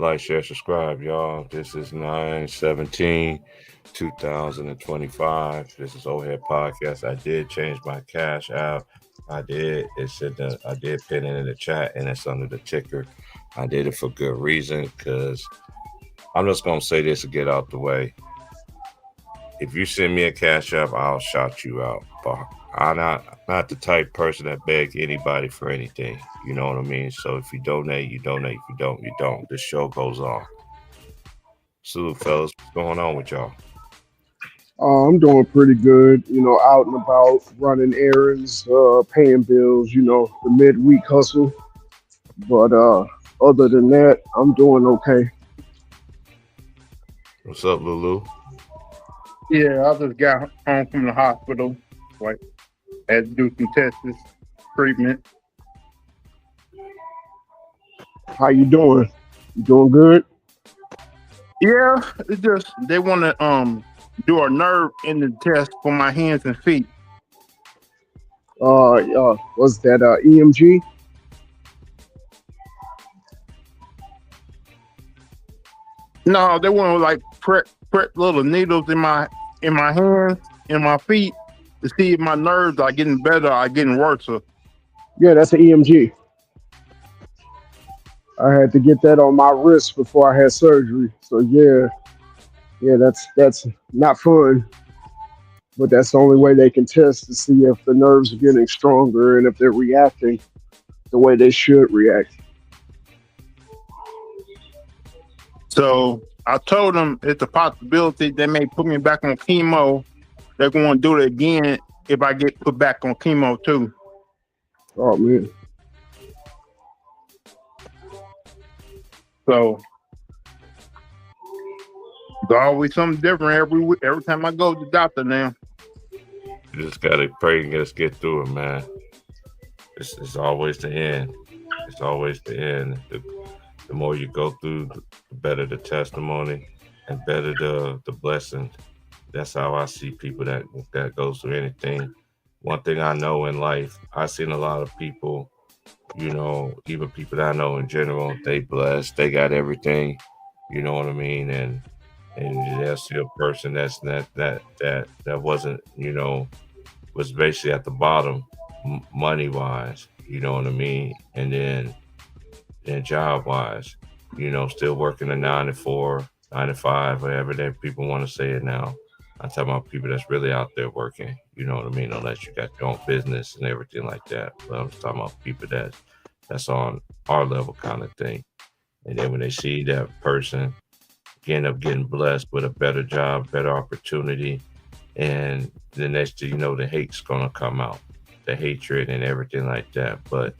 Like, share, subscribe, y'all. This is 9/17/2025. This is Old Head Podcast. I did change my cash app. I did. I did pin it in the chat and it's under the ticker. I did it for good reason because I'm just gonna say this to get out the way. If you send me a cash app, I'll shout you out. But I'm not the type person that beg anybody for anything. You know what I mean? So if you donate, you donate. If you don't, you don't. This show goes on. Salute, fellas. What's going on with y'all? I'm doing pretty good, out and about, running errands, paying bills, the midweek hustle. But other than that, I'm doing okay. What's up, Lulu? Yeah, I just got home from the hospital. Like, had to do some tests, treatment. How you doing? You doing good? Yeah, it's just they want to do a nerve in the test for my hands and feet. Was that EMG? No, they want to like prick little needles in my hands, in my feet to see if my nerves are getting better or getting worse. Yeah, that's an EMG. I had to get that on my wrist before I had surgery. So yeah, that's not fun. But that's the only way they can test to see if the nerves are getting stronger and if they're reacting the way they should react. So I told them it's a possibility they may put me back on chemo. They're going to do it again if I get put back on chemo too. Oh man. So it's always something different every time I go to the doctor now. You just gotta pray and just get through it, man. It's always the end. It's always the end. The more you go through, the better the testimony and better the blessing. That's how I see people that goes through anything. One thing I know in life, I've seen a lot of people, even people that I know in general, they blessed, they got everything, you know what I mean? And they'll see a person that wasn't, was basically at the bottom money wise, you know what I mean? And job wise, still working a 9 to 4, 9 to 5, whatever that people want to say it now. I'm talking about people that's really out there working, you know what I mean? Unless you got your own business and everything like that. But I'm talking about people that's on our level kind of thing. And then when they see that person end up getting blessed with a better job, better opportunity, and the next thing you know, the hate's gonna come out, the hatred and everything like that. But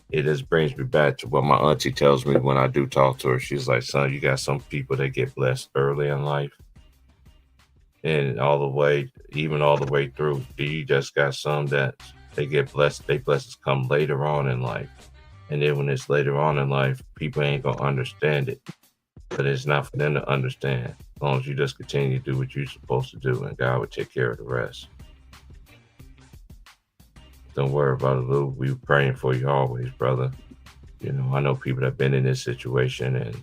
it just brings me back to what my auntie tells me when I do talk to her. She's like, "Son, you got some people that get blessed early in life, and even all the way through. You just got some that they get blessed. They blessings come later on in life, and then when it's later on in life, people ain't gonna understand it. But it's not for them to understand. As long as you just continue to do what you're supposed to do, and God will take care of the rest. Don't worry about it, Lou. We praying for you always, brother. I know people that have been in this situation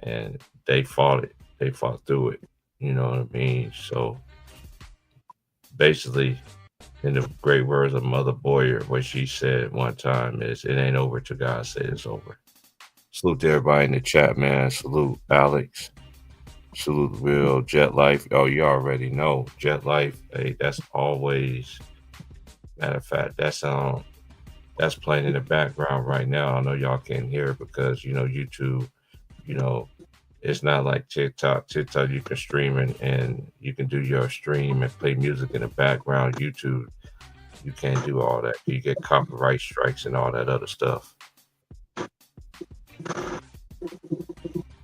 and they fought it. They fought through it. You know what I mean? So basically, in the great words of Mother Boyer, what she said one time is, "It ain't over till God says it's over." Salute to everybody in the chat, man. Salute Alex. Salute Real Jet Life. Oh, you already know Jet Life. Hey, that's always. Matter of fact, that's playing in the background right now. I know y'all can't hear it because YouTube. You know, it's not like TikTok. TikTok you can stream and you can do your stream and play music in the background. YouTube, you can't do all that. You get copyright strikes and all that other stuff.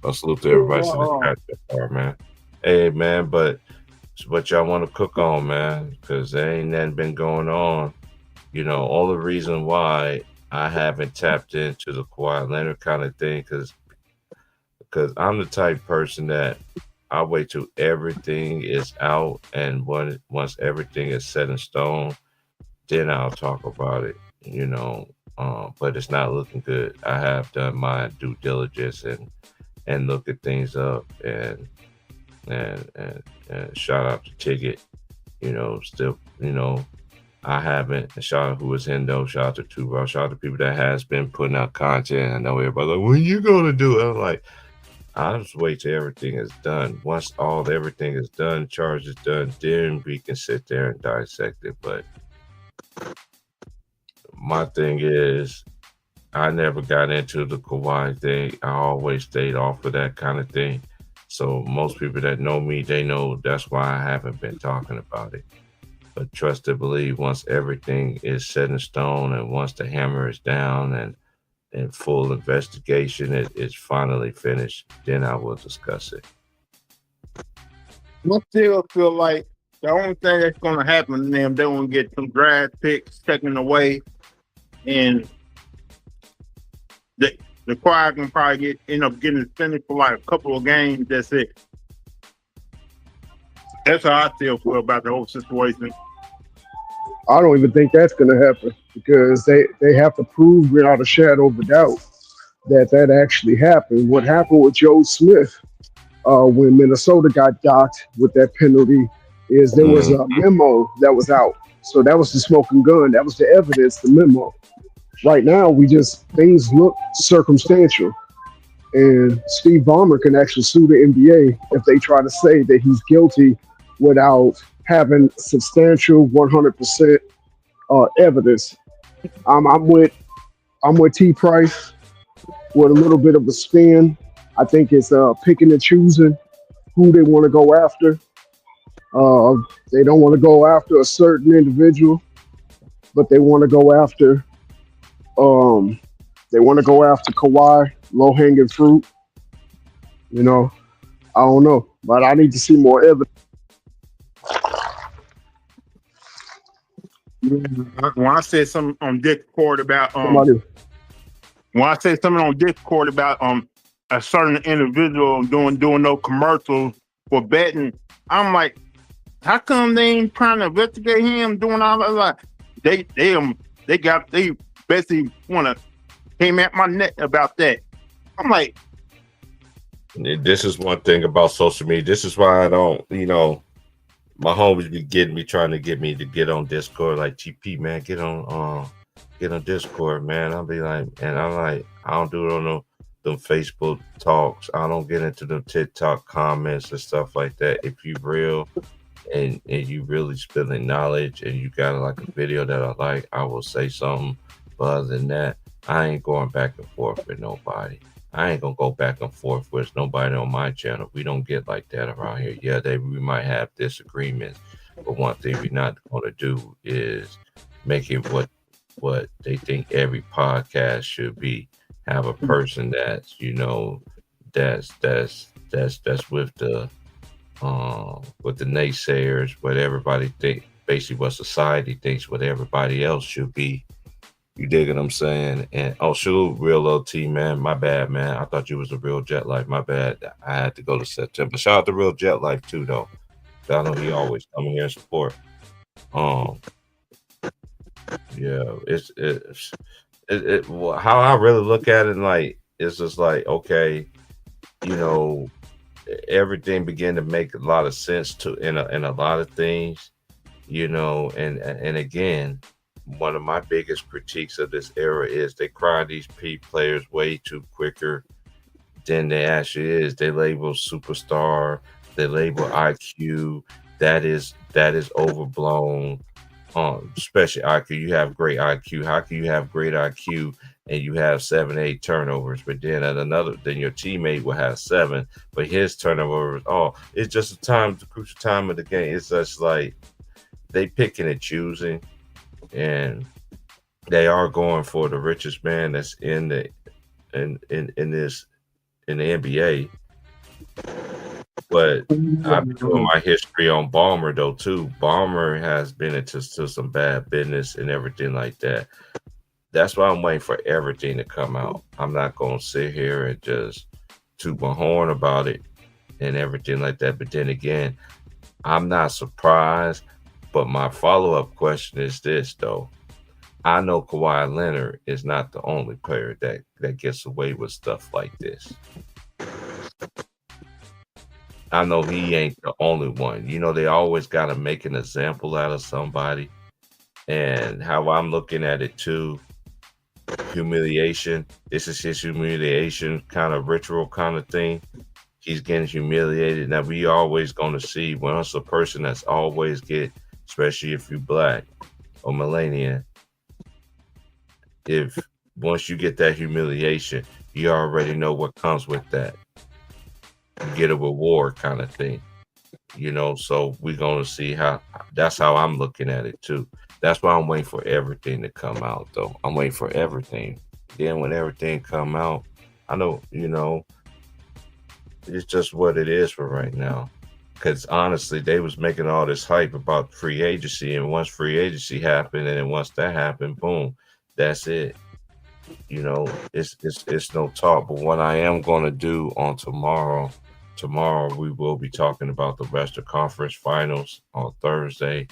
I'll salute to everybody in the chat there, man. Hey, man, but it's what y'all want to cook on, man, because there ain't nothing been going on. All the reason why I haven't tapped into the Kawhi Leonard kind of thing, because I'm the type person that I wait till everything is out, and once everything is set in stone, then I'll talk about it. But it's not looking good. I have done my due diligence and and look at things up. And shout out to Ticket. Still, I haven't. And shout out who was Hendo. Shout out to Tuvo. Shout out to people that has been putting out content. I know everybody like, when you gonna do it? I'm like, I'll just wait till everything is done. Once everything is done, charge is done, then we can sit there and dissect it. But my thing is, I never got into the Kawhi thing. I always stayed off of that kind of thing. So most people that know me, they know that's why I haven't been talking about it. But trust to believe, once everything is set in stone and once the hammer is down and in full investigation is finally finished, then I will discuss it. I still feel like the only thing that's going to happen to them, they're going to get some draft picks taken away, and the Kawhi can probably end up getting extended for like a couple of games. That's it. That's how I still feel about the whole situation. I don't even think that's going to happen because they have to prove without a shadow of a doubt that actually happened. What happened with Joe Smith when Minnesota got docked with that penalty is there was a memo that was out. So that was the smoking gun. That was the evidence, the memo. Right now, things look circumstantial. And Steve Ballmer can actually sue the NBA if they try to say that he's guilty without having substantial 100% evidence. I'm with T Price with a little bit of a spin. I think it's picking and choosing who they want to go after. They don't want to go after a certain individual, but they want to go after Kawhi, low hanging fruit. I don't know, but I need to see more evidence. When I said something on Discord about Somebody. when I said something on Discord about a certain individual doing no commercials for betting, I'm like, how come they ain't trying to investigate him doing all that? Like, they basically want to came at my neck about that. I'm like, this is one thing about social media. This is why I don't, my homies be trying to get me to get on Discord. Like, GP, man, get on Discord, man. I'll be like, and I'm like, I don't do it on them Facebook talks. I don't get into the TikTok comments and stuff like that. If you real and you really spilling knowledge and you got like a video that I like, I will say something. But other than that, I ain't going back and forth with nobody. I ain't gonna go back and forth with nobody on my channel. We don't get like that around here. Yeah, we might have disagreements, but one thing we're not gonna do is make it what they think every podcast should be. Have a person that's that's with the naysayers, what everybody think, basically what society thinks, what everybody else should be. You dig what I'm saying? And shoot, real LT, man, my bad, man. I thought you was a real Jet Life. My bad. I had to go to September. Shout out to real Jet Life too, though. I know he always coming here and support. Yeah, it's how I really look at it. Like, it's just like, okay, everything began to make a lot of sense in a lot of things, and again, one of my biggest critiques of this era is they cry these players way too quicker than they actually is. They label superstar, they label IQ. That is overblown. Especially IQ. You have great IQ. How can you have great IQ and you have 7-8 turnovers? But then then your teammate will have 7, but his turnover it's just the crucial time of the game. It's just like they picking and choosing. And they are going for the richest man that's in the NBA. But I've been doing my history on Ballmer though too. Ballmer has been into some bad business and everything like that. That's why I'm waiting for everything to come out. I'm not gonna sit here and just toot my horn about it and everything like that. But then again, I'm not surprised. But my follow-up question is this, though. I know Kawhi Leonard is not the only player that gets away with stuff like this. I know he ain't the only one. You know, they always got to make an example out of somebody. And how I'm looking at it too, humiliation. This is his humiliation kind of ritual kind of thing. He's getting humiliated. Now we always going to see once a person that's always get, especially if you black or millennial, if once you get that humiliation, you already know what comes with that. You get a reward kind of thing, you know. So we're gonna see how. That's how I'm looking at it too. That's why I'm waiting for everything to come out, though. I'm waiting for everything. Then when everything come out, I know, you know, it's just what it is for right now. Because honestly, they was making all this hype about free agency, and once free agency happened, and then once that happened, boom, that's it. You know, it's no talk. But what I am going to do on tomorrow we will be talking about the Western Conference Finals on Thursday,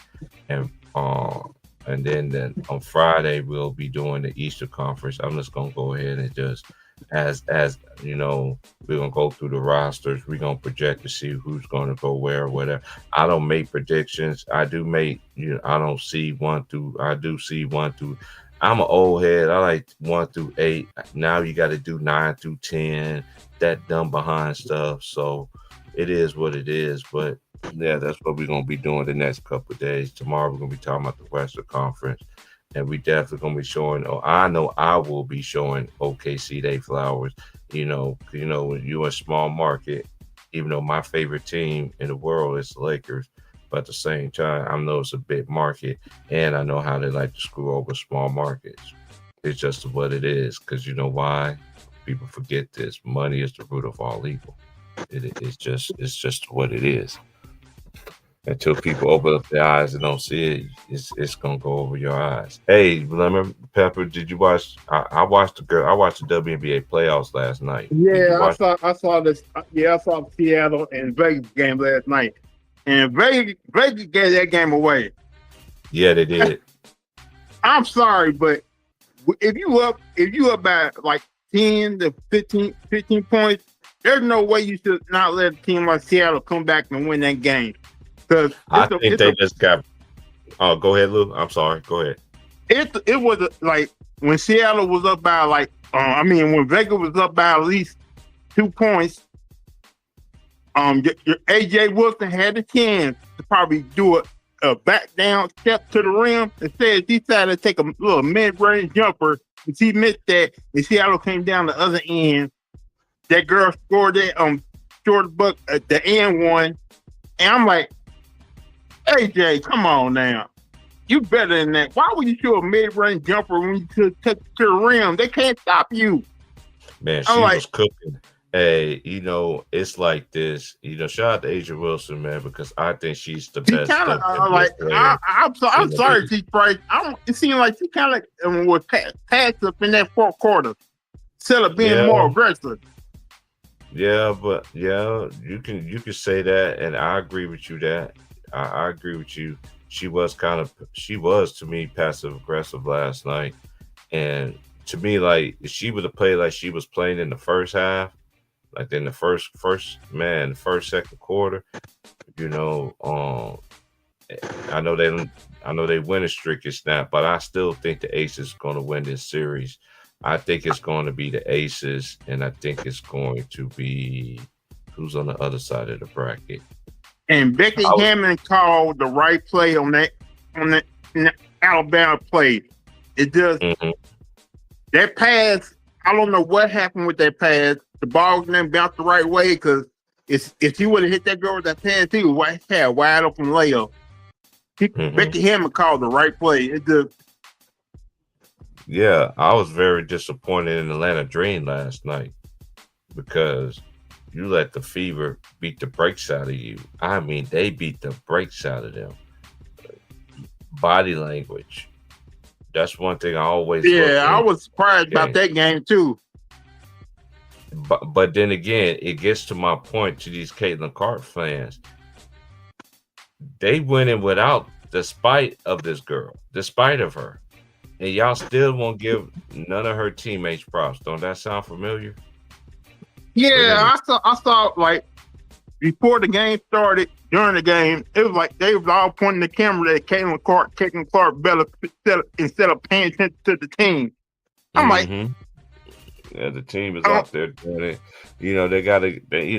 and uh, and then on Friday we'll be doing the Eastern Conference. I'm just gonna go ahead and just as you know, we're gonna go through the rosters. We're gonna project to see who's gonna go where or whatever. I don't make predictions. I do make I don't see one through. I do see one through. I'm an old head. I like 1 through 8. Now you got to do 9 through 10. That dumb behind stuff. So it is what it is. But yeah, that's what we're gonna be doing the next couple of days. Tomorrow we're gonna be talking about the Western Conference, and we definitely gonna be showing. Oh, I know I will be showing OKC Day flowers. When you're a small market, even though my favorite team in the world is the Lakers, but at the same time, I know it's a big market, and I know how they like to screw over small markets. It's just what it is. Because you know why? People forget this. Money is the root of all evil. It's just what it is. Until people open up their eyes and don't see it, it's gonna go over your eyes. Hey, remember Pepper? Did you watch? I watched I watched the WNBA playoffs last night. Did you Yeah, watch? I saw this. Yeah, I saw the Seattle and Vegas game last night, and Vegas gave that game away. Yeah, they did. I'm sorry, but if you up by like 10 to 15 points, there's no way you should not let a team like Seattle come back and win that game. Because I think they just got. Oh, go ahead, Lou. I'm sorry. Go ahead. it was like when Seattle was up by when Vegas was up by at least 2 points. Your AJ Wilson had the chance to probably do a back down step to the rim. Instead, he decided to take a little mid-range jumper, and he missed that. And Seattle came down the other end. That girl scored that short buck at the end one, and I'm like, AJ, come on now. You better than that. Why would you show a mid-range jumper when you could take to the rim? They can't stop you. Man, she was cooking. Hey, it's like this. Shout out to Asia Wilson, man, because I think she's the best. I'm sorry, T. Price. It seemed like she kind of was passed up in that fourth quarter instead of being more aggressive. Yeah, but yeah, you can say that, and I agree with you that. I agree with you. She was to me passive aggressive last night, and to me, like if she would have played like she was playing in the first half, like in the first second quarter, I know they win a streak is snap, but I still think the Aces going to win this series. I think it's going to be the Aces, and I think it's going to be who's on the other side of the bracket. And Becky Hammond called the right play on that Alabama play. It just that pass. I don't know what happened with that pass. The ball didn't bounce the right way because if he would have hit that girl with that pass, he would have wide open layup. Becky Hammond called the right play. It just. Yeah, I was very disappointed in Atlanta Dream last night because you let the Fever beat the brakes out of you. I mean, they beat the brakes out of them. Body language. That's one thing I always. Yeah, I was surprised about that game too. But then again, it gets to my point to these Caitlin Clark fans. They went in despite of this girl, despite of her. And y'all still won't give none of her teammates props. Don't that sound familiar? Yeah, I saw like before the game started, during the game, it was like they was all pointing the camera at Caitlin Clark better instead of paying attention to the team. I'm like, Mm-hmm. Yeah, the team is I don't, out there doing it. They gotta, they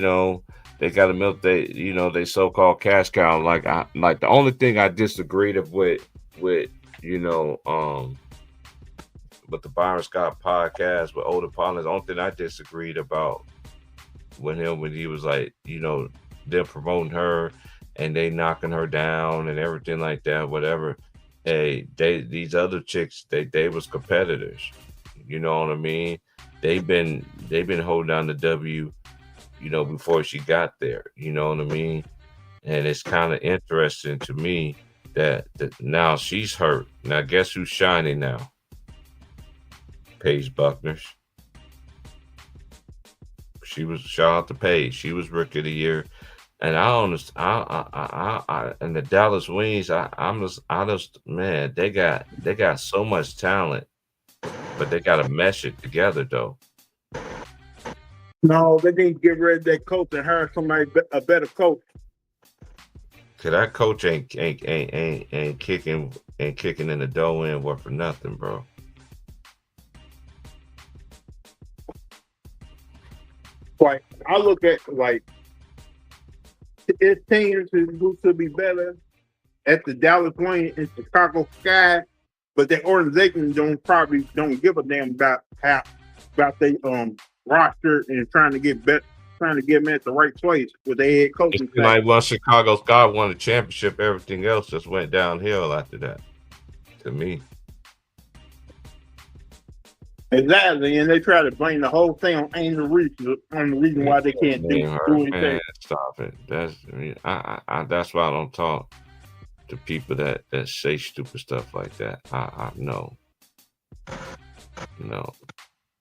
gotta milk they so-called cash cow. Like the only thing I disagreed with, you know, with the Byron Scott podcast with older partners, the only thing I disagreed about when he was like, they're promoting her and they knocking her down and everything like that, whatever. Hey, these other chicks, they was competitors. You know what I mean? They've been holding down the W, before she got there. You know what I mean? And it's kind of interesting to me that now she's hurt. Now guess who's shining now? Paige Buckners. She was shout out to Paige. She was Rookie of the Year. And and the Dallas Wings, man, they got so much talent, but they got to mesh it together though. no, they didn't get rid of that coach and hire somebody a better coach. Cause that coach ain't kicking in the dough in what for nothing, bro. Like I look at like it's teams who should be better at the Dallas Wings and Chicago Sky, but their organization probably don't give a damn about their roster and trying to get them at the right place with their head coaching. Like once Chicago Sky won the championship, everything else just went downhill after that. To me. Exactly, and they try to blame the whole thing on Angel Reese on the reason why they can't do anything. Man, stop it. That's why I don't talk to people that say stupid stuff like that. I know.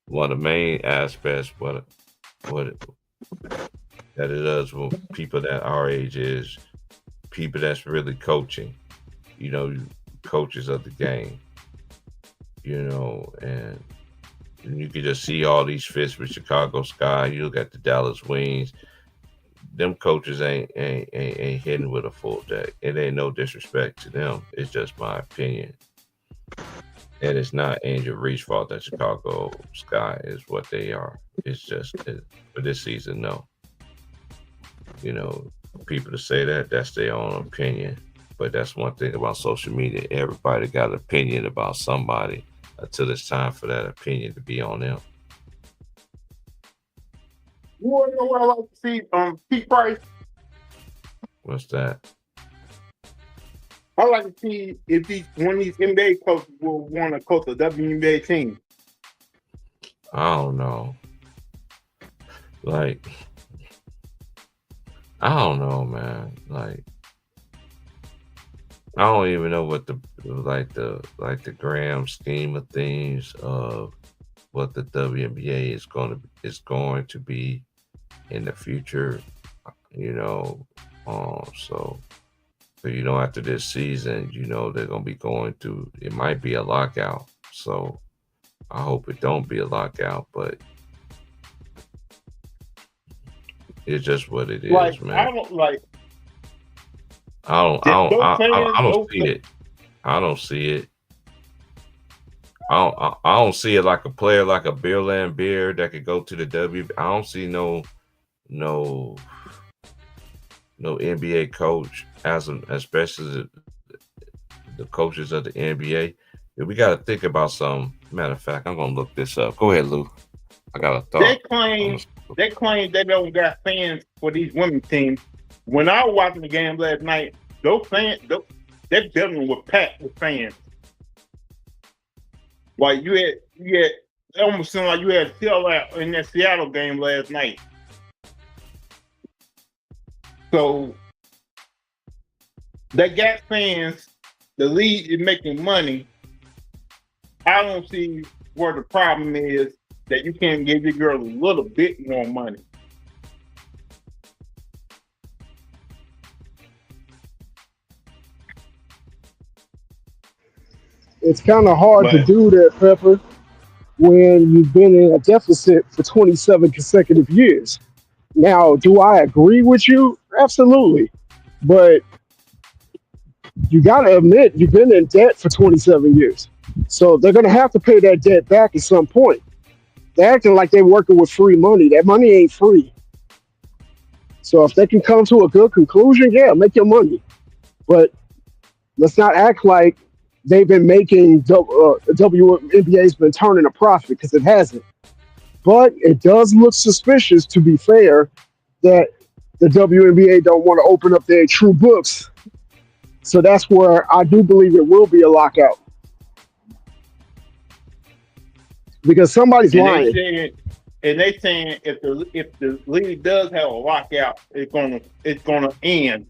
One of the main aspects what that it does with people that our age is people that's really coaching. Coaches of the game. And you can just see all these fits with Chicago Sky. You look at the Dallas Wings. Them coaches ain't hitting with a full deck. It ain't no disrespect to them. It's just my opinion. And it's not Angel Reese's fault that Chicago Sky is what they are. It's just for this season, no. People to say that's their own opinion. But that's one thing about social media. Everybody got an opinion about somebody until it's time for that opinion to be on them. You want to know what I like to see? Pete Price. What's that? I like to see if one of these NBA coaches will want to coach a WNBA team. I don't know. Like, I don't know, man. Like, I don't even know what the grand scheme of things of what the WNBA is going to be in the future. So after this season, they're going to be going through. It might be a lockout. So I hope it don't be a lockout, but it's just what it is, man. I don't like. I don't see it. I don't see it. I don't see it like a player like a Bill Laimbeer that could go to the W. I don't see no NBA coach especially the coaches of the NBA. We got to think about some. Matter of fact, I'm gonna look this up. Go ahead, Lou. I got a thought. They claim they don't got fans for these women's teams. When I was watching the game last night, those fans, that building was packed with fans. Like you had, it almost seemed like you had a sellout in that Seattle game last night. So they got fans. The league is making money. I don't see where the problem is that you can't give your girl a little bit more money. It's kind of hard to do that, Pepper, when you've been in a deficit for 27 consecutive years. Now, do I agree with you? Absolutely. But you got to admit, you've been in debt for 27 years. So they're going to have to pay that debt back at some point. They're acting like they're working with free money. That money ain't free. So if they can come to a good conclusion, yeah, make your money. But let's not act like they've been making the WNBA's been turning a profit because it hasn't. But it does look suspicious, to be fair, that the WNBA don't want to open up their true books. So that's where I do believe it will be a lockout because somebody's And they lying. saying, if the league does have a lockout, it's gonna end.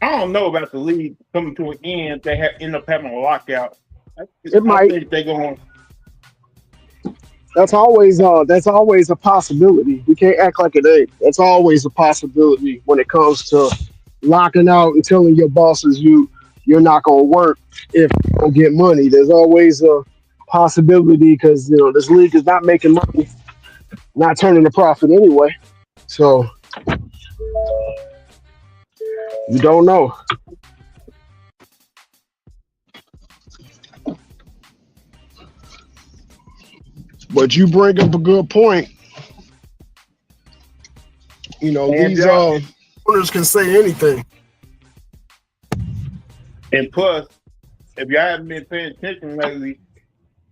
I don't know about the league coming to an end. If they end up having a lockout. It I might. think they're going. That's always a possibility. We can't act like it ain't. That's always a possibility when it comes to locking out and telling your bosses you're not gonna work if you don't get money. There's always a possibility because this league is not making money, not turning a profit anyway. So you don't know. But you bring up a good point. And These owners can say anything. and plus, if y'all haven't been paying attention lately,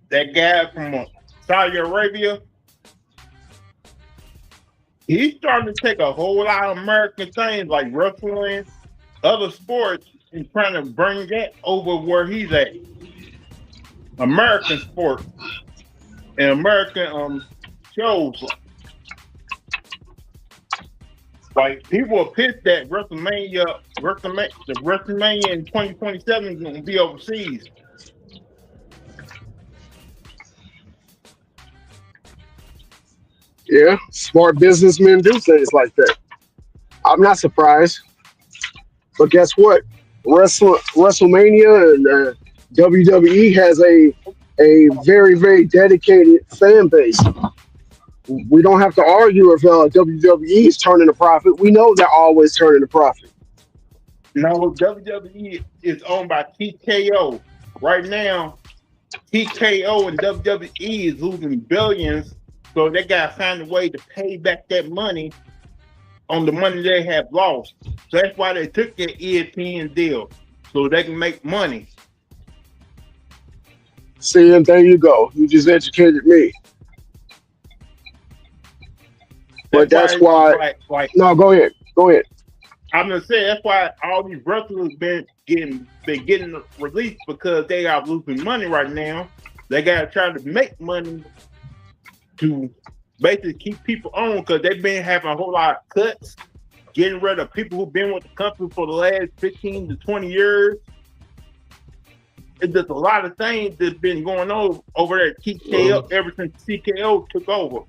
that guy from Saudi Arabia, he's starting to take a whole lot of American things like wrestling, other sports, and trying to bring that over where he's at. American sports and American shows. Like people are pissed that the WrestleMania in 2027 is going to be overseas. Yeah, smart businessmen do things like that. I'm not surprised. But guess what? WrestleMania and WWE has a very, very dedicated fan base. We don't have to argue if WWE is turning a profit. We know they're always turning a profit. No, WWE is owned by TKO. Right now, TKO and WWE is losing billions, so they got to find a way to pay back that money on the money they have lost. So that's why they took their ESPN deal, so they can make money. See, and there you go. You just educated me. But that's why. No, go ahead. Go ahead. I'm gonna say that's why all these wrestlers been getting released because they are losing money right now. They gotta try to make money to basically keep people on because they've been having a whole lot of cuts, getting rid of people who've been with the company for the last 15 to 20 years. It's just a lot of things that's been going on over there at TKO ever since TKO took over.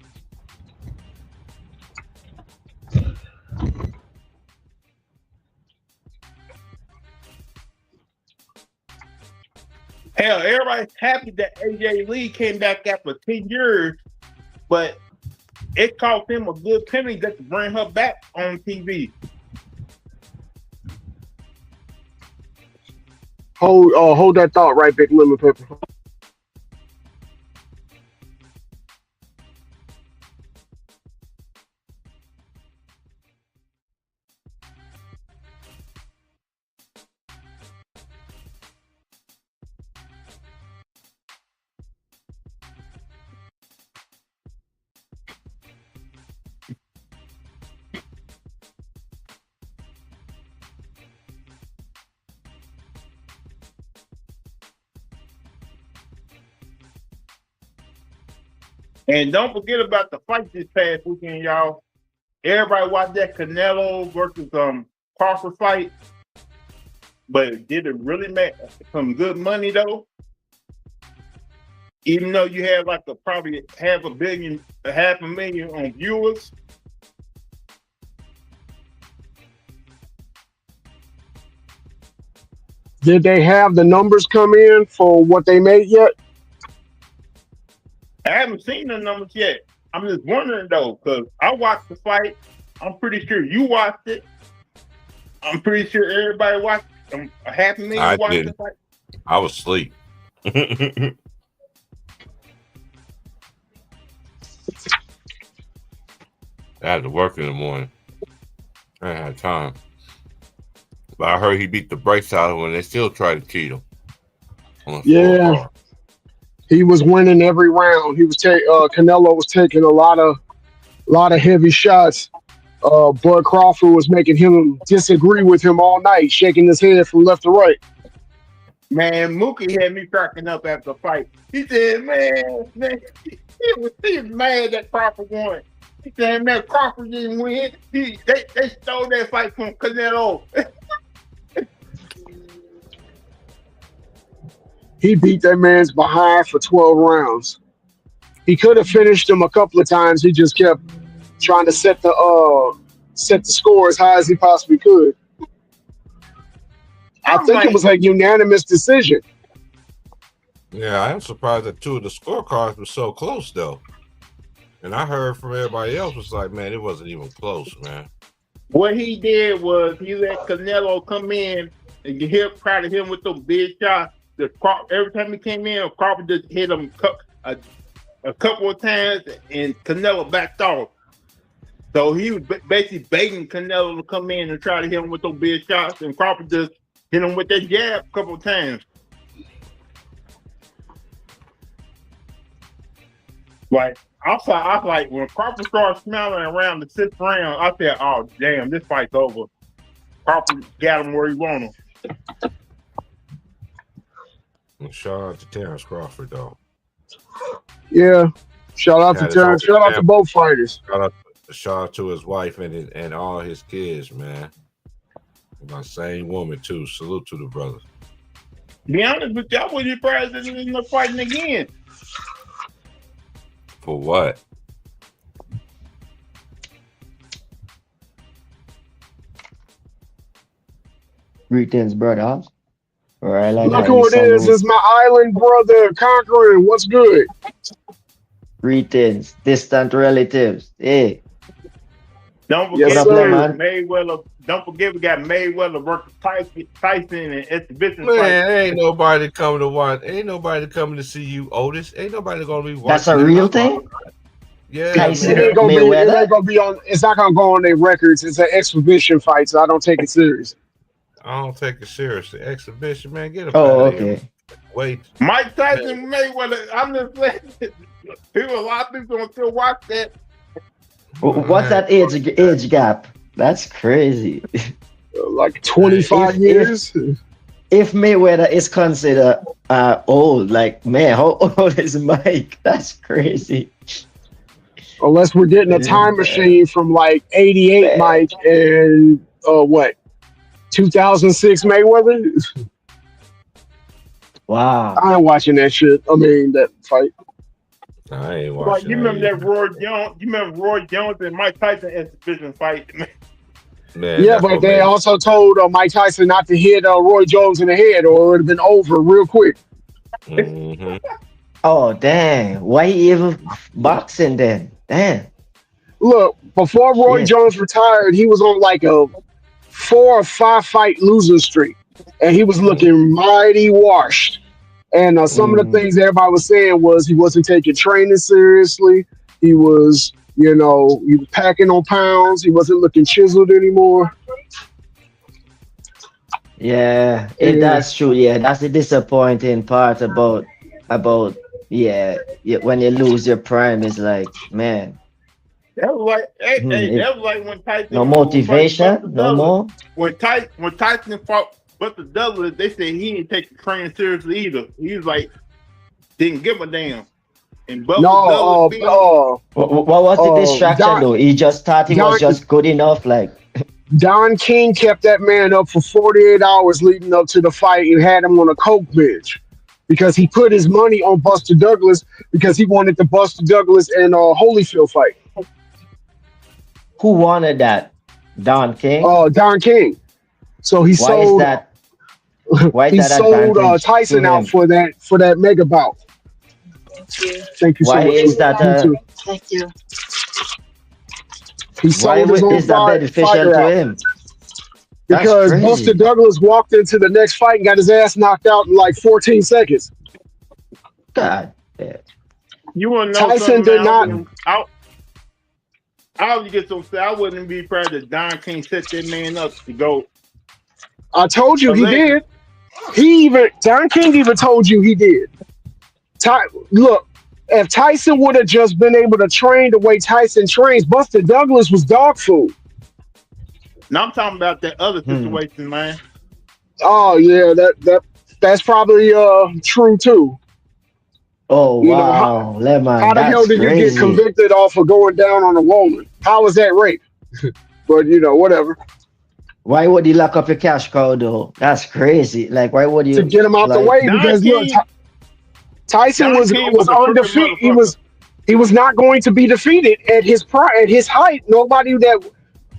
Hell, everybody's happy that AJ Lee came back after 10 years, but it cost him a good penny just to bring her back on TV. Hold that thought right, Big Lemon Pepper. And don't forget about the fight this past weekend, y'all. Everybody watched that Canelo versus Crawford fight, but did it really make some good money though? Even though you have like probably half a million on viewers. Did they have the numbers come in for what they made yet? I haven't seen the numbers yet. I'm just wondering though, because I watched the fight. I'm pretty sure you watched it. I'm pretty sure everybody watched. A half a million I watched didn't. the fight. I was asleep. I had to work in the morning. I didn't have time. But I heard he beat the brakes out of him and they still tried to cheat him. On the Yeah, scorecard. he was winning every round. He was Canelo was taking a lot of heavy shots. Bud Crawford was making him disagree with him all night, shaking his head from left to right. Man, Mookie had me cracking up after the fight. He said, man, he was mad that Crawford won. He said, man, Crawford didn't win. They stole that fight from Canelo. He beat that man's behind for 12 rounds. He could have finished him a couple of times. He just kept trying to set the score as high as he possibly could. I think it was a unanimous decision. Yeah, I am surprised that two of the scorecards were so close though. And I heard from everybody else was like, man, it wasn't even close, man. What he did was he let Canelo come in and try to hit him with those big shots. Every time he came in, Crawford just hit him a couple of times, and Canelo backed off. So he was basically begging Canelo to come in and try to hit him with those big shots, and Crawford just hit him with that jab a couple of times. Like I was like when Crawford started smelling around the 6th round, I said, "Oh damn, this fight's over." Crawford got him where he wanted him. Shout out to Terrence Crawford though. Yeah, shout out to Terrence. Shout out to both fighters. Shout out to his wife and all his kids, man. My same woman too. Salute to the brothers. Be honest with you, I wouldn't be surprised if they end up fighting again. For what? Greetings, brother. Right, Look who it is. It's my island brother, Conquering. What's good? Greetings, distant relatives. Hey. Don't forget Mayweather. Don't forget we got Mayweather versus Tyson and exhibition fight. Man, ain't nobody coming to watch. Ain't nobody coming to see you, Otis. Ain't nobody gonna be watching. That's a real thing. Yeah, Tyson, it ain't gonna be on. It's not gonna go on their records. It's an exhibition fight, so I don't take it serious. I don't take it seriously. Exhibition, man. Get him. Oh, okay. Here. Wait. Mike Tyson, Mayweather. I'm just saying. A lot of people don't still watch that. What's that age gap? That's crazy. Like 25 years. If Mayweather is considered old, like man, how old is Mike? That's crazy. Unless we're getting a time machine from like 88 Mike and what 2006 Mayweather. Wow. I ain't watching that shit. I mean that fight. I ain't watching. Like you remember that Roy Jones? You remember Roy Jones and Mike Tyson exhibition fight? Man, yeah, but they also told Mike Tyson not to hit Roy Jones in the head, or it would have been over real quick. Mm-hmm. Oh dang! Why he even boxing then? Damn. Look, before Roy Jones retired, he was on like a 4 or 5 fight losing streak, and he was looking mighty washed. And some of the things everybody was saying was he wasn't taking training seriously. He was, he was packing on pounds. He wasn't looking chiseled anymore. Yeah, that's true. Yeah, that's the disappointing part about when you lose your prime. It's like, man. That was like, that was like when Tyson. No motivation, no more. When Tyson fought Buster Douglas, they said he didn't take the training seriously either. He was like, didn't give a damn. And what was the distraction though? He just thought he was just good enough, like. Don King kept that man up for 48 hours leading up to the fight and had him on a coke bench because he put his money on Buster Douglas because he wanted the Buster Douglas and Holyfield fight. Who wanted that? Don King? Don King. So he sold. Why is that? Why He that sold advantage to Tyson out him? for that mega bout. Thank you. Thank you so Why much. is that You too. Thank you. He sold his own is that beneficial fighter to out him? That's because Buster crazy. Douglas walked into the next fight and got his ass knocked out in like 14 seconds. God. Yeah. You want to know Tyson something, man? did not. I would get so sad. I wouldn't be proud that Don King set that man up to go. I told you he Allegedly. did. Don King even told you he did. Look, if Tyson would have just been able to train the way Tyson trains, Buster Douglas was dog food. Now I'm talking about that other Hmm. situation, man. Oh yeah, that's probably true too. Oh You know how, wow, Lemon, how the hell that's did you get crazy. convicted off of going down on a woman? How was that rape? But whatever. Why would you lock up your cash cow though? That's crazy. Like, why would To you get him out the like? way Don because look, King, Tyson Don was King was was a crooked undefeated. motherfucker. He was not going to be defeated at his height. Nobody that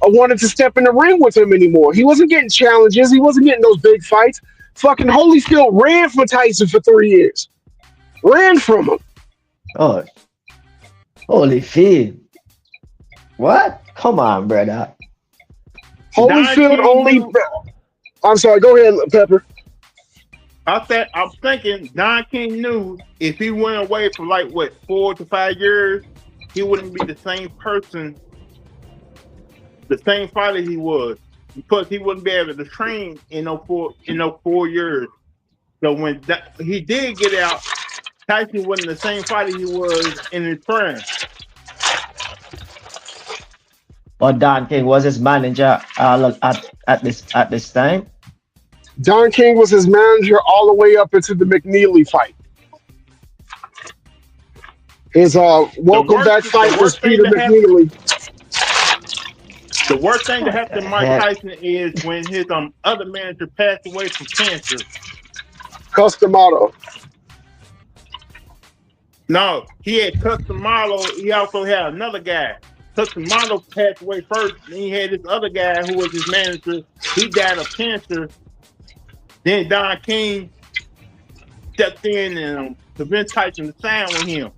wanted to step in the ring with him anymore. He wasn't getting challenges. He wasn't getting those big fights. Fucking Holyfield ran for Tyson for 3 years. Ran from him. Oh, Holyfield. What? Come on, brother. Holyfield King only. knew- I'm sorry. Go ahead, Pepper. I'm thinking Don King knew if he went away for like what 4 to 5 years, he wouldn't be the same person, the same fighter he was, because he wouldn't be able to train in no 4 years. So when he did get out, Tyson wasn't the same fighter he was in his prime. But Don King was his manager at this time. Don King was his manager all the way up into the McNeely fight. His welcome back fight was Peter McNeely. The worst thing that happened to Mike Heck. Tyson is when his other manager passed away from cancer. Customato. No, he had Customato. He also had another guy. Customato passed away first. Then he had this other guy who was his manager. He died of cancer. Then Don King stepped in and convinced Tyson to sign with him.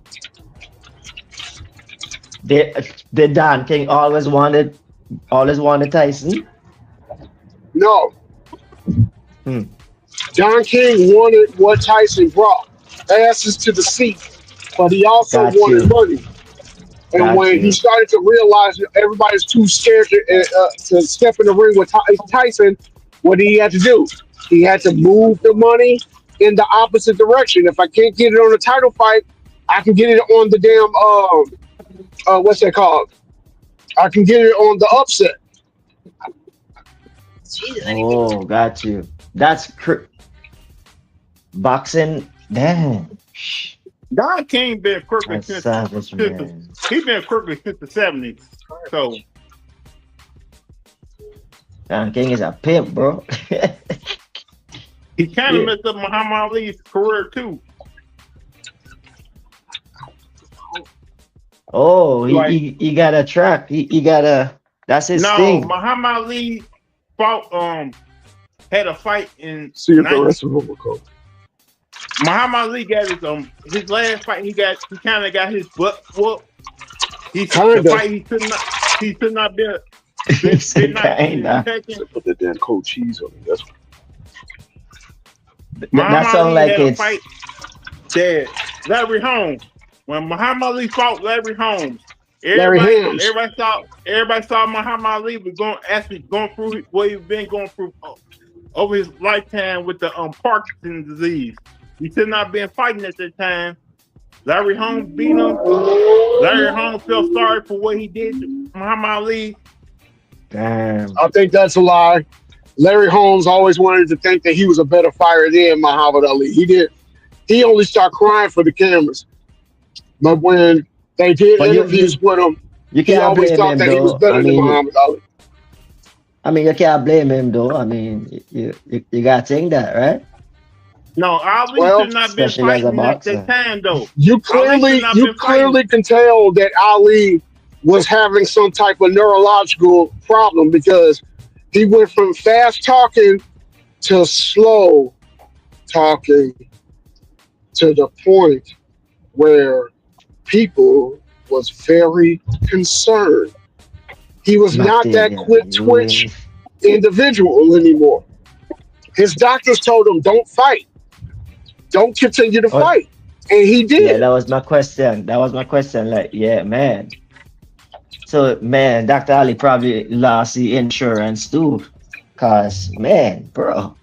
Did Don King always wanted Tyson? No. Hmm. Don King wanted what Tyson brought. Asses to the seat. But he also Got wanted you. money. And Got when you. he started to realize that everybody's too scared to step in the ring with Tyson, what did he have to do? He had to move the money in the opposite direction. If I can't get it on a title fight, I can get it on the damn what's that called? I can get it on the upset. Jesus, I need to Oh, got you. That's boxing. Damn. Don King been crooked That's since savage, man. he been crooked since the 70s. So Don King is a pimp, bro. he kind of Yeah. messed up Muhammad Ali's career too. Oh, Like- he got a track. He got a. That's his No, thing. Muhammad Ali fought had a fight in See if the rest of them will go. Muhammad Ali got his last fight. He kind of got his butt whooped. The Kinda. fight he should not be. He said kinda. Taken. Put that damn cold cheese on it. That's That sound like had a it's. fight that Larry Holmes. When Muhammad Ali fought Larry Holmes, Larry Holmes. everybody saw Muhammad Ali was going through what he's been going through over his lifetime with the Parkinson's disease. He should not been fighting at that time. Larry Holmes beat him. Larry Holmes felt sorry for what he did to Muhammad Ali. Damn. I think that's a lie. Larry Holmes always wanted to think that he was a better fighter than Muhammad Ali. He did. He only started crying for the cameras. But when they did But interviews with him, You he can't always blame thought him that he was though. better than Muhammad Ali. You can't blame him though. I mean, you gotta think that, right? No, Ali Well, should not been especially as a fighting at boxer. that time though. You clearly can tell that Ali was having some type of neurological problem because he went from fast talking to slow talking to the point where people was very concerned. He was not that Martin, quick twitch individual anymore. His doctors told him, don't fight. Don't continue to oh, fight. And he yeah, did. that was my question. That was my question. Like, yeah, man. So, man, Dr. Ali probably lost the insurance too. Cause, man, bro,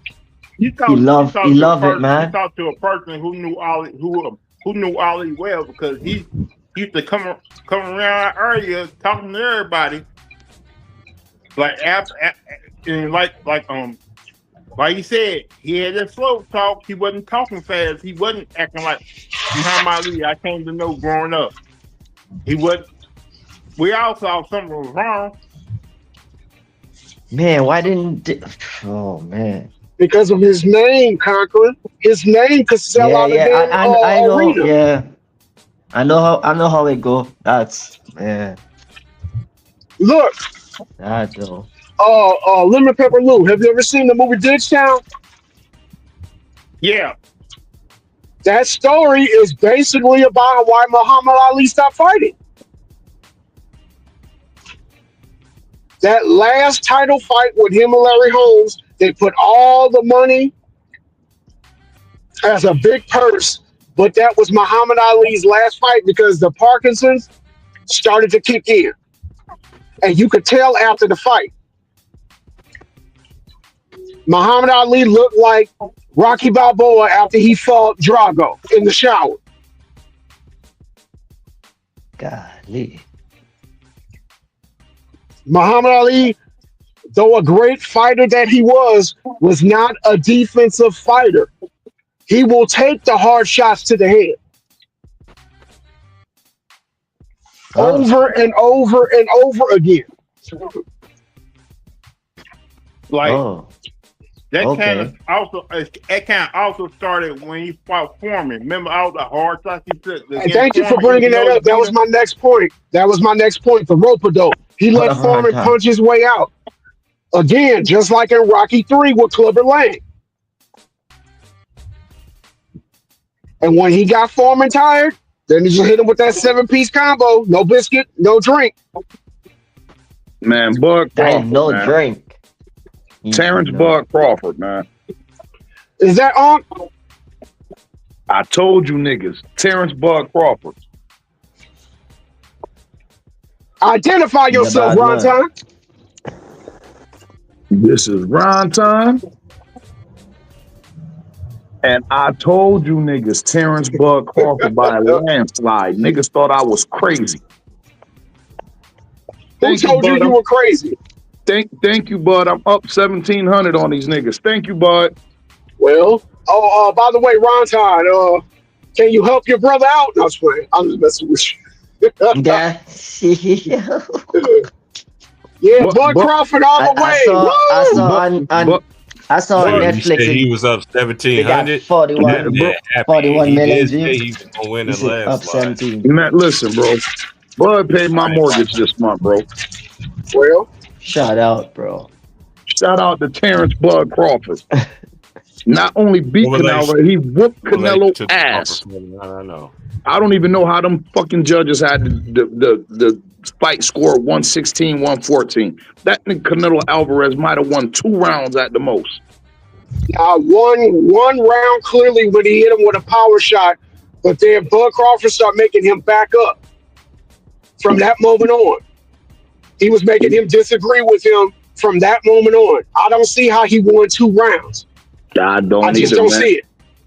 He he talked. He love talked to a it, person. He man. talked to a person who knew Ali, who knew Ali well because he used to come around our area talking to everybody. Like and like he said, he had that slow talk. He wasn't talking fast. He wasn't acting like Muhammad Ali I came to know growing up. He wasn't. We all saw something was wrong. Man, why didn't? Oh man. Because of his name, Conqueror. His name could sell Yeah, out a yeah. damn I know. arena. Yeah, I know how it go. That's man. Look, That though. Lemon Pepper Lou. Have you ever seen the movie Ditchtown? Yeah, That story is basically about why Muhammad Ali stopped fighting. That last title fight with him and Larry Holmes, they put all the money as a big purse, but that was Muhammad Ali's last fight because the Parkinson's started to kick in. And you could tell after the fight. Muhammad Ali looked like Rocky Balboa after he fought Drago in the shower. Golly. Muhammad Ali, though a great fighter that he was not a defensive fighter. He will take the hard shots to the head. Over and over and over again. like Oh, that okay. kind of also started when he fought Foreman. Remember all the hard shots he took? And thank you for bringing that up. That was my next point. The rope-a-dope. He let Hold on, Foreman time. punch his way out. Again, just like in Rocky 3 with Clubber Lang. And when he got Foreman tired, then he just hit him with that 7-piece combo. No biscuit, no drink. Man, Bud Damn, Crawford, no man. drink. Terrence No. Bud Crawford, man. Is that on? I told you niggas, Terrence Bud Crawford. Identify He's a yourself, bad Ron man. Time. This is Ron Time. And I told you niggas, Terrence Bud Crawford by a landslide. Niggas thought I was crazy. Who told you Bud. you were crazy? Thank you, Bud. I'm up 1,700 on these niggas. Thank you, Bud. Well, by the way, Ron Time, can you help your brother out? No, I'm just messing with you. Yeah. Yeah, But- Bud but- Crawford all the way. I saw on But- You said Netflix. he was up They got 1,700. 41. Yeah, 41 he million did say views. he was gonna win He a said up landslide. 17. Man, listen, bro. Bud paid my mortgage this month, bro. Well, Shout out, bro. Shout out to Terrence Bud Crawford. Not only beat What relation- Canelo, he whooped Relate to Canelo the ass. I don't know. I don't even know how them fucking judges had the fight score 116, 114. That nigga Canelo Alvarez might have won 2 rounds at the most. one round clearly when he hit him with a power shot, but then Bud Crawford started making him back up. From that moment on, he was making him disagree with him. From that moment on, I don't see how he won 2 rounds. I don't I just either, don't man. see it.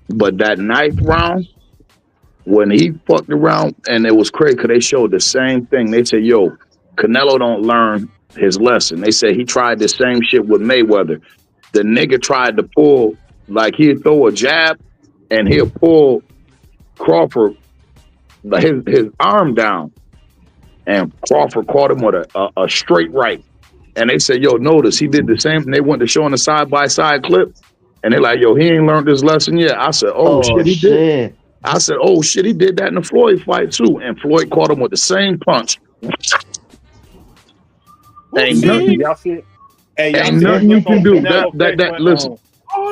But that 9th round, when he fucked around, and it was crazy because they showed the same thing. They said, yo, Canelo don't learn his lesson. They said he tried the same shit with Mayweather. The nigga tried to pull, like he'd throw a jab, and he'll pull Crawford, like his arm down. And Crawford caught him with a straight right. And they said, yo, notice he did the same thing. They went to showing a side-by-side clip. And they're like, yo, he ain't learned his lesson yet. I said, oh shit, he did. I said, oh shit, he did that in the Floyd fight too. And Floyd caught him with the same punch. Ain't nothing, Y'all see? Hey, ain't nothing you can do. That listen.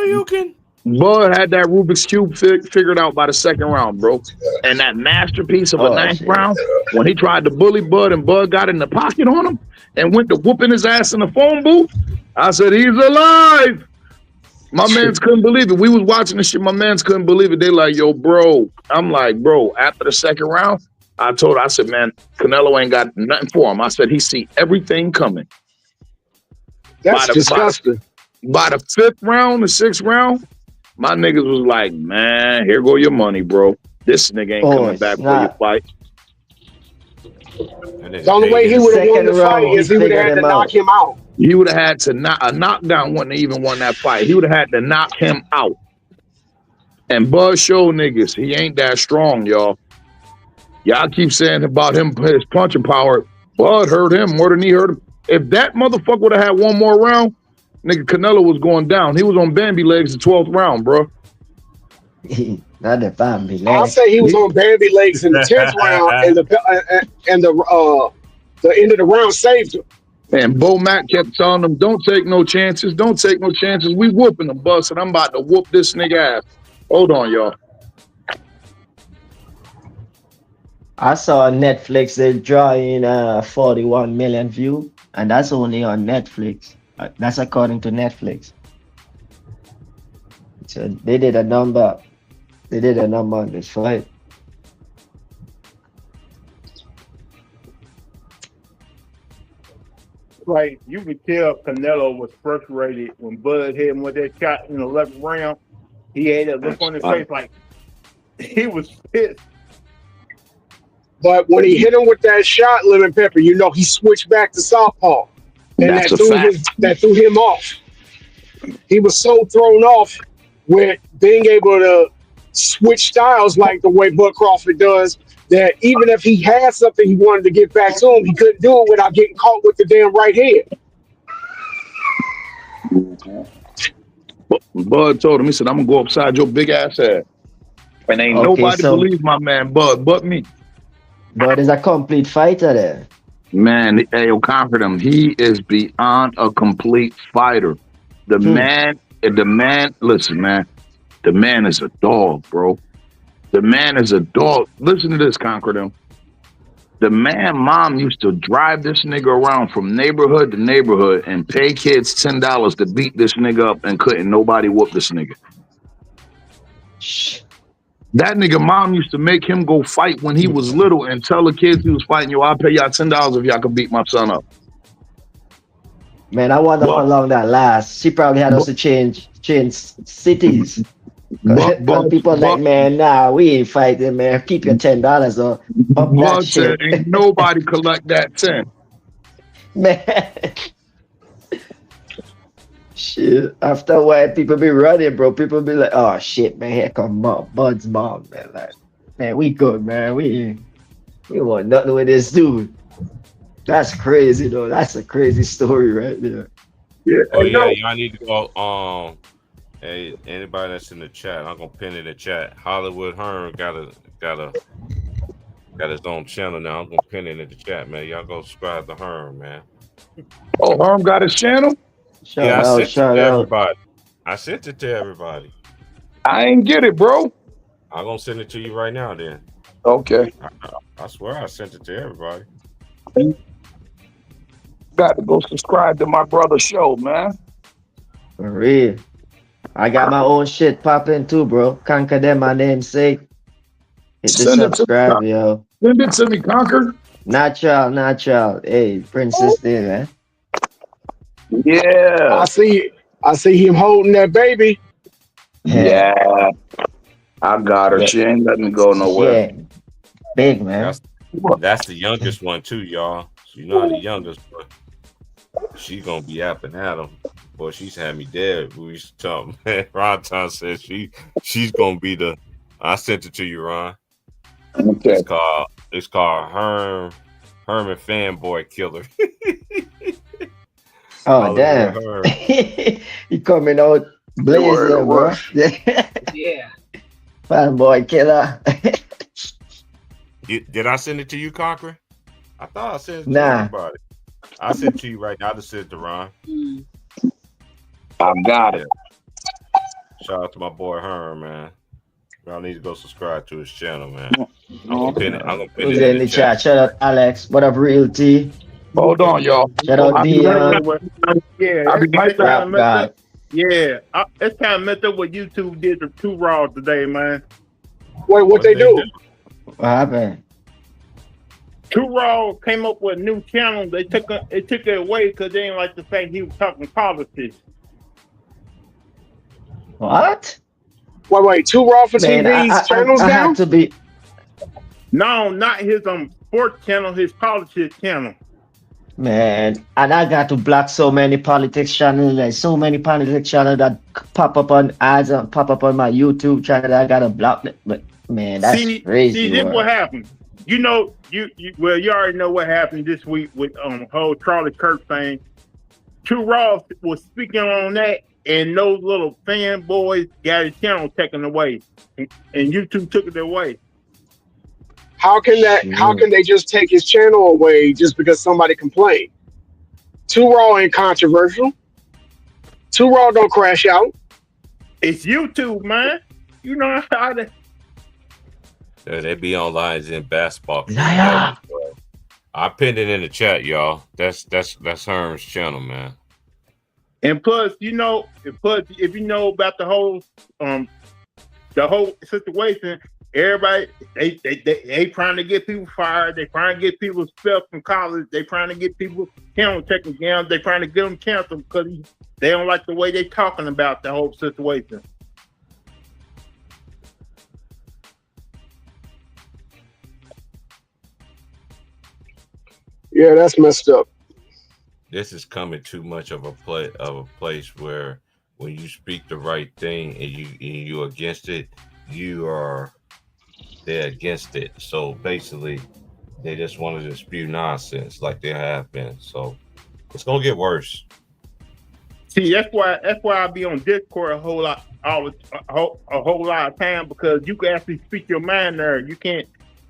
Hadouken. Bud had that Rubik's Cube figured out by the second round, bro. And that masterpiece of a Oh, ninth shit. round, when he tried to bully Bud and Bud got in the pocket on him and went to whooping his ass in the phone booth, I said, he's alive. My mans couldn't believe it. We was watching this shit. My mans couldn't believe it. They like, yo, bro. I'm like, bro, after the second round, I said, man, Canelo ain't got nothing for him. I said, he see everything coming. That's disgusting. By the fifth round, the sixth round, my niggas was like, man, here go your money, bro. This nigga ain't coming back for your fight. The only way he would have won the fight is he would have had to knock him out. He would have had to a knockdown wouldn't have even won that fight. He would have had to knock him out. And Bud showed niggas he ain't that strong, y'all. Y'all keep saying about him, his punching power. Bud hurt him more than he hurt him. If that motherfucker would have had one more round, nigga, Canelo was going down. He was on Bambi legs the 12th round, bro. Not the Bambi legs. I'll say he was on Bambi legs in the 10th round, and the end of the round saved him. And Bo Mack kept telling them, don't take no chances. Don't take no chances. We whooping the bus, and I'm about to whoop this nigga ass. Hold on, y'all. I saw on Netflix they're drawing 41 million views, and that's only on Netflix. That's according to Netflix. So they did a number. They did a number on this fight. Like, you could tell Canelo was frustrated when Bud hit him with that shot in the 11th round. He had a look on his face like he was pissed. But when he hit him with that shot, Lemon Pepper, you know he switched back to southpaw, and that threw him off. He was so thrown off with being able to switch styles like the way Bud Crawford does, that even if he had something he wanted to get back to him, he couldn't do it without getting caught with the damn right hand. Bud told him, he said, I'm going to go upside your big ass head. And ain't nobody believes my man Bud but me. Bud is a complete fighter there. Man, yo, conquered him. He is beyond a complete fighter. The man, listen, man, the man is a dog, bro. The man is a dog. Listen to this, conquered him. The man mom used to drive this nigga around from neighborhood to neighborhood and pay kids $10 to beat this nigga up, and couldn't nobody whoop this nigga. That nigga mom used to make him go fight when he was little and tell the kids he was fighting, yo, I'll pay y'all $10 if y'all can beat my son up. Man, I wonder how long that lasts. She probably had us to change cities. But people like, man, nah, we ain't fighting, man. Keep your $10 or up that shit. Ain't nobody collect that 10. Man. Shit. After a while, people be running, bro. People be like, oh shit, man, here come Bud's mom, man. Like, man, we good, man. We want nothing with this dude. That's crazy, though. That's a crazy story right there. Yeah. Oh yeah, y'all need to go. Hey, anybody that's in the chat, I'm gonna pin in the chat. Hollywood Hearn got his own channel now. I'm gonna pin it in the chat, man. Y'all go subscribe to Hearn, man. Oh, Herm got his channel? I sent it to everybody. I sent it to everybody. I ain't get it, bro. I'm gonna send it to you right now, then. Okay. I swear I sent it to everybody. Got to go subscribe to my brother's show, man. For real. I got my own shit popping too, bro. Conquer them, my namesake. Hit the subscribe, yo. Send it to me, Conquer. Natural. Hey, Princess there, man. Yeah. I see him holding that baby. Yeah. I got her. She ain't letting me go nowhere. Yeah. Big, man. That's the youngest one too, y'all. So you know the youngest one. She's gonna be apping at him. Boy, she's had me dead. We used to talk, man. Ron Tom says she's gonna be the. I sent it to you, Ron. Okay. It's called Herman Fanboy Killer. Oh damn! He coming out blazing, bro. Yeah. Fanboy Killer. Did I send it to you, Conqueror? I thought I sent it to everybody. I sent it to you right now. I just sent it to Ron. I got it. Shout out to my boy Herm, man. Y'all need to go subscribe to his channel, man. I'm gonna pin it. I'm gonna pin Who's it in in the the chat. chat? Shout out Alex. What up, Real T? Hold on, y'all. Shout out I'll be right Messed Dion. up with- Yeah, I'll be right it's kind back. of Rap messed God. up. Yeah, it's kind of messed up what YouTube did to Two Raw today, man. Wait, what they do? What happened? Two Raw came up with a new channel. They took it away because they didn't like the fact he was talking politics. What? Wait, Two Raw for Man, TV's channels I down? had to be. No, not his sports channel, his politics channel. Man, and I got to block so many politics channels, like so many politics channels that pop up on ads and pop up on my YouTube channel. I gotta block it. But man, that's crazy. See, this work. what happened. You know, you already know what happened this week with whole Charlie Kirk thing. Two Raw was speaking on that, and those little fanboys got his channel taken away, and YouTube took it away. How can they just take his channel away just because somebody complained? Two Raw ain't controversial. Two Raw don't crash out. It's YouTube, man. You know how to. Yeah, they be online in basketball. Liar. I pinned it in the chat, y'all. That's Herm's channel, man. And plus, if you know about the whole situation, everybody they trying to get people fired. They trying to get people expelled from college. They trying to get people channel taken down. They trying to get them canceled because they don't like the way they talking about the whole situation. Yeah, that's messed up. This is coming too much of a place where when you speak the right thing and you against it, they're against it. So basically, they just wanted to spew nonsense like they have been. So it's gonna get worse. See, that's why I be on Discord a whole lot of time, because you can actually speak your mind there. You can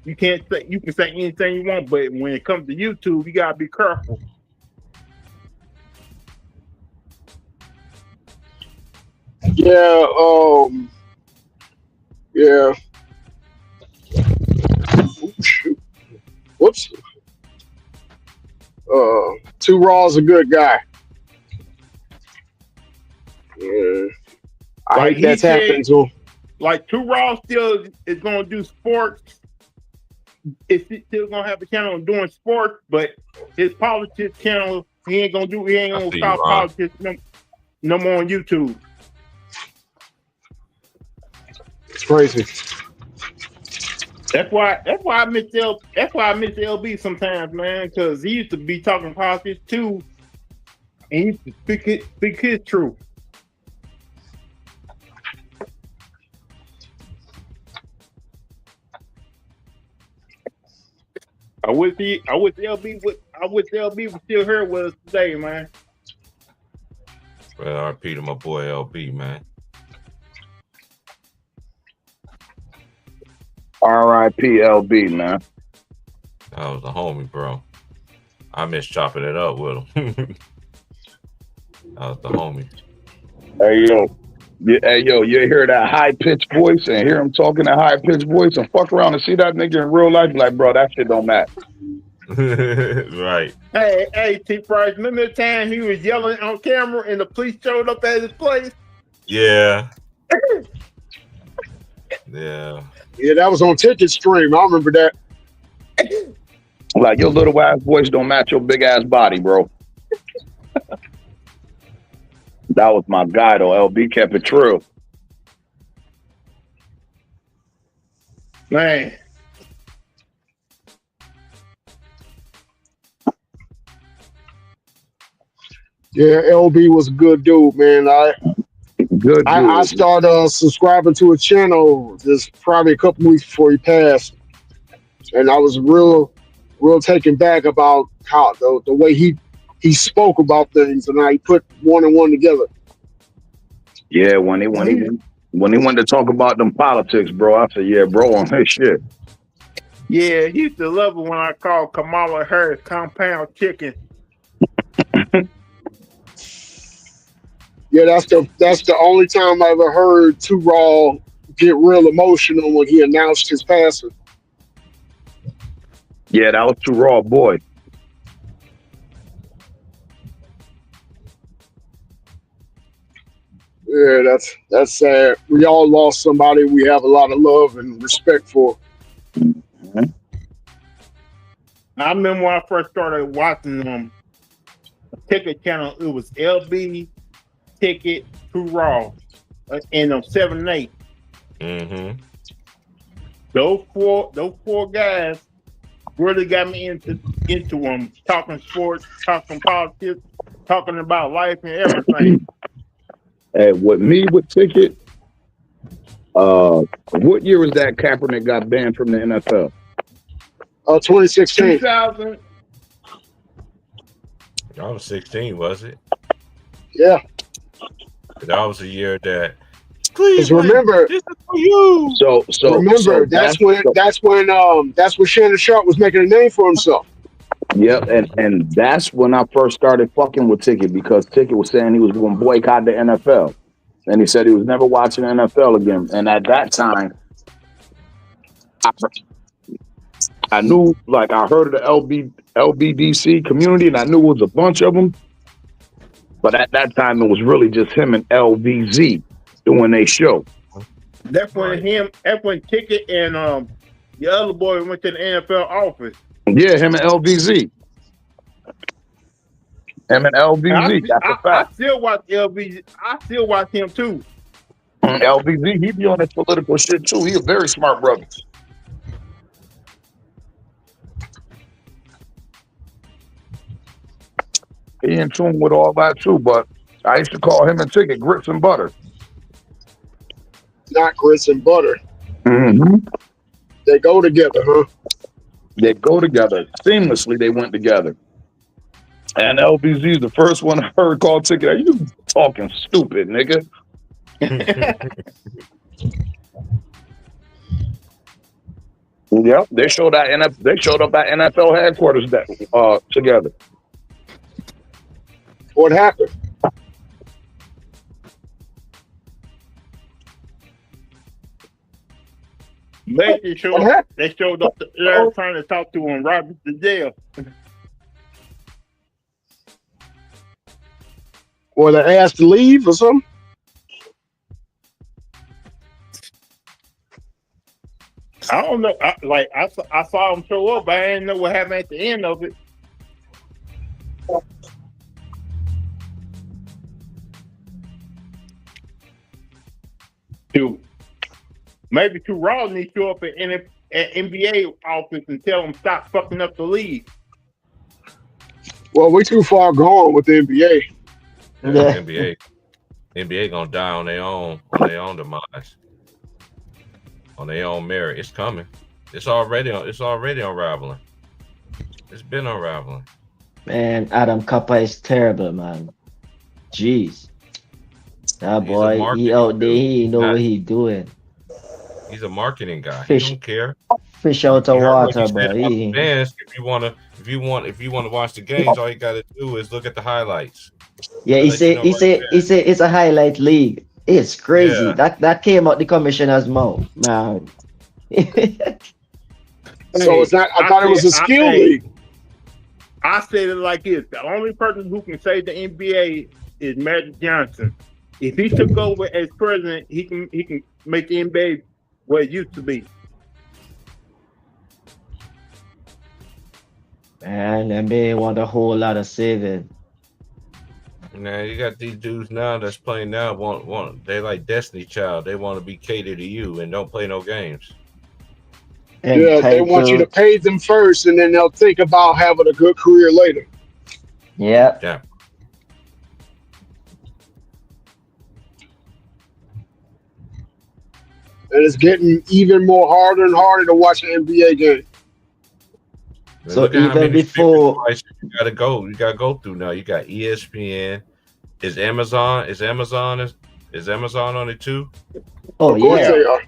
say anything you want, but when it comes to YouTube, you gotta be careful. Yeah, yeah. Shoot. Whoops. Two Raw's a good guy. Yeah. I Like hate that's he said- happened to him. Like Two Raw still is gonna do sports. It's still gonna have a channel doing sports, but his politics channel, he ain't gonna see stop you, Ron. politics no more on YouTube. It's crazy. That's why I miss LB sometimes, man, because he used to be talking politics too, and he used to speak his truth. I wish LB was still here with us today, man. Well, RP to my boy LB, man. R.I.P. LB, man. That was a homie, bro. I miss chopping it up with him. That was the homie. Hey yo, you hear that high pitched voice and hear him talking that high pitched voice and fuck around and see that nigga in real life, like, bro, that shit don't matter. Right. Hey, T. Price, remember the time he was yelling on camera and the police showed up at his place? Yeah. Yeah. Yeah, that was on Ticket Stream. I remember that. Like, your little ass voice don't match your big ass body, bro. That was my guy though. LB kept it true. Man. Yeah, LB was a good dude, man. Good. I started subscribing to a channel just probably a couple weeks before he passed, and I was real taken back about how the way he spoke about things and how he put one and one together. Yeah, when he went to talk about them politics, bro, I said, yeah, bro, on his shit. Yeah, he used to love it when I called Kamala Harris compound chicken. Yeah, that's the only time I ever heard Too Raw get real emotional when he announced his passing. Yeah, that was too raw, boy. Yeah, that's sad. We all lost somebody we have a lot of love and respect for. I remember when I first started watching Ticket Channel. It was LB, Ticket, Too Raw, and 7 and 8. Mm-hmm. Those four guys really got me into them, talking sports, talking politics, talking about life and everything. And with me with Ticket, what year was that Kaepernick got banned from the NFL? 2016. 2000. That was 16, was it? Yeah. That was a year that. Because remember, this is for you. So remember that's when Shannon Sharp was making a name for himself. Yep, and that's when I first started fucking with Ticket, because Ticket was saying he was going to boycott the NFL, and he said he was never watching the NFL again. And at that time, I knew, like, I heard of the LBDC community, and I knew it was a bunch of them. But at that time, it was really just him and LVZ doing their show. That's when Ticket and the other boy went to the NFL office. Yeah, him and LVZ. Him and LVZ. That's a fact. I still watch LVZ. I still watch him too. LVZ, he be on his political shit too. He a very smart brother. He in tune with all that too, but I used to call him and Ticket grits and butter. Not grits and butter. Mm-hmm. They go together, huh? They go together. Seamlessly, they went together. And LBZ is the first one I heard call Ticket. Are you talking stupid, nigga? Yep, they showed up at NFL headquarters together. What happened? They showed up there trying to talk to him, Robert the jail. Or they asked to leave or something? I don't know. I saw him show up, but I didn't know what happened at the end of it. Dude, maybe Too Raw needs to show up at NBA office and tell them stop fucking up the league. Well, we too far gone with the NBA. Yeah. NBA gonna die on their own demise, on their own merit. It's coming. It's already unraveling. It's been unraveling. Man, Adam Copper is terrible, man. Jeez. That boy, he out there, he know what he doing. He's a marketing guy. Fish. He don't care. Fish out of water, bro. Fans, if you want to watch the games, all you gotta do is look at the highlights. Yeah, he say it's a highlight league. It's crazy. Yeah. That came out the commissioner's mouth, man. So it's not. I thought it was a skill league. I said it like this: the only person who can save the NBA is Magic Johnson. If he took over as president, he can make the NBA what it used to be. Man, NBA want a whole lot of saving. Now you got these dudes now that's playing now they like Destiny Child. They want to be catered to you and don't play no games. And yeah, they want you to pay them first, and then they'll think about having a good career later. Yeah. Yeah. And it's getting even more harder and harder to watch an NBA game. Man, So look at how even many before- streaming devices you gotta go through now. You got ESPN. Is Amazon on it too? Oh Of course yeah. they are.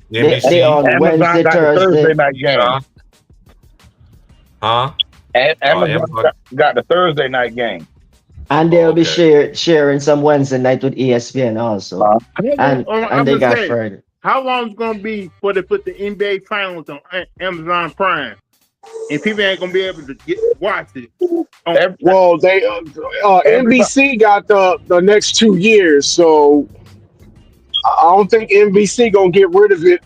They on Amazon Wednesday, got the Thursday Thursday. night game. Huh? Amazon Amazon. got the Thursday night game. And they'll be Okay. sharing some Wednesday night with ESPN also. And I'm they gonna got say, Friday. how long is gonna be before they put the NBA finals on Amazon Prime, and people ain't gonna be able to watch it? On Every, Well, they everybody, NBC got the next 2 years, so I don't think NBC gonna get rid of it.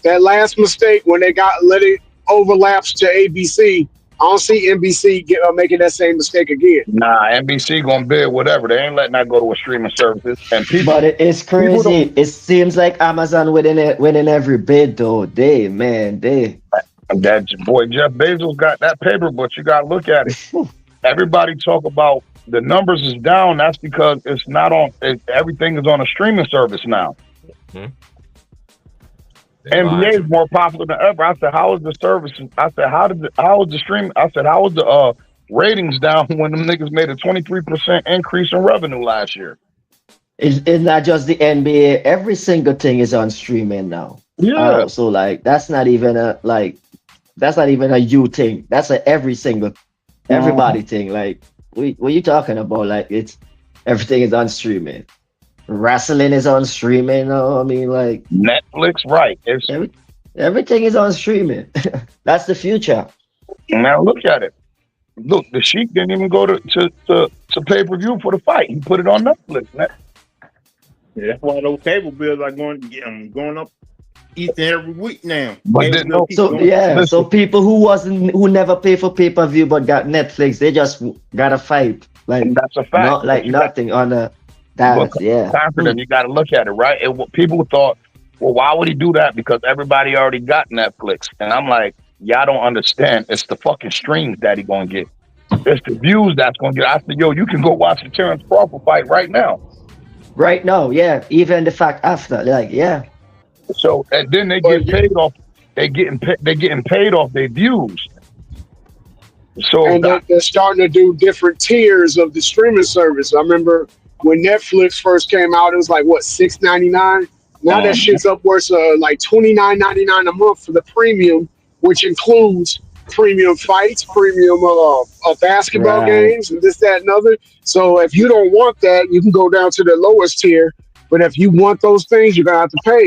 That last mistake when they got let it overlaps to ABC. I don't see NBC making that same mistake again. nah, NBC gonna bid whatever. They ain't letting that go to a streaming services. And But it's people don't. crazy. It seems like Amazon winning every bid though. They That boy Jeff Bezos got that paper, but you gotta look at it. Everybody talk about the numbers is down. That's because it's not on. Everything is on a streaming service now. Hmm? They lying NBA to is more popular than ever. I said, how is the service? I said, how is the stream? I said, how is the ratings down when them niggas made a 23% increase in revenue last year? it's not just the NBA. Every single thing is on streaming now. Yeah, So like that's not even a you thing. That's a everybody thing. Like what you talking about? Like it's everything is on streaming. Wrestling is on streaming. I mean, like Netflix, right? It's every, everything is on streaming. That's the future. now look at it. Look, the Sheik didn't even go to pay per view for the fight. He put it on Netflix. Yeah, that's why those cable bills are going up each and every week now. But Cable then bill no, keep So going. yeah, so listen, people who never pay for pay per view but got Netflix, they just gotta fight like that's a fact. not like But you got nothing on the but that. Yeah. time for them. You got to look at it, right? People thought, well, why would he do that? Because everybody already got Netflix, and I'm like, y'all don't understand. It's the fucking streams that he gonna get. It's the views that's gonna get. I said, yo, you can go watch the Terrence Crawford fight right now. Right now, yeah. Even the fact after, like, yeah. So and then they But get paid off. They getting paid off their views. So and they're starting to do different tiers of the streaming service. I remember when Netflix first came out, it was like what $6.99. Now that shit's upwards of like $29.99 a month for the premium, which includes premium fights, premium basketball Right. games, and this, that, and other. So if you don't want that, you can go down to the lowest tier. But if you want those things, you're gonna have to pay.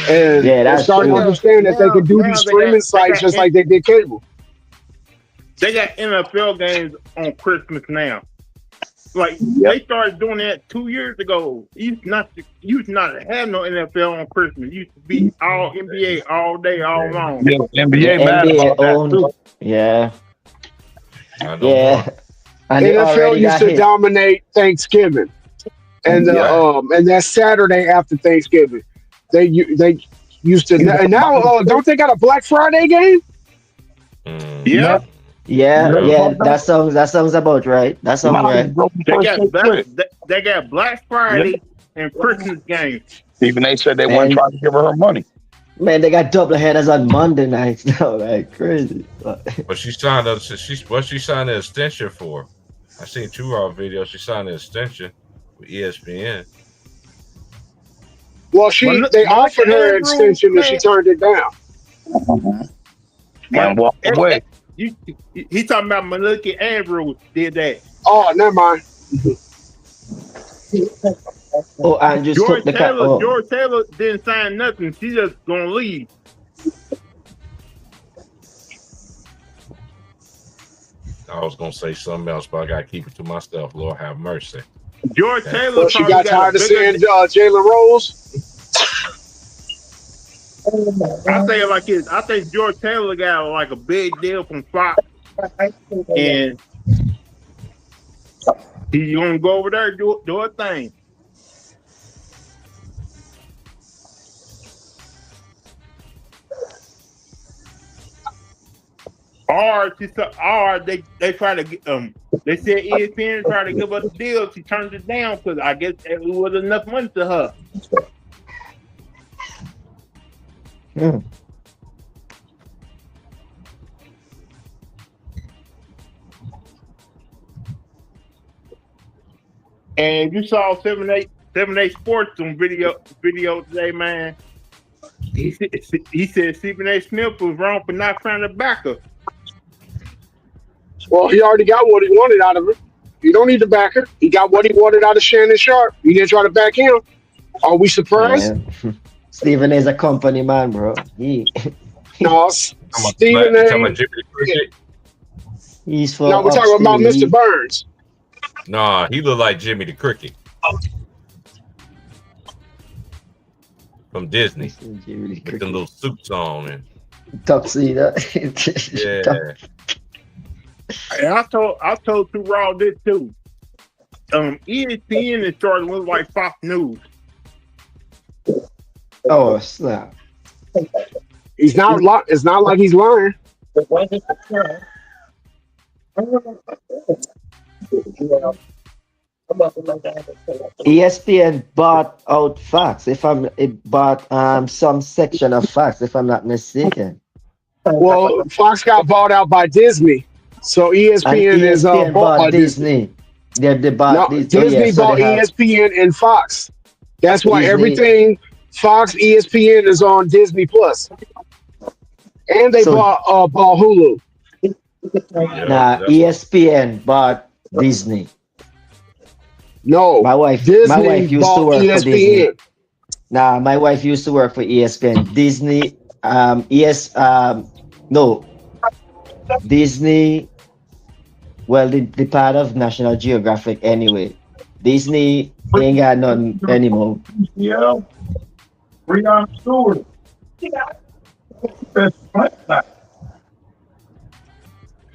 And Yeah, they're that's starting to true. understand that they can do these Now streaming sites just like they did cable. they got NFL games on Christmas now. Like yep. they started doing that 2 years ago. You used not to have no NFL on Christmas. It used to be all NBA all day, all long. Yeah, Yeah, NBA mad NBA about that owned. too. Yeah. not no Yeah. more. And they NFL already used got to hit. dominate Thanksgiving, and Yeah. and that Saturday after Thanksgiving, they used to. And now don't they got a Black Friday game? Mm. Yeah, Yeah, Yeah. yeah. That sounds about right. That sounds Nah, right. they got Black Friday and Christmas games. Even they said they weren't Man, trying to give her money. man, they got double headers on Monday nights now, like crazy. But she signed she signed an extension for? I seen two raw videos. She signed an extension with ESPN. Well, they offered her an Andrews, extension and she man. turned it down. And walk away. He talking about Maliki Andrews did that. Oh, never mind. Oh, and just took the cat. Oh. George Taylor didn't sign nothing. She just gonna leave. I was gonna say something else, but I gotta keep it to myself. Lord have mercy. George Yeah. Taylor Well, she probably got tired a of bigger- seeing Jalen Rose. I say it like this. I think George Taylor got like a big deal from Fox, and he's gonna go over there and do a thing. Or they try to get they said ESPN tried to give her the deal. She turned it down because I guess it was enough money to her. Hmm. And you saw 7-8 Sports on video today, man. He said Stephen A. Smith was wrong for not trying to back her. Well, he already got what he wanted out of it. He don't need to back her. He got what he wanted out of Shannon Sharp. He didn't try to back him. Are we surprised? Man. Stephen is a company man, bro. No, Stephen You talking about A. Jimmy the Cricket? He's for No, we're talking about Mr. Burns. Nah, he look like Jimmy the Cricket from Disney with them little suits on and tuxedo. yeah. And I told Too Raw this too. ESPN is starting to look like Fox News. Oh snap! He's not. It's not like he's lying. ESPN bought out Fox. It bought some section of Fox, if I'm not mistaken. Well, Fox got bought out by Disney, so ESPN, And is ESPN bought by Disney. They bought No, Disney. Disney So bought they have- ESPN and Fox. That's why Disney- everything Fox, ESPN is on Disney Plus, and they So- bought Hulu. Yeah, Nah, that's- ESPN bought Disney. No, My wife Disney used to bought work for Disney. ESPN. Nah, my wife used to work for ESPN. Disney, no, Disney. Well, the part of National Geographic anyway. Disney ain't got nothing anymore. Yeah. Breon Stewart. Best friend.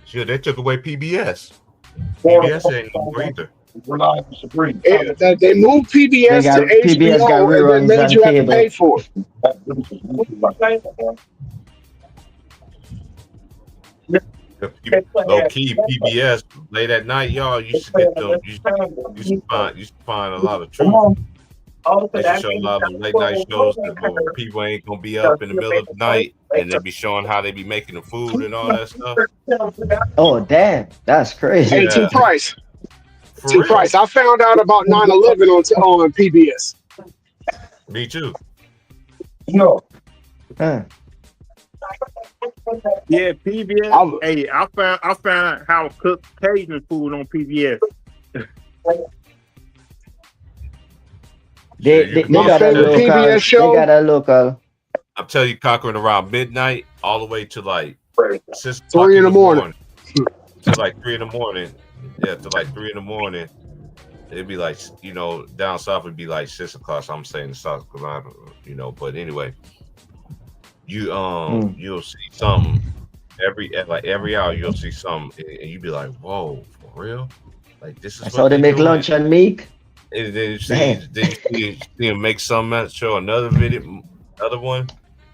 Shit, they took away PBS. PBS ain't no more either. Reliable Supreme. They moved PBS They got- to PBS got HBO and reruns then on made you have to cable. pay for it. Low key PBS late at night, y'all. You should get them. You should find a lot of truth. They should show a lot of late night shows that people ain't gonna be up in the middle of the night, and they be showing how they be making the food and all that stuff. Oh damn, that's crazy. Hey, Yeah. T Price. For T real. Price. I found out about 9/11 on PBS. Me too. No. Huh. Yeah, PBS. I'll- Hey, I found how to cook Cajun food on PBS. They My got a favorite local. PBS show- They got a local. I'm telling you, conquering around midnight all the way to like 6 3 in the morning. To like 3 in the morning. Yeah, to like 3 in the morning. It'd be like, down south it'd be like 6 o'clock. So I'm saying South Carolina, but anyway. You'll see something every hour you'll see something and you'd be like, whoa, for real? Like this is That's what how they make doing? lunch and meat. And then you Man. see him make something else, show another other one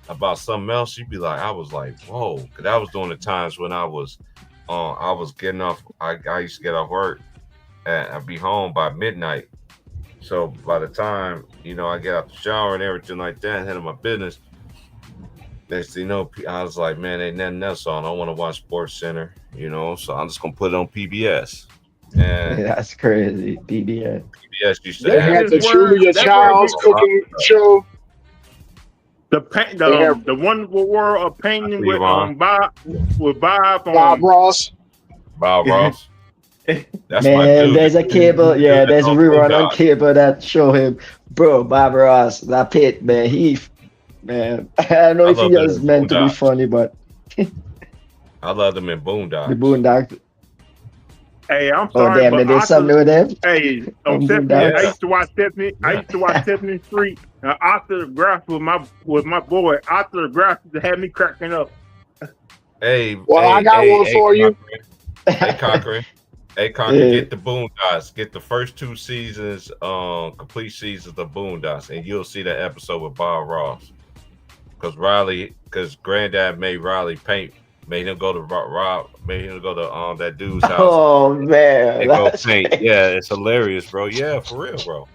about something else. You'd be like, I was like, whoa, because I was doing the times when I was getting off. I used to get off work and I'd be home by midnight. So by the time I get out the shower and everything like that, and handle my business. Next thing you know, I was like, man, ain't nothing else on. I want to watch Sports Center, so I'm just gonna put it on PBS. And That's crazy. PBS. PBS used to They have had the That's where- Julia that's where Child's we- cooking show. The have- the wonderful world of painting with Yvonne. Bob Bob Ross. Bob Ross. That's my Man, dude. there's a cable. Yeah, there's a rerun on cable that show him, bro. Bob Ross, that pit, man. Man, I don't know I if he love was the meant to be Boondocks. funny, but I love them in Boondocks. the Boondocks. Hey, I'm Oh sorry, damn, they but did something with them. Hey, on Oh, Sesame, Boondocks. I used to watch Sesame Street. Autograph with my boy. Autograph that had me cracking up. Hey, Well, I got one for you. Cochran. Hey, Cochran, Yeah. get the Boondocks. Get the first 2 seasons, complete seasons of Boondocks, and you'll see that episode with Bob Ross. Because Granddad made Riley paint, made him go to that dude's house. Oh man, And go that's paint. Yeah, it's hilarious, bro. Yeah, for real, bro.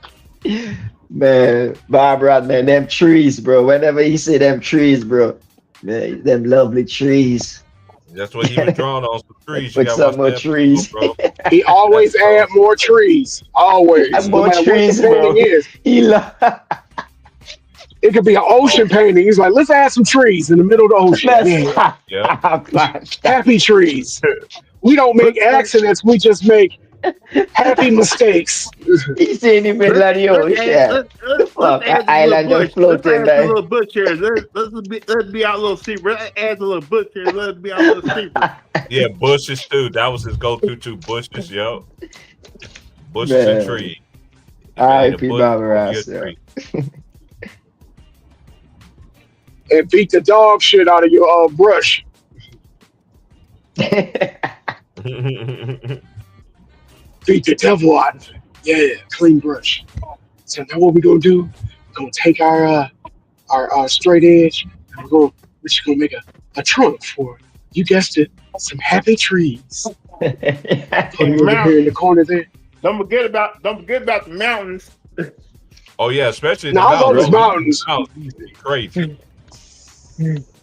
man, Bob Ross, man, them trees, bro. Whenever he say them trees, bro, man, them lovely trees. That's what he was drawing on some trees. Put some more trees. bro. He always add more trees. Always. Add No more matter what the trees, bro. painting is. He love. It could be an ocean painting. He's like, let's add some trees in the middle of the ocean. Yeah. Yeah. Happy trees. We don't make accidents. We just make Happy mistakes. He seen him in like, yo, shit. Fuck, Islander floating, Let's add a man. little bush here. Let's be our little secret. Let's add a little bush here. Let's be our little secret. Yeah, bushes too. That was his go-to too. Bushes, yo. Bushes and Man. trees. R.I.P. bush Bobby would be a Ross, yo. tree. And beat the dog shit out of your brush. Beat the devil out of it. Yeah, clean brush. So now what we gonna do? We're gonna take our straight edge and we're just gonna make a trunk for, you guessed it, some happy trees. Put it over here in the corner there. Don't forget about the mountains. Oh yeah, especially in Now, I the love those mountains. mountains. He get crazy.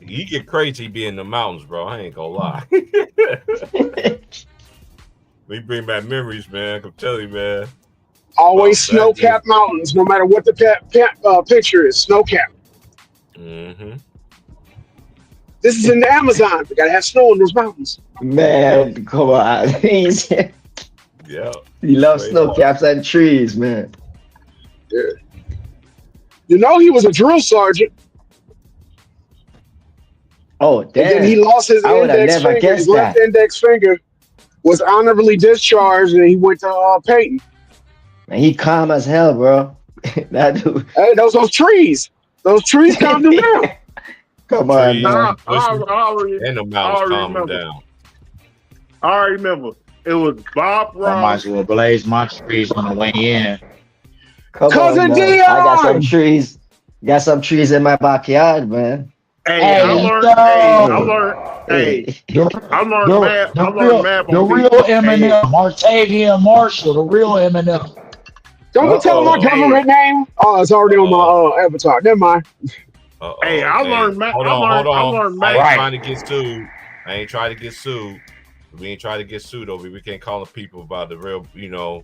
He get crazy be in the mountains, bro. I ain't gonna lie. We bring back memories, man. I'm telling you, man. Always Oh, that snow-capped mountains, no matter what the picture is, snow-capped. Mm-hmm. This is in the Amazon. We gotta have snow in those mountains. Man, come on. He's- Yeah. he loves Straight snow up. caps and trees, man. You know he was a drill sergeant. Oh, And then he damn. lost his I would have index never finger. guessed His left that. index finger was honorably discharged, and he went to Peyton. Man, he calm as hell, bro. That dude. Hey, those trees. Those trees calmed him down. Come on, Trees. man. I already And the mountains already calm him remember. down. I remember. It was Bob I might Ross. as well blaze my trees on the way in. Come Cousin on, man. I got some Dion! trees. Got some trees in my backyard, man. Hey, Hey, I learned. yo! Hey, Hey. I learned math. I learned math The on real beat. Eminem, Martavian Marshall, the real Eminem. Don't tell him my Uh-oh. government name. Oh, it's already on my avatar. Never mind. Uh-oh, Hey, I okay. learned math. Hold I on. learned I ain't math. Right. trying to get sued. I ain't trying to get sued. We ain't trying to get sued over. We can't call the people about the real, you know,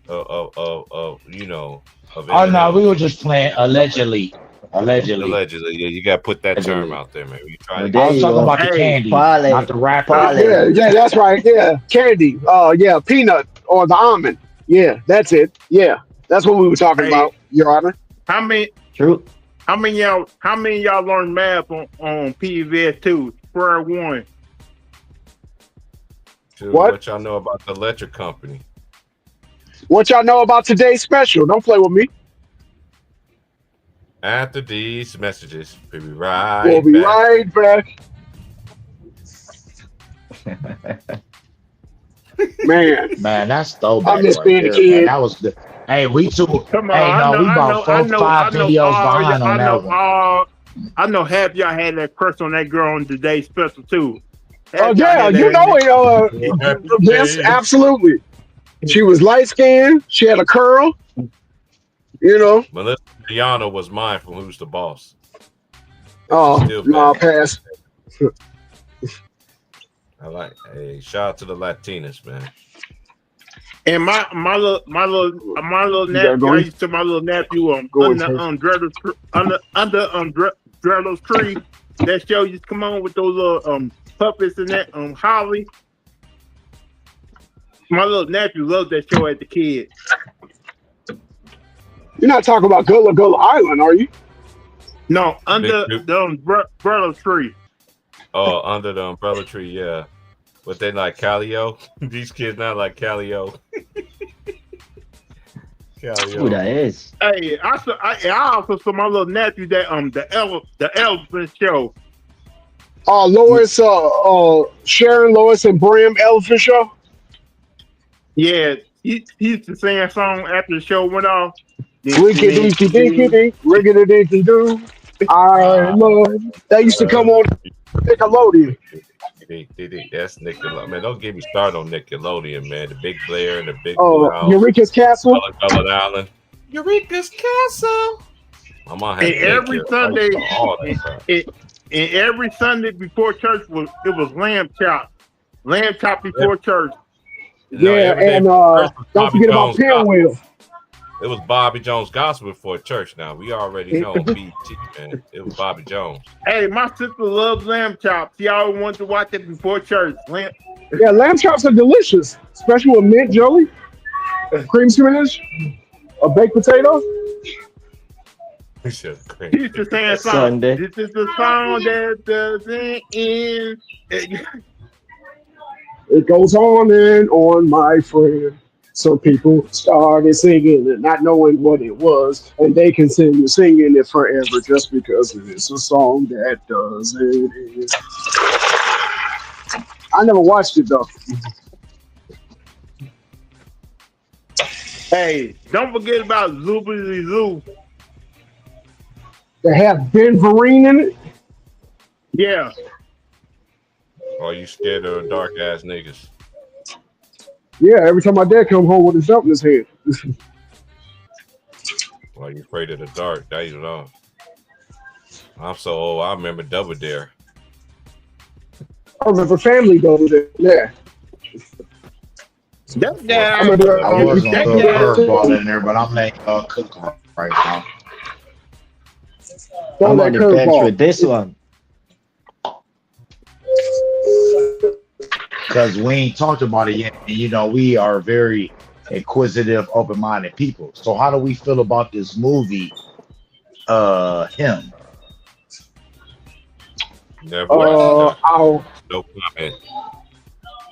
of Oh no, Eminem. we were just playing allegedly. Allegedly. Allegedly, yeah, you gotta put that term Allegedly. out there, man. We trying Well, to there I was you talking go. about the Hey, candy, Parlay. not the rapper. Parlay. Yeah, that's right. Yeah, candy. Yeah, peanut or the almond. Yeah, that's it. Yeah, that's what we were talking Hey. about, Your Honor. How many True. How many of y'all learned math on PVS 2? Square one. Dude, What? what y'all know about the electric company? What y'all know about today's special? Don't play with me. After these messages, we'll be right We'll be back. right back. Man, Man, that's throwback I miss right being a there, kid. man. That was the. Hey, we too. Come on, Hey, no, we about 4-5 videos behind on that one. I know half y'all had that crush on that girl on today's special too. Oh yeah, you know it. Happy Yes, days. absolutely. She was light skinned. She had a curl. You know. Melissa Diana was mine from Who's the Boss. Oh, Still no, bad. pass. I like. Hey, shout out to the Latinas, man. And my little gotta nephew, go I in. used to my little nephew Go in under Dreddle's tree. That show used to come on with those little puppets and that Holly. My little nephew loved that show as a kid. You're not talking about Gullah Gullah Island, are you? No, under Big- the umbrella tree. Oh, under the umbrella tree, yeah. But they like Calio. These kids not like Calio. Who Calio. that is? Hey, I also saw my little nephew that the elephant show. Lois, Sharon, Lois, and Bram Elephant Show. Yeah, he used to sing a song after the show went off. Rinky dinky dinky dink, riggedy dinky doo. I love. That used to come on Nickelodeon. That's Nickelodeon. Man, don't get me started on Nickelodeon, man. The Big Blair and the Big Oh, Blue House. Eureka's Castle. Gullah Island. Eureka's Castle. My mom had And every daycare. Sunday- I used to all that stuff. And every Sunday before church was lamb chop. Lamb chop before church. No, Yeah, every day and before church was don't Bobby forget about Jones gospel. Pinwheel. It was Bobby Jones gospel before church. Now we already know BT, man. It was Bobby Jones. Hey, my sister loves lamb chop. She always wanted to watch it before church. Yeah, lamb chops are delicious, especially with mint jelly, cream spinach, a baked potato. He said, "Great." He's just saying something. Sunday. This is the song that doesn't end. It goes on and on, my friend. Some people started singing it, not knowing what it was, and they continue singing it forever just because it is a song that doesn't end. I never watched it though. Hey, don't forget about Zoobly Zoo. They have Ben Vereen in it. Yeah. Are you scared of the dark ass niggas? Yeah, every time my dad come home with a belt in his hand. Are you afraid of the dark? Now you know. I'm so old. I remember Double Dare. I remember Family goes there. Yeah. That I guy. remember I was gonna that throw a guy. curveball in there, but I'm making a cook right now. throw I'm that on the bench curveball. with this one. Because we ain't talked about it yet. And you know, we are very inquisitive, open-minded people. So how do we feel about this movie, Him? Never watched it. I'll, No comment.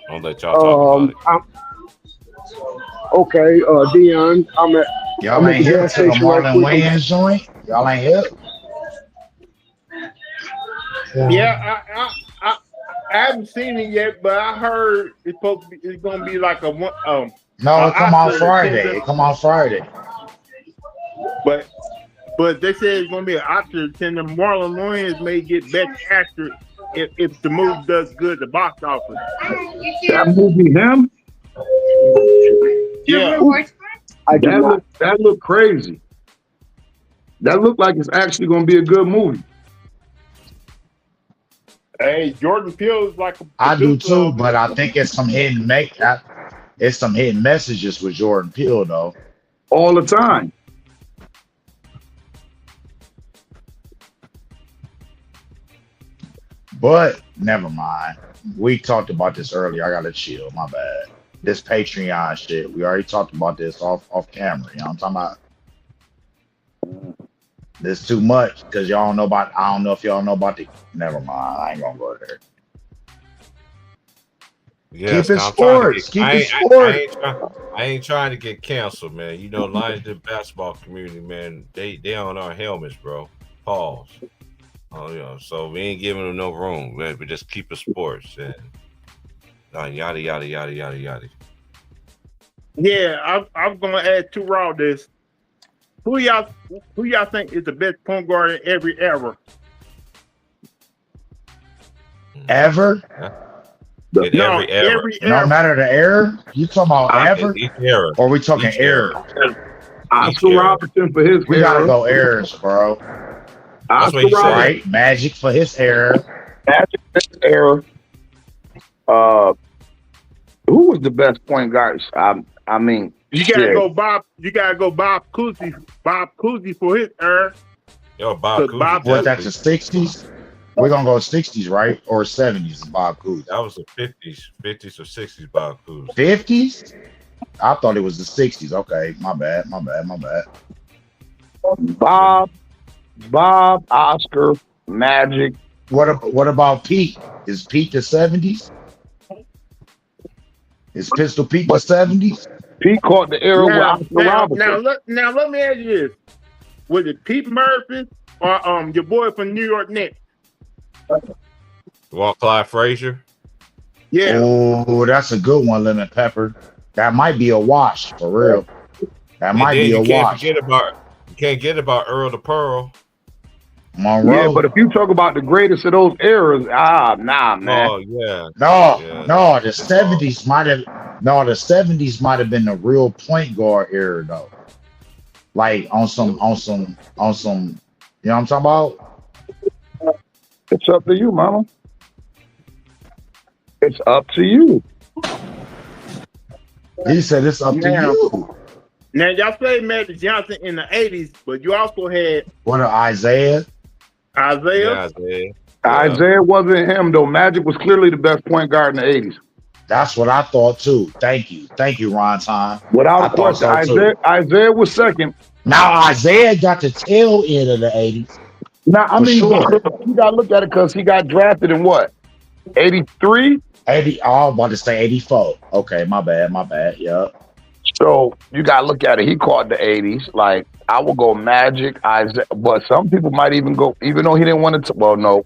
Don't let y'all talk about it. okay, Dion, Y'all I'm at ain't the hip gas to the station right Marlon quick. Wayans joint? Y'all ain't hip? Yeah, I haven't seen it yet, but I heard it's supposed to be, it's gonna be like a one No, it come out Oscar Friday. contender, It come out Friday. but they said it's gonna be an Oscar contender. Marlon Wayans may get best actor if the movie does good at the box office. That movie, him, Yeah, I do not. that look crazy. That look like it's actually gonna be a good movie. hey, Jordan Peele is like a I do producer too, of but I think it's some it's some hidden messages with Jordan Peele though. All the time. But never mind. We talked about this earlier. I gotta chill. My bad. This Patreon shit. We already talked about this off camera. You know what I'm talking about? This too much because y'all don't know about. I don't know if y'all know about the. Never mind. I ain't gonna go there. Yes, Keep it I'm trying to sports. get, Keep it I sports. ain't trying to get canceled, man. You know, Lionsden basketball community, man, they on our helmets, bro. Pause. Oh, you know, so we ain't giving them no room, man. We just keep it sports and yada yada yada yada yada. Yeah, I'm gonna add to Raw this. Who y'all think is the best point guard in every era? Ever? In No, every era. every No era. matter the error. You talking about ever? Each era. Or we talking Each era. error? Oscar era. Robertson for his We era. gotta go errors, bro. That's what Oscar he said. Robertson Right? Magic for his error. Magic for his era. Who was the best point guard? I mean, You gotta shit. go Bob. You gotta go Bob Cousy. Bob Cousy for his era. Yo, Bob Cause Bob- Cousy, What, that's definitely. the 60s? We're gonna go 60s, right? Or 70s, Bob Cousy. That was the 50s or 60s, Bob Cousy. 50s? I thought it was the 60s. Okay, my bad. Bob, Oscar, Magic. What about Pete? Is Pete the 70s? Is Pistol Pete the 70s? He caught the era with Oscar Robertson. Now let me ask you this: was it Pete Murphy or your boy from New York Knicks? You want Clyde Frazier? Yeah, Oh, that's a good one, Lemon Pepper. That might be a wash for real. That And might then be a you can't wash. forget about Earl the Pearl. Monroe. Yeah, but if you talk about the greatest of those eras, nah, man. Oh yeah. No, Yeah. no, the 70s might have been the real point guard era though. Like on some, you know what I'm talking about? It's up to you, mama. It's up to you. He said it's up to Now- you. Now y'all say Magic Johnson in the '80s, but you also had What Isaiah? Isaiah. Yeah, Isaiah. Isaiah wasn't him though. Magic was clearly the best point guard in the '80s. That's what I thought too. Thank you, Ron Time. Without I a thought question, so too. Isaiah was second. Now Isaiah got the tail end of the 80s Now, I for mean, sure. you got to look at it because he got drafted in what? 83? 80. Oh, I was about to say 84. Okay, my bad. Yeah. So you got to look at it. He caught the 80s. Like, I will go Magic, Isaiah. But some people might even go, even though he didn't want to, well, no,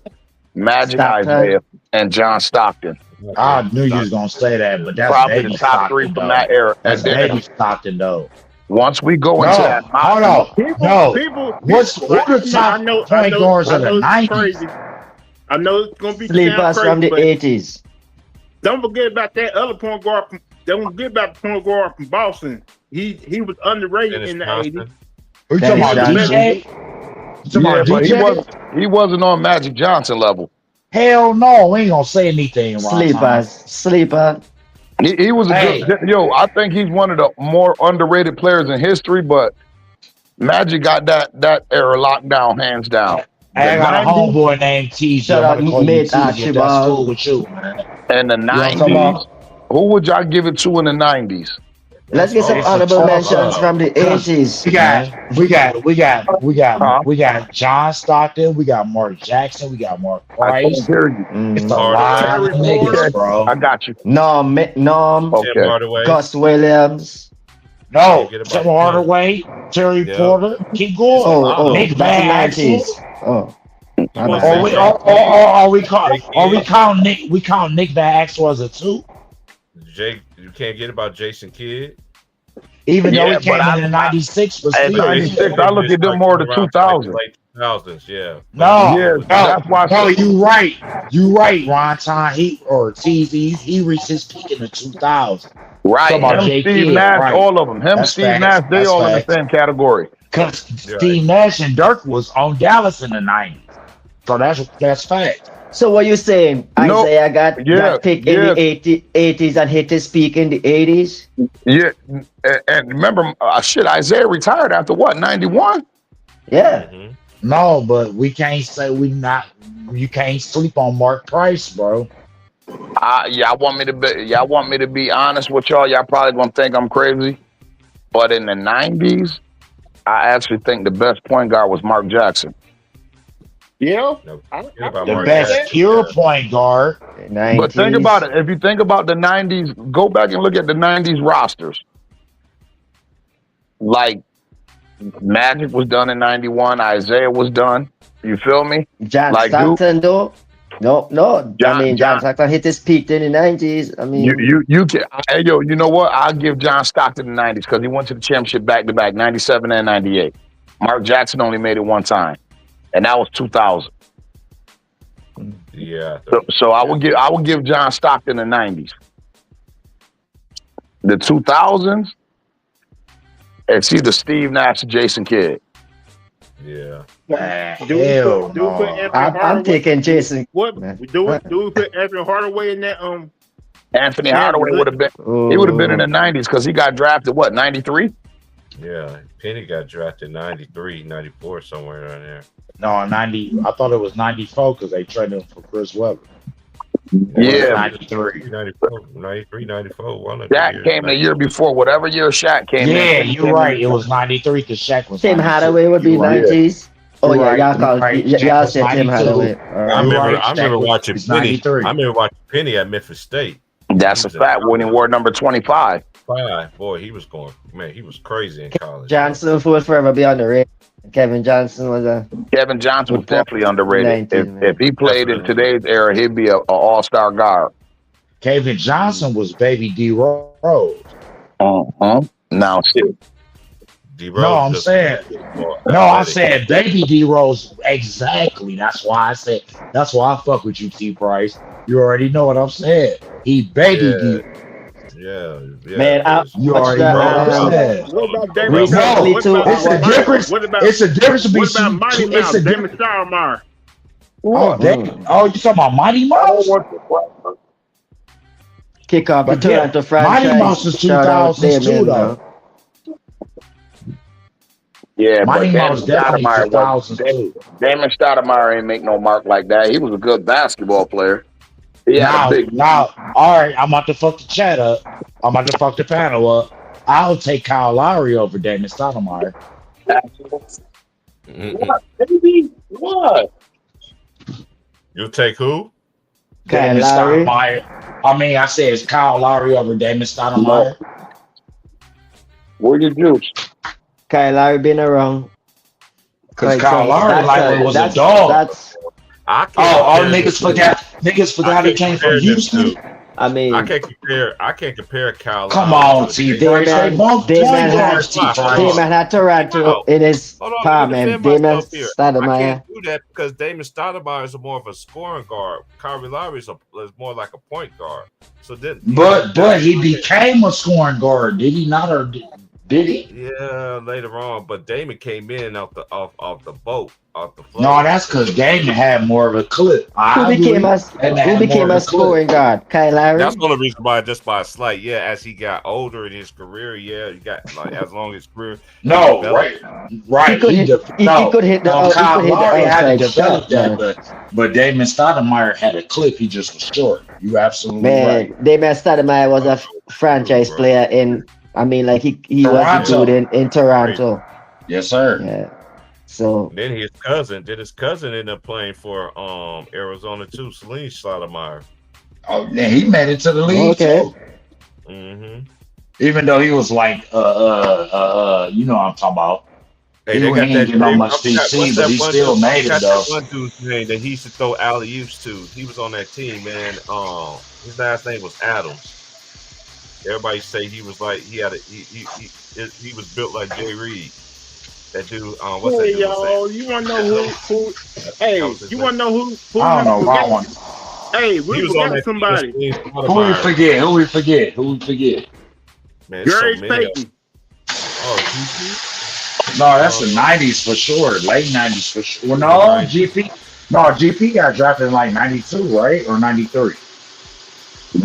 Magic, Stockton. Isaiah, and John Stockton. I knew you was gonna say that, but that's Probably baby the top three Stockton from though. that era. That's And then baby Stockton though. once we go into No, that, hold on. No. People, Who the top point guards of the it's 90s? crazy. I know it's gonna be Sleepers sound from the crazy, 80s. but don't forget about that other point guard. Don't forget about the point guard from Boston. He was underrated Dennis in the Johnson. 80s. Who you talking about, Dennis DJ? You talking yeah, about but DJ? he wasn't on Magic Johnson level. Hell no, we ain't gonna say anything, Ron. Sleeper. He was a Hey. good. Yo, I think he's one of the more underrated players in history. But Magic got that era locked down, hands down. I got a 90s homeboy named TJ. Shout I'm out gonna call you Nate TJ. If that's Archibald. cool with you, man. and the You know what I'm talking 90s. about? Who would y'all give it to in the 90s? Let's get some It's a honorable toss mentions up. from the 80s. We got John Stockton, we got Mark Jackson, we got Mark I Price. can't hear you. It's a Mm. lot of Terry niggas, Porter. bro. I got you. Norm, Tim Okay. Hardaway. Gus Williams. No, Forget about Tim him. Hardaway, Terry Yeah. Porter, keep going. Oh, Nick Van 1990s. Axel. Oh, my Or bad. we- We count Nick Van Axel as a two, Jake, you can't get about Jason Kidd. even though Yeah, he came but in '96, but At still. 96, I look at them more the 2000s. Late 2000s, yeah. No, Yeah, no, that's why I no, said- you right, Ron Time. He reached his peak in the 2000s. Right. Talking about Him, J. Steve Kidd, Nash, right. all of them. Him, That's Steve facts. Nash, they That's all in the facts. same category. Because Right. Steve Nash and Dirk was on Dallas in the '90s, so that's fact. So what you saying? No, Isaiah got picked in yeah. the 80s and hit his peak in the 80s? Yeah, and remember, Isaiah retired after what, 91? Yeah. Mhm. No, but we can't say you can't sleep on Mark Price, bro. Y'all want me to be honest with y'all. Y'all probably gonna think I'm crazy, but in the 90s, I actually think the best point guard was Mark Jackson. Yeah. No, I- forget about The Mark best Jackson. pure point guard. 90s. But think about it. If you think about the 90s, go back and look at the 90s rosters. Like Magic was done in 91, Isaiah was done. You feel me? John like Stockton, though? No. John John- Stockton hit his peak in the 90s. I mean, You can. Hey, yo, you know what? I'll give John Stockton the 90s because he went to the championship back to back, 97 and 98. Mark Jackson only made it one time, and that was 2000. Yeah. So I would give John Stockton the 90s. The 2000s, it's either Steve Nash or Jason Kidd. Yeah. Do we Hell put Anthony no. I'm Hardaway? taking Jason. What Man. do we put Anthony Hardaway in that? Anthony Yeah, Hardaway but- would have been. He would have been in the 90s because he got drafted, what, 93? Yeah. Penny got drafted 93, 94, somewhere around there. No, 90. I thought it was 94 because they traded him for Chris Webber. Yeah. 93. 94, 93, 94. One of Shaq came the year before, whatever year Shaq came Yeah, in. you're right. It was 93 because Shaq was. Tim 96. Hardaway would be You're right. 90s. Oh, You're yeah, right. y'all You're call right. y'all Shaq was said Tim 92. Hardaway. All I right. remember, right. I remember Shaq was- watching he's Penny. 93. I remember watching Penny at Memphis State. That's a fact when he wore number 25. Boy, he was going. Man, he was crazy in college. Johnson will forever be underrated. Kevin Johnson was a Kevin Johnson was definitely underrated. 19, man. If he played in today's era, he'd be an all-star guard. Kevin Johnson was baby D Rose. Uh-huh. Now, shit. D-Rose No, I'm just- saying. No, I said baby D Rose. Exactly. That's why I fuck with you, T Price. You already know what I'm saying. He baby Yeah. D. Yeah, Man, I- You Watch already that, know what I'm Rose. saying. What about David? Recently, What too, about- It's the difference. What about It's the difference what about between. Mighty It's Mouse? the Damon Stoudemire. Oh, you talking about Mighty Mouse? kick off the But yeah, Toronto franchise. Mighty Mouse is Shout out 2002 Damien, though. Yeah, Mighty but Damon Mouse definitely Stoudemire, 2002. Damon Stoudemire ain't make no mark like that. He was a good basketball player. He had a big. Now, all right, I'm about to fuck the chat up. I'm about to fuck the panel up. I'll take Kyle Lowry over Damon Stoudemire. What, baby? What? You'll take who? Kyle Damon Lowry. Stoudemire. I mean, I said it's Kyle Lowry over Damon Stoudemire. Where your juice? Kyle Lowry been around. Because Kyle Lowry was a that's, dog. That's, I can't Oh, compare niggas the two. forgot. Niggas forgot he can't came compare from them Houston. two. I mean, I can't compare Kyle. Come Lowry on, to T. Damon. Price. They both Damon point had- guards, T. Hold on. Price. Damon had Toronto in his Hold on, palm, let me and defend Damon myself here. I Stoudemire. can't do that because Damon Stoudemire is more of a scoring guard. Kyle Lowry is more like a point guard. So then, But he became a scoring guard, did he not? Or did he? yeah, later on. But Damon came in off the boat, off the float. No, that's because Damon had more of a clip. Who became a scoring guard? Kyle Lowry. That's the only reason why, just by a slight. Yeah, as he got older in his career, yeah, he got like as long as his career. No, developed. right. He could hit the Kyle Lowry had to outside shot, develop that, but Damon Stoudemire had a clip. He just was short. You absolutely Man, right. Damon Stoudemire was a franchise player in. I mean, like he was Toronto. good in Toronto. Yes, sir. Yeah. So Then his cousin ended up playing for Arizona too, Celine Stoudemire. Oh, yeah, he made it to the league Okay. too. Mm-hmm. Even though he was like, you know what I'm talking about. Hey, He they got ain't that getting no dude- much I forgot- PC, what's but that he one still dude- made it got though. that one dude's name that he used to throw alley oops to. He was on that team, man. His last name was Adams. Everybody say he was like he was built like Jay Reed. That dude, what's that Hey, dude's yo, name? you want to know who? Hey, That was his you name. want to know who? I don't know that one. Hey, He we was on forgot that somebody. team, Who we forget? Who we forget? Man, it's Gary so many of them. Payton. Oh, GP? No, that's the 90s for sure. Late 90s for sure. Well, no, GP. No, GP got drafted in like 92, right? Or 93.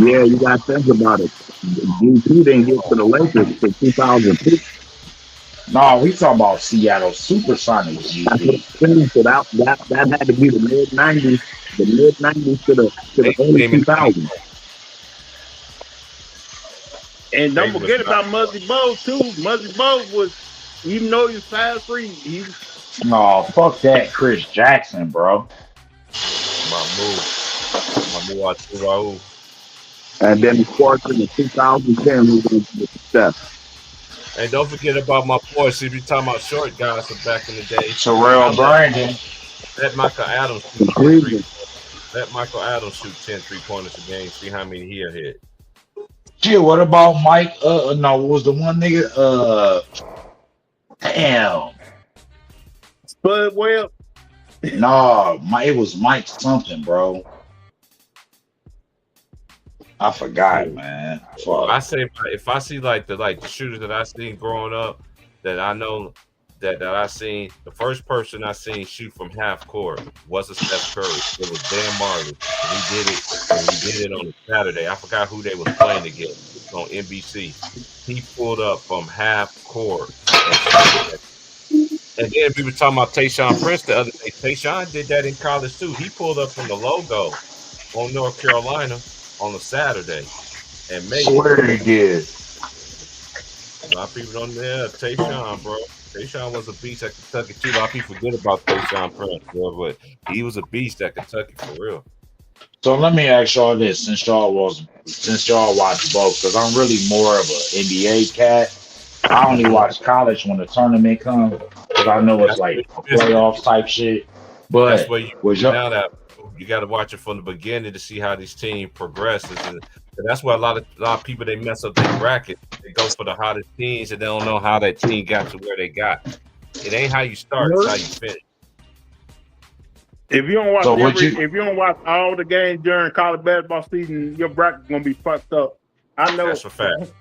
Yeah, you got to think about it. GP didn't get to the Lakers for 2002. No, we talking about Seattle Supersonics GP. So that had to be the mid 90s, the mid 90s to the early 2000s. And don't They forget was about Muzzy Bogues too. Muzzy Bogues was, even though he was fast free, he was No, fuck that. Chris Jackson, bro. Mahmoud Raoul. And then of course in the 2010 he was with Steph. And don't forget about my boy. See, we talking about short guys from back in the day. Terrell Brandon. Let Michael Adams shoot 10 Let Michael Adams shoot 10 3-pointers a game. See how many he'll hit. Shit, what about Mike? No, what was the one nigga? Damn. Spud Webb. No, it was Mike something, bro. I forgot, man. Fuck. I say if I see like the shooters that I seen growing up, that I know that I seen, the first person I seen shoot from half court wasn't Steph Curry. It was Dan Marley. He did it on a Saturday. I forgot who they was playing against on NBC. He pulled up from half court. And then we were talking about Tayshaun Prince the other day. Tayshaun did that in college too. He pulled up from the logo on North Carolina on a Saturday and made Swear he did. A lot of people don't know Tayshaun, bro. Tayshaun was a beast at Kentucky too. A lot of people forget about Tayshaun Prince, bro, but he was a beast at Kentucky for real. So let me ask y'all this: since y'all watch both, because I'm really more of an NBA cat. I only watch college when the tournament comes because I know it's like playoff type shit. But That's where you now that you got to watch it from the beginning to see how this team progresses, and that's why a lot of people they mess up their bracket. They go for the hottest teams and they don't know how that team got to where they got. It ain't how you start; it's how you finish. If you don't watch So if you don't watch all the games during college basketball season, your bracket's gonna be fucked up. I know. That's a fact.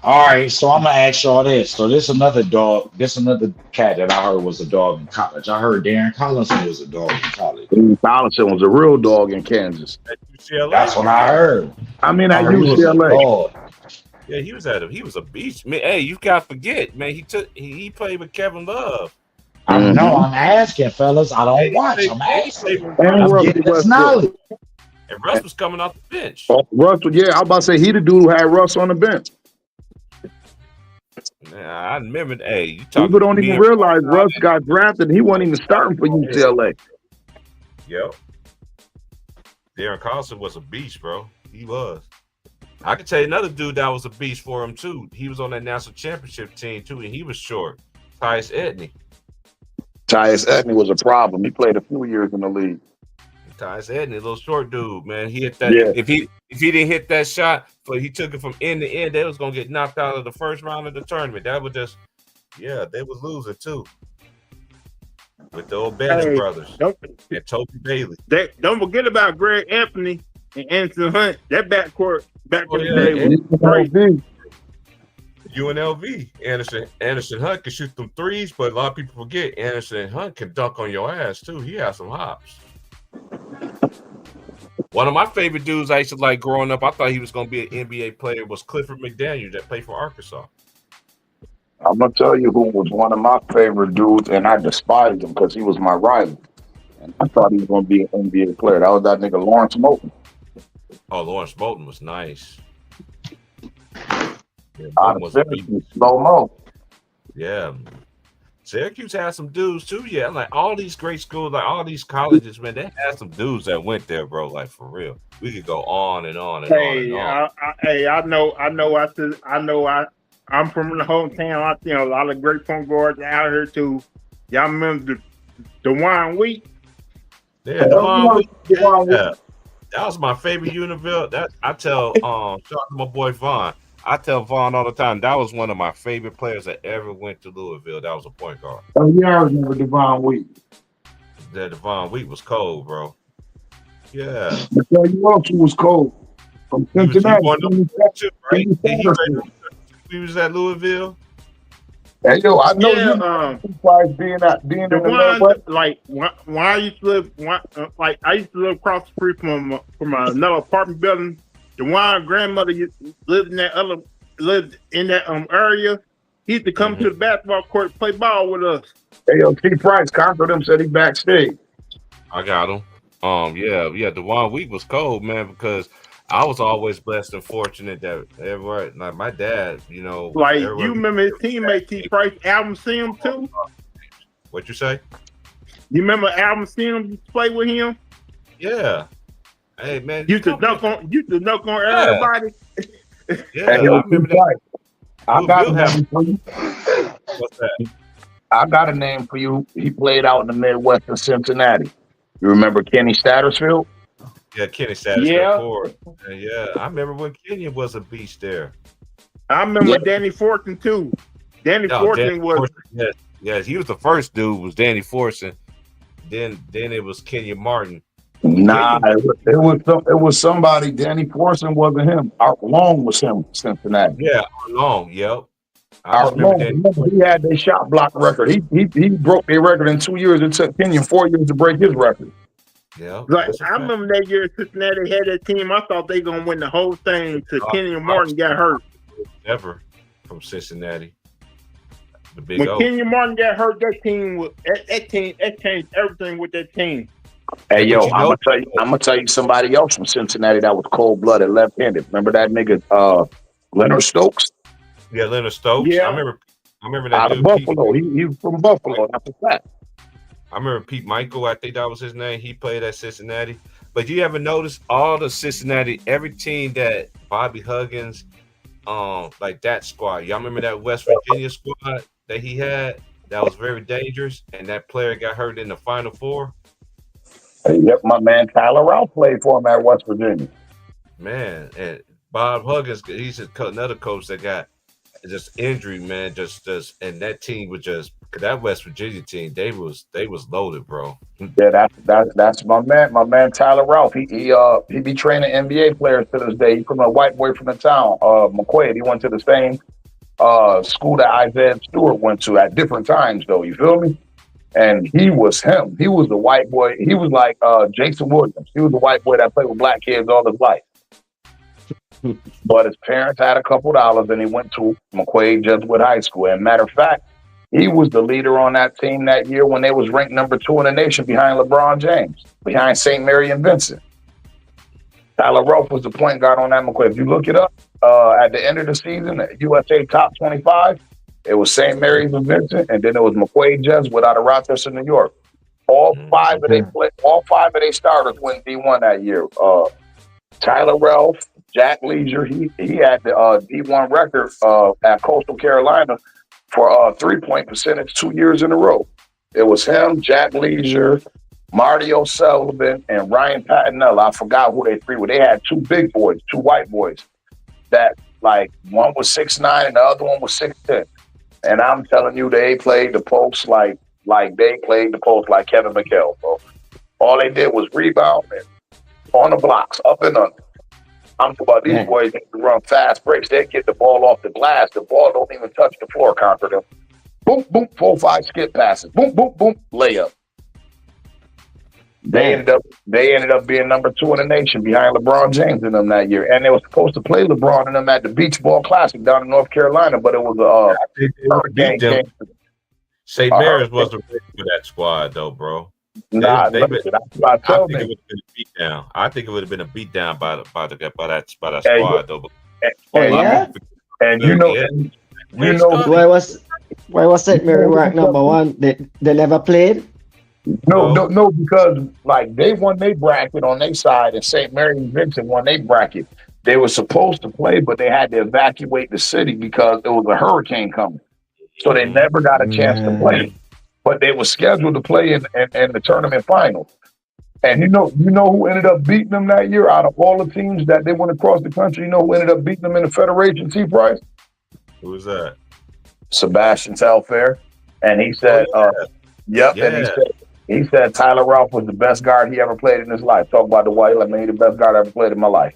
all right, so I'm gonna ask y'all this. So this another dog. This another cat that I heard was a dog in college. I heard Darren Collison was a dog in college. Collison was a real dog in Kansas. At UCLA, That's what I heard. I mean, at I heard he was a UCLA. dog. yeah, he was a beast. Man, hey, you gotta forget, man. He played with Kevin Love. I Mhm. know. I'm asking, fellas. I don't watch. I'm asking. I'm getting this knowledge. And Russ was coming off the bench. Russ, yeah, I was about to say he the dude who had Russ on the bench. Man, I remember. Hey, you People talking? don't even realize Russ got drafted and he wasn't even starting for UCLA. Yep. Darren Carlson was a beast, bro. He was. I can tell you another dude that was a beast for him too. He was on that national championship team too, and he was short. Tyus Edney. Tyus Edney was a problem. He played a few years in the league. Tyus Edney, little short dude, man. He hit that. Yeah. If he didn't hit that shot, but he took it from end to end, they was gonna get knocked out of the first round of the tournament. That was just, yeah, they was losing too. With the old Bannon brothers and Toby Bailey. Don't forget about Greg Anthony and Anderson Hunt. That backcourt today was great. UNLV. Anderson Hunt can shoot them threes, but a lot of people forget Anderson Hunt can dunk on your ass too. He has some hops. One of my favorite dudes I used to like growing up, I thought he was going to be an NBA player, was Clifford McDaniel that played for Arkansas. I'm going to tell you who was one of my favorite dudes, and I despised him because he was my rival. And I thought he was going to be an NBA player. That was that nigga Lawrence Moulton. Oh, Lawrence Moulton was nice. Yeah, slow-mo. Yeah. Syracuse had some dudes too. Yeah, like all these great schools, like all these colleges, man, they had some dudes that went there, bro. Like for real, we could go on and on and on and on. I'm from the hometown. I think a lot of great point guards out here too. Y'all remember the DeJuan Wheat? Yeah, DeJuan Wheat. Yeah. That was my favorite Univille. That I tell shout out to my boy Vaughn. I tell Vaughn all the time, that was one of my favorite players that ever went to Louisville. That was a point guard. Oh, yeah, I remember DeJuan Wheat. That DeJuan Wheat was cold, bro. Yeah. I tell you what, he was cold. From Cincinnati. He was at Louisville. Hey, yo, I know being in the Midwest. Like, when I used to live, I used to live across the street from another apartment building. DeJuan's grandmother lived in that area. He used to come to the basketball court, play ball with us. Hey, yo, T. Price conquered him, said he backstage. I got him. Yeah. DeJuan Wheat was cold, man, because I was always blessed and fortunate that everybody, like my dad, you know. Like, you remember his teammate T. Price, Alvin Sim, too? What you say? You remember Alvin Sim play with him? Yeah. Hey, man. You to dunk on everybody. Yeah, hey, yo, I remember that. I got a name for you. What's that? I got a name for you. He played out in the Midwest of Cincinnati. You remember Kenny Satterfield? Yeah, Kenny Satterfield. Yeah, I remember when Kenyon was a beast there. I remember Danny Fortune too. Danny Fortune was. Yes, he was the first dude. Was Danny Fortune. Then it was Kenyon Martin. Nah, it was somebody. Danny Fortune wasn't him. Art Long was him. Cincinnati. Yeah, Art Long. Yep. Art Long. He had their shot block record. He broke their record in 2 years. It took Kenyon 4 years to break his record. Yeah. Like I remember that year Cincinnati had that team. I thought they gonna win the whole thing till Kenyon Martin got hurt. Ever from Cincinnati. The big when Kenyon Martin got hurt, that changed everything with that team. Hey yo, I'm gonna tell you somebody else from Cincinnati that was cold-blooded, left-handed. Remember that nigga Leonard Stokes? Yeah, Leonard Stokes. Yeah. I remember that out dude. of Buffalo. He was from Buffalo. That's a fact. I remember Pete Michael, I think that was his name. He played at Cincinnati. But you ever notice all the Cincinnati, every team that Bobby Huggins, like that squad. Y'all remember that West Virginia squad that he had that was very dangerous, and that player got hurt in the Final Four? Yep, my man Tyler Ralph played for him at West Virginia. Man, and Bob Huggins, he's another coach that got just injury, man. Just and that team was just that West Virginia team. They was loaded, bro. Yeah, that's my man Tyler Ralph. He be training NBA players to this day. He's from a white boy from the town, McQuaid. He went to the same school that Isaiah Stewart went to at different times, though. You feel me? And he was him. He was the white boy. He was like Jason Williams. He was the white boy that played with black kids all his life. But his parents had a couple dollars, and he went to McQuaid Jesuit High School. And matter of fact, he was the leader on that team that year when they was ranked number 2 in the nation behind LeBron James, behind St. Mary and Vincent. Tyler Ralph was the point guard on that McCoy. If you look it up, at the end of the season, USA top 25, it was St. Mary's and Vincent, and then it was McQuaid Jets without a Rochester, New York. All five of their starters went D1 that year. Tyler Ralph, Jack Leisure, he had the D1 record at Coastal Carolina for 3-point percentage 2 years in a row. It was him, Jack Leisure, Marty O'Sullivan, and Ryan Patinella. I forgot who they three were. They had two big boys, two white boys. That like one was 6'9" and the other one was 6'10". And I'm telling you, they played the post like they played the post like Kevin McHale. So all they did was rebound and on the blocks, up and under. I'm talking about these boys need to run fast breaks. They get the ball off the glass. The ball don't even touch the floor, conquer them. Boom, boom, 4-5 skip passes. Boom, boom, boom, layup. They ended up being number 2 in the nation behind LeBron James in them that year. And they were supposed to play LeBron and them at the Beach Ball Classic down in North Carolina, but it was a hurricane game. St. Mary's wasn't ready for that squad, though, bro. I think it would have been a beatdown. I think it would have been a beatdown by that squad, though. And you know, why was St. Mary ranked number 1? They never played. No, because like they won their bracket on their side, and St. Mary and Vincent won their bracket. They were supposed to play, but they had to evacuate the city because there was a hurricane coming, so they never got a chance to play. But they were scheduled to play in the tournament final. And you know who ended up beating them that year out of all the teams that they went across the country? You know who ended up beating them in the Federation, T-Price? Who was that? Sebastian Telfair. And he said, yep. Yeah. And he said Tyler Ralph was the best guard he ever played in his life. Talk about the white, like me, the best guard I ever played in my life.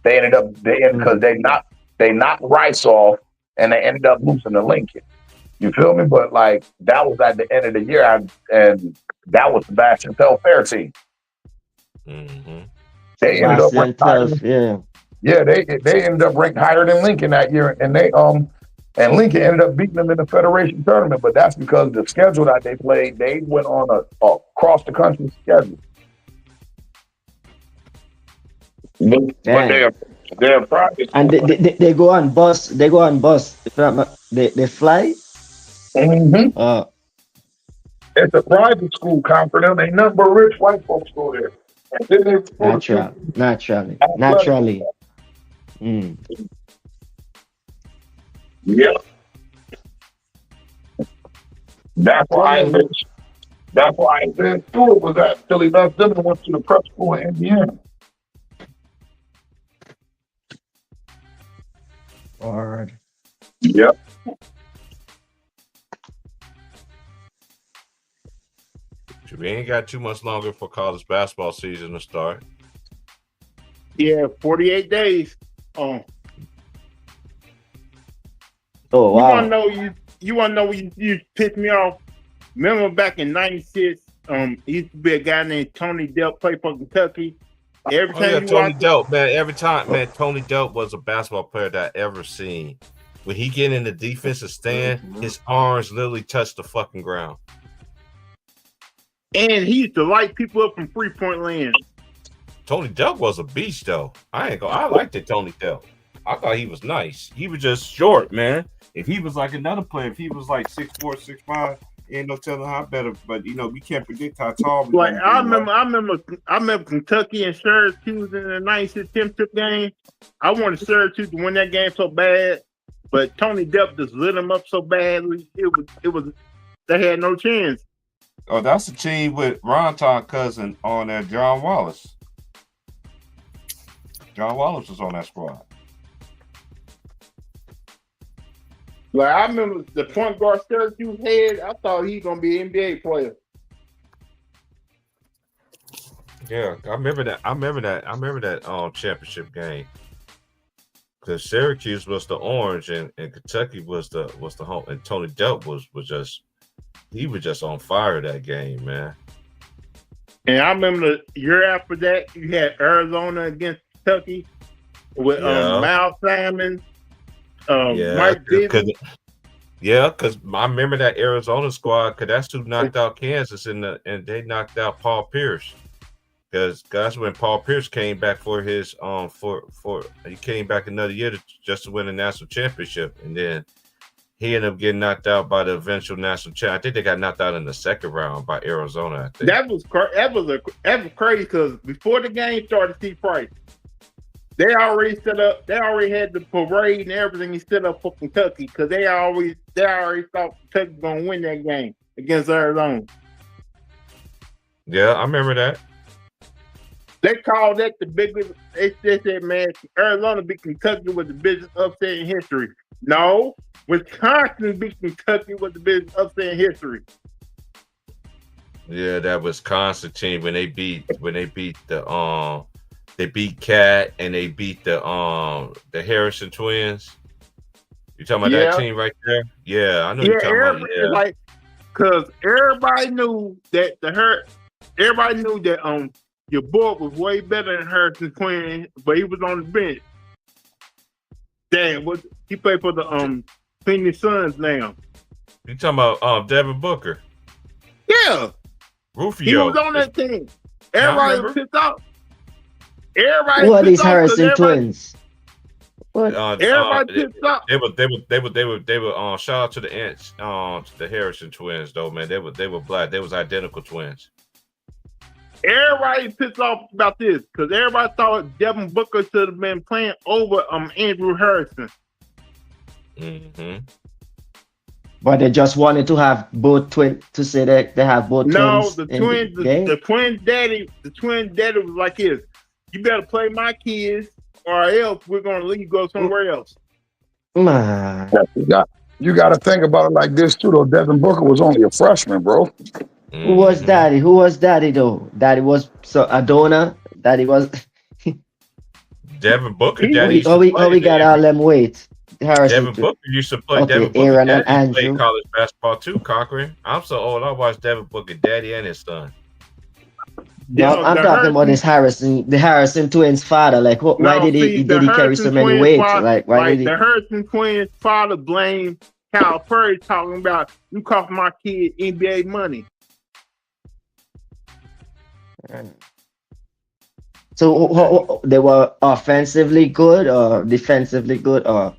They because they knocked Rice off and they ended up losing to Lincoln. You feel me? But like that was at the end of the year, and that was Sebastian Telfair team. Mm-hmm. They ended up ranked higher. They ended up ranked higher than Lincoln that year, and and Lincoln ended up beating them in the Federation tournament. But that's because the schedule that they played, they went on a cross the country schedule. But they're private. And they go on bus. They go on bus. They fly. Mm-hmm. It's a private school, Concord. Them ain't nothing but rich white folks go there. And then naturally. Yeah. That's why Isaiah Stewart was at Philly left them and went to the prep school in Indiana. All right. Yep. We ain't got too much longer for college basketball season to start. Yeah, 48 days. Oh wow! You wanna know you pissed me off? Remember back in '96, used to be a guy named Tony Delp play for Kentucky. Every time Tony Delp, man. Every time, man. Tony Delp was a basketball player that I ever seen. When he get in the defensive stand, his arms literally touch the fucking ground. And he used to light people up from 3-point land. Tony Delp was a beast, though. I liked it, Tony Delp. I thought he was nice. He was just short, man. If he was like another player, if he was like 6'4", 6'5", ain't no telling how better. But we can't predict how tall. Like I remember Kentucky and Syracuse in the '96 championship game. I wanted Syracuse to win that game so bad, but Tony Delp just lit them up so badly. It was they had no chance. Oh, that's the team with Ron Todd cousin on there, John Wallace. John Wallace was on that squad. Like I remember the point guard Syracuse had. I thought he was gonna be an NBA player. Yeah, I remember that championship game. Because Syracuse was the orange and Kentucky was the home, and Tony Delp was just on fire that game, man. And I remember the year after that, you had Arizona against Kentucky with Mal Simon, Mike Bibby. Because I remember that Arizona squad, because that's who knocked out Kansas and they knocked out Paul Pierce. because that's when Paul Pierce came back for his for he came back another year just to win a national championship, and then he ended up getting knocked out by the eventual national champ. I think they got knocked out in the second round by Arizona. I think That was crazy because before the game started, Steve Price, they already set up. They already had the parade and everything set up for Kentucky because they already thought Kentucky was gonna win that game against Arizona. Yeah, I remember that. They called that the biggest. They said, man, Arizona beat Kentucky was the biggest upset in history. No, Wisconsin beat Kentucky was the biggest upset in history. Yeah, that Wisconsin team when they beat the they beat Cat and they beat the Harrison twins. You talking about that team right there? Yeah, I know you're talking about. Yeah, like because everybody knew that your boy was way better than Harrison twins, but he was on the bench. Damn, he played for the Phoenix Suns now. You talking about Devin Booker? Yeah, Rufio. he was on that team. Everybody was pissed off. Everybody Who are pissed these off Harrison twins? What? Everybody pissed off. They were shout out to the Ants, the Harrison twins though, man. They were black. They was identical twins. Everybody pissed off about this because everybody thought Devin Booker should have been playing over Andrew Harrison. Mm-hmm. But they just wanted to have both twins to say that they have both twins. No, the twin daddy was like this. You better play my kids or else we're gonna leave you go somewhere else. Man. You got to think about it like this too, though. Devin Booker was only a freshman, bro. Who was daddy? Who was daddy though? Daddy was Adona. Daddy was Devin Booker. How we got all them weight? Harrison Devin Booker used to play. Okay, Devin Booker Aaron and daddy played Andrew. college basketball too, Cochran. I'm so old. I watched Devin Booker daddy and his son. No, I'm talking about this the Harrison twins' father. Like, why did he carry so many weights? Like, why did he? The Harrison twins' father blamed Kyle Perry talking about you cost my kid NBA money. So they were offensively good or defensively good, or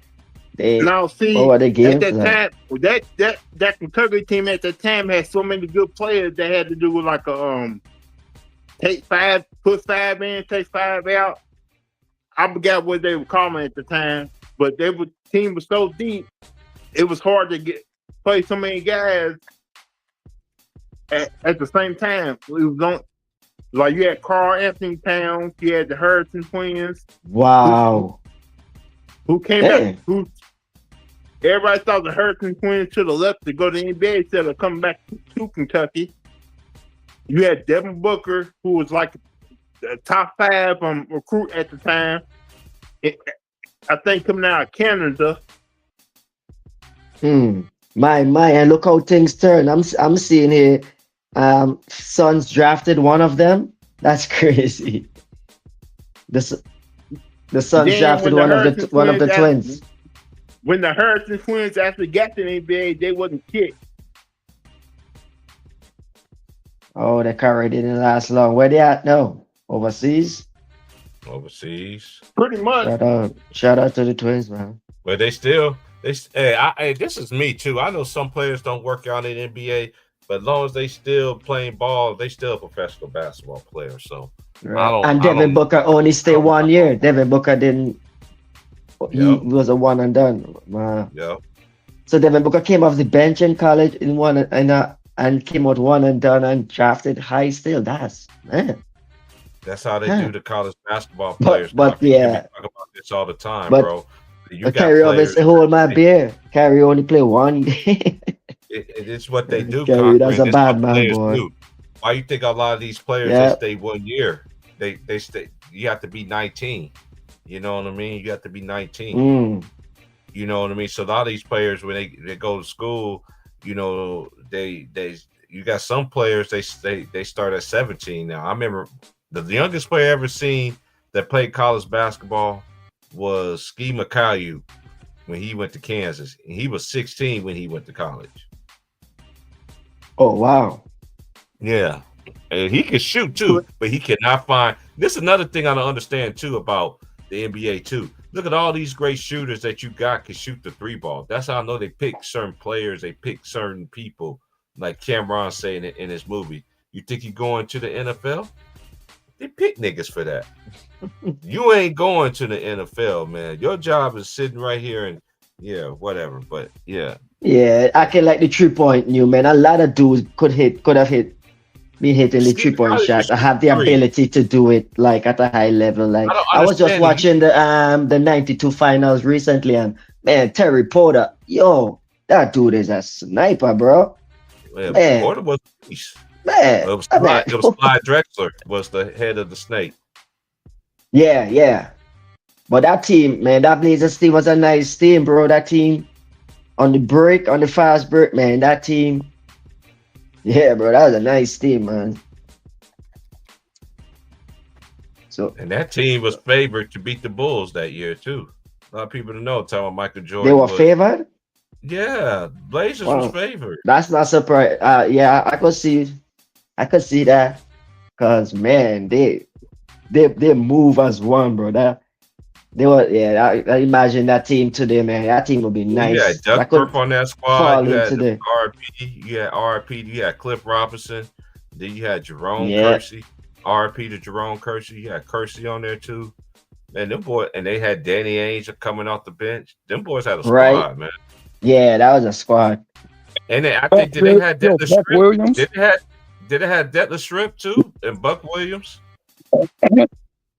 they? Now see, what were the games at that time, that Kentucky team at that time had so many good players that had to do with like a take five, put five in, take five out. I forgot what they were calling at the time, but team was so deep, it was hard to play so many guys at the same time. It was like you had Carl Anthony Towns, you had the Harrison twins. Wow. Who came back? Everybody thought the Harrison twins should have left to go to the NBA instead of coming back to Kentucky. You had Devin Booker, who was like a top 5 recruit at the time. I think coming out of Canada. My, and look how things turn. I'm seeing here, Suns drafted one of them. That's crazy. The Suns drafted one of the twins. When the Harrison twins actually got to the NBA, they wasn't kicked. Oh, the career didn't last long. Where they at now? Overseas? Overseas. Pretty much. Shout out to the twins, man. But this is me too. I know some players don't work out in the NBA, but as long as they still playing ball, they still a professional basketball player. So And Devin Booker only stayed 1 year. Devin Booker didn't. He was a one and done. Yeah. So Devin Booker came off the bench in college and came out one and done and drafted high still. That's how they do the college basketball players. But we talk about this all the time, bro. You got Kyrie obviously hold my beer. Kyrie only play 1 game. It's what they do. Kyrie, that's a bad man, boy. Do. Why you think a lot of these players they stay 1 year? They stay. You have to be 19. You know what I mean? You have to be 19. You know what I mean? So a lot of these players, when they go to school, you know, you got some players they start at 17 now. I remember the youngest player I ever seen that played college basketball was Ski Mikayu when he went to Kansas. And he was 16 when he went to college. Oh wow. Yeah. And he can shoot too, but he cannot find. This is another thing I don't understand too about the NBA too. Look at all these great shooters that you got can shoot the 3 ball. That's how I know they pick certain players. They pick certain people, like Cameron saying it in his movie. You think you going to the NFL? They pick niggas for that. You ain't going to the NFL, man. Your job is sitting right here and whatever. But yeah, I can like the 3-point new man. A lot of dudes could have hit me hitting the Steve 3-point Curry shots. I shoot have the three. ability to do it like at a high level. Like I don't I was just understand. watching the 92 finals recently, and man, Terry Porter, yo, that dude is a sniper, bro. Yeah, Man. Porter was a beast. Man, It was I mean, Clyde Drexler was the head of the snake. yeah. But that team, man, that Blazers team was a nice team, bro. That team on the break, on the fast break, man, that team. Yeah, bro, that was a nice team, man. So And that team was favored to beat the Bulls that year too. A lot of people don't know. Talking about Michael Jordan. they were was- favored. Yeah, Blazers Wow. was favored. That's not surprised. Yeah, I could see that, cause man, they move as one, bro. That they were. Yeah, I imagine that team today, man. That team would be nice. You had I Doug could Burke on that fall squad. You had into the RP. You had RP. You had Cliff Robinson. Then you had Jerome Yeah. Kersey. RP to Jerome Kersey. You had Kersey on there too. Man, them boys, and they had Danny Ainge coming off the bench. Them boys had a squad, Right. man. yeah, that was a squad. And I think did they had Detlef Buck Strip? Williams. Did it have Detlef Strip too? And Buck Williams? And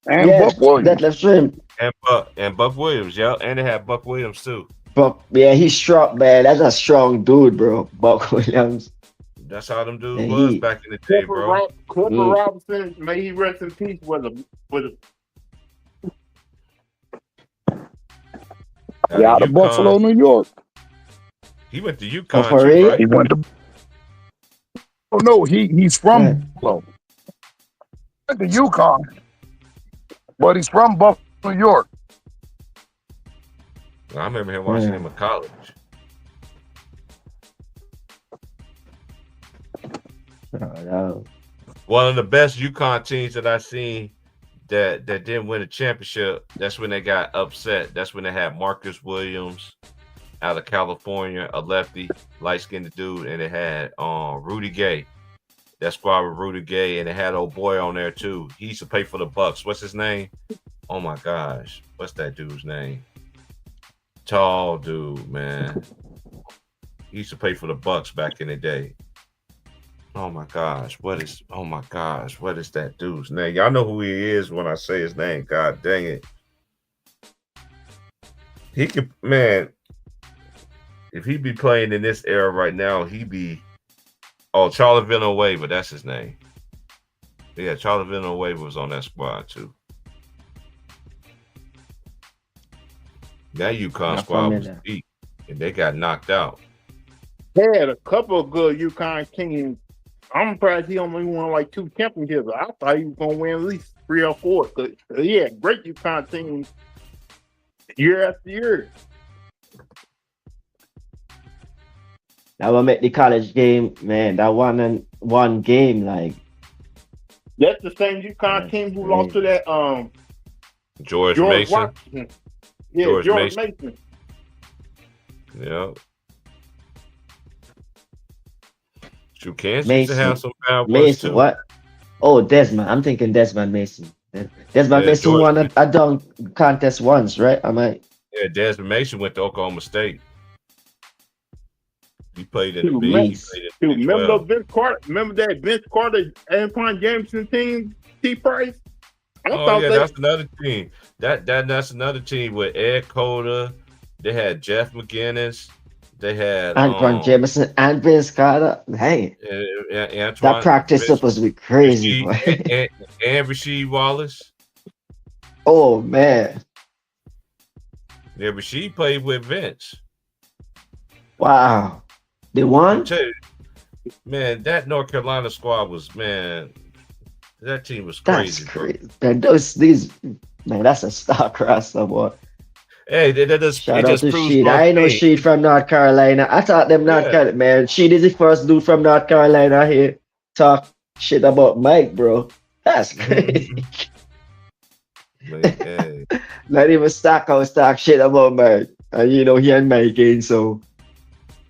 Yeah, Buck Williams. that left stream. And Buck Williams, yeah. And they had Buck Williams too. But yeah, he's strong, man. That's a strong dude, bro. Buck Williams. That's how them dudes And was he- back in the day, bro. Clifford Mm. Robinson, may he rest in peace, was a Yeah, out of UConn. Buffalo, New York. He went to Oh, UConn, for too, real? right? He went to. Oh no, he's from Yeah. Buffalo. Went to UConn, but he's from Buffalo, New York. I remember him watching Yeah. him in college. Oh, no. One of the best UConn teams that I seen that didn't win a championship. That's when they got upset. That's when they had Marcus Williams out of California, a lefty, light-skinned dude, and they had Rudy Gay. That squad with Rudy Gay, and they had old boy on there too. He used to play for the Bucks. What's his name? Oh my gosh, what's that dude's name? Tall dude, man. He used to play for the Bucks back in the day. Oh my gosh, what is that dude's name? Y'all know who he is when I say his name. God dang it. He could, man, if he be playing in this era right now, he be Charlie Villanueva, that's his name. Yeah, Charlie Villanueva was on that squad too. That UConn Not squad was familiar. deep, and they got knocked out. They had a couple of good UConn teams. I'm surprised he only won like 2 championships. I thought he was gonna win at least 3 or 4. Cause he had great UConn teams year after year. That will make the college game, man. That one game, like That's the same UConn That's team who great. lost to that George George Mason. Washington. Yeah, George George Mason. Mason. Yeah. Shoot, Kansas used to Mason. have some bad ones Mason. too. What? Oh, Desmond. I'm thinking Desmond Mason. Desmond Yeah, Mason George won a dunk contest once, right? Am I? Yeah, Desmond Mason went to Oklahoma State. He played in the Dude, Big. He Mason. played in Dude, the Big remember 12. Vince Carter? Remember that Vince Carter, Antoine Jameson team, T. Price? I Oh thought yeah, they that's another team. That's another team with Ed Cota. They had Jeff McGinnis. They had Antoine Jameson and Vince Carter. Hey, Antoine. that practice up was crazy, boy. and Rasheed Wallace. Oh man. Yeah, Rasheed played with Vince. Wow. They I won? tell you, man, that North Carolina squad was, man, that team was That's crazy. Bro. crazy. Man, that's a star crosser, boy. Hey, that just, Shout it out just to proves Sheed. one I know thing. Sheed from North Carolina. I thought them North Yeah. Carolina, man. Sheed is the first dude from North Carolina here. Talk shit about Mike, bro. That's crazy. But, hey, Not even Stackhouse talk shit about Mike. And you know he and Mike in, so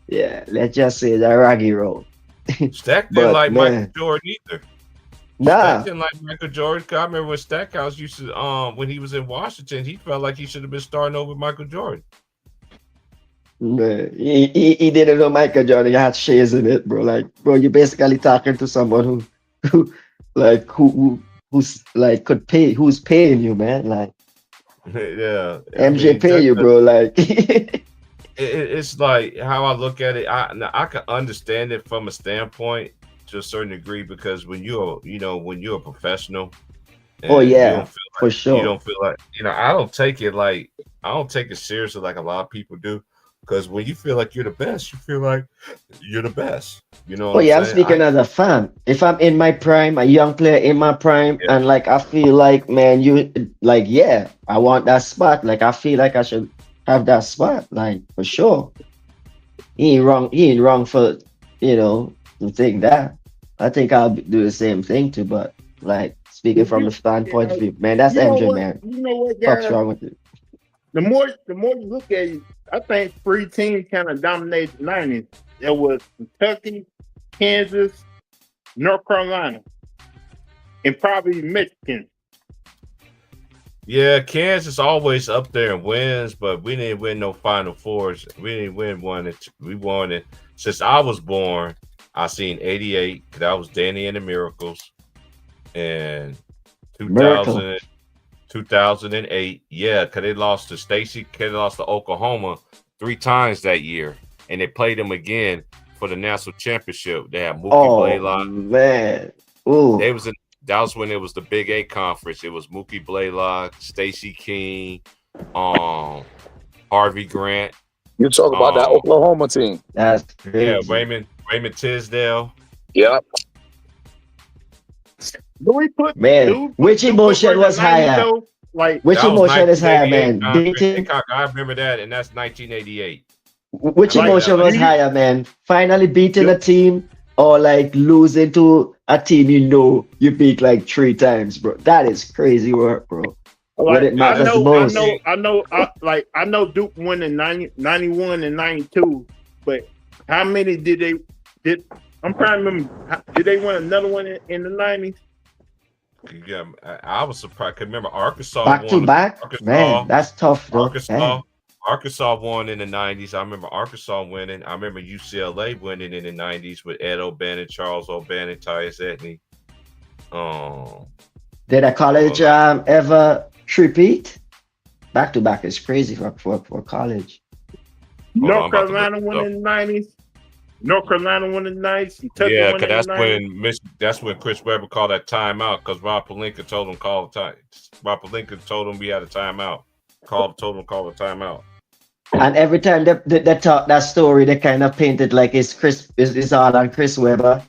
yeah, let's just say the Raggy Road. Stack didn't But like Michael man, Jordan either. nah, Stack didn't like Michael Jordan. 'Cause I remember when Stackhouse used to, when he was in Washington, he felt like he should have been starting over Michael Jordan. man, he didn't know Michael Jordan had shares in it, bro. Like, bro, you're basically talking to someone who like who's like could pay, who's paying you, man. Like Yeah, I MJ mean, pay you, bro. Like, it's like how I look at it. I can understand it from a standpoint to a certain degree because when you're a professional, oh and yeah, for you sure. don't feel like I don't take it seriously like a lot of people do. Because when you feel like you're the best, you feel like you're the best. You know Oh what I'm yeah, I'm saying? speaking as a fan. If I'm in my prime, a young player in my prime, Yeah. and like I feel like, man, you like, yeah, I want that spot. Like I feel like I should have that spot, like for sure. He ain't wrong. He ain't wrong for to think that. I think I'll do the same thing too. But like speaking from the standpoint of view, man, that's You know MJ, what? man. You know what, What's guys? wrong with you? The more you look at it, I think three teams kind of dominated the 90s. There was Kentucky, Kansas, North Carolina, and probably Michigan. Yeah, Kansas always up there and wins, but we didn't win no Final Fours. We didn't win one. We won it since I was born. I seen '88. That was Danny and the Miracles, and Miracle. 2008. Yeah, because they lost to Stacy. They lost to Oklahoma 3 times that year, and they played them again for the national championship. They had Mookie Oh Blaylock. man. Ooh. That was when it was the Big 8 conference. It was Mookie Blaylock, Stacey King, Harvey Grant. You talk about that Oklahoma team. That's Yeah, crazy. Raymond Tisdale. Yep. Do we put Man, which emotion was higher? Like Which That was emotion is higher, man? 1988 Beating, conference. I remember that, and that's 1988. which Like, emotion was you- higher, man? Finally beating a team or like losing to a team you beat like 3 times, bro? That is crazy work, bro. What it matters the most. I know Duke won in 91 and 92, but how many did I'm trying to remember, did they win another one in the 90s? Yeah, I was surprised. 'Cause remember, Arkansas Back to won. back? Arkansas, Man, that's tough, though. Damn. Arkansas won in the 90s. I remember Arkansas winning. I remember UCLA winning in the 90s with Ed O'Bannon, Charles O'Bannon, Tyus Etney. Did a college ever repeat? Back to back is crazy for college. North Carolina won in the 90s. North Carolina won in the 90s. Kentucky Yeah, won because in the 90s. that's when Chris Webber called that timeout because Rob Pelinka told him call the time. Rob Pelinka told him we had a timeout. Told him call the timeout. And every time they talk that story, they kind of paint it like it's all on Chris Webber.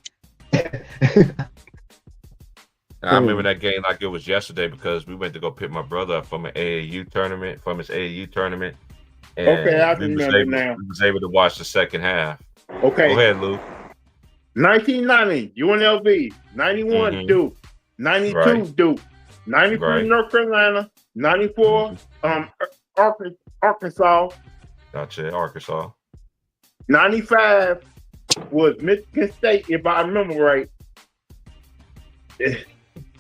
I remember that game like it was yesterday because we went to go pick my brother up from his AAU tournament. And Okay, I remember now. We was able to watch the second half. Okay. Go ahead, Lou. 1990, UNLV. 91, Duke. 92, Right. Duke. 93, Right. North Carolina. 94, Arkansas. Gotcha, Arkansas. 95 was Michigan State, if I remember right.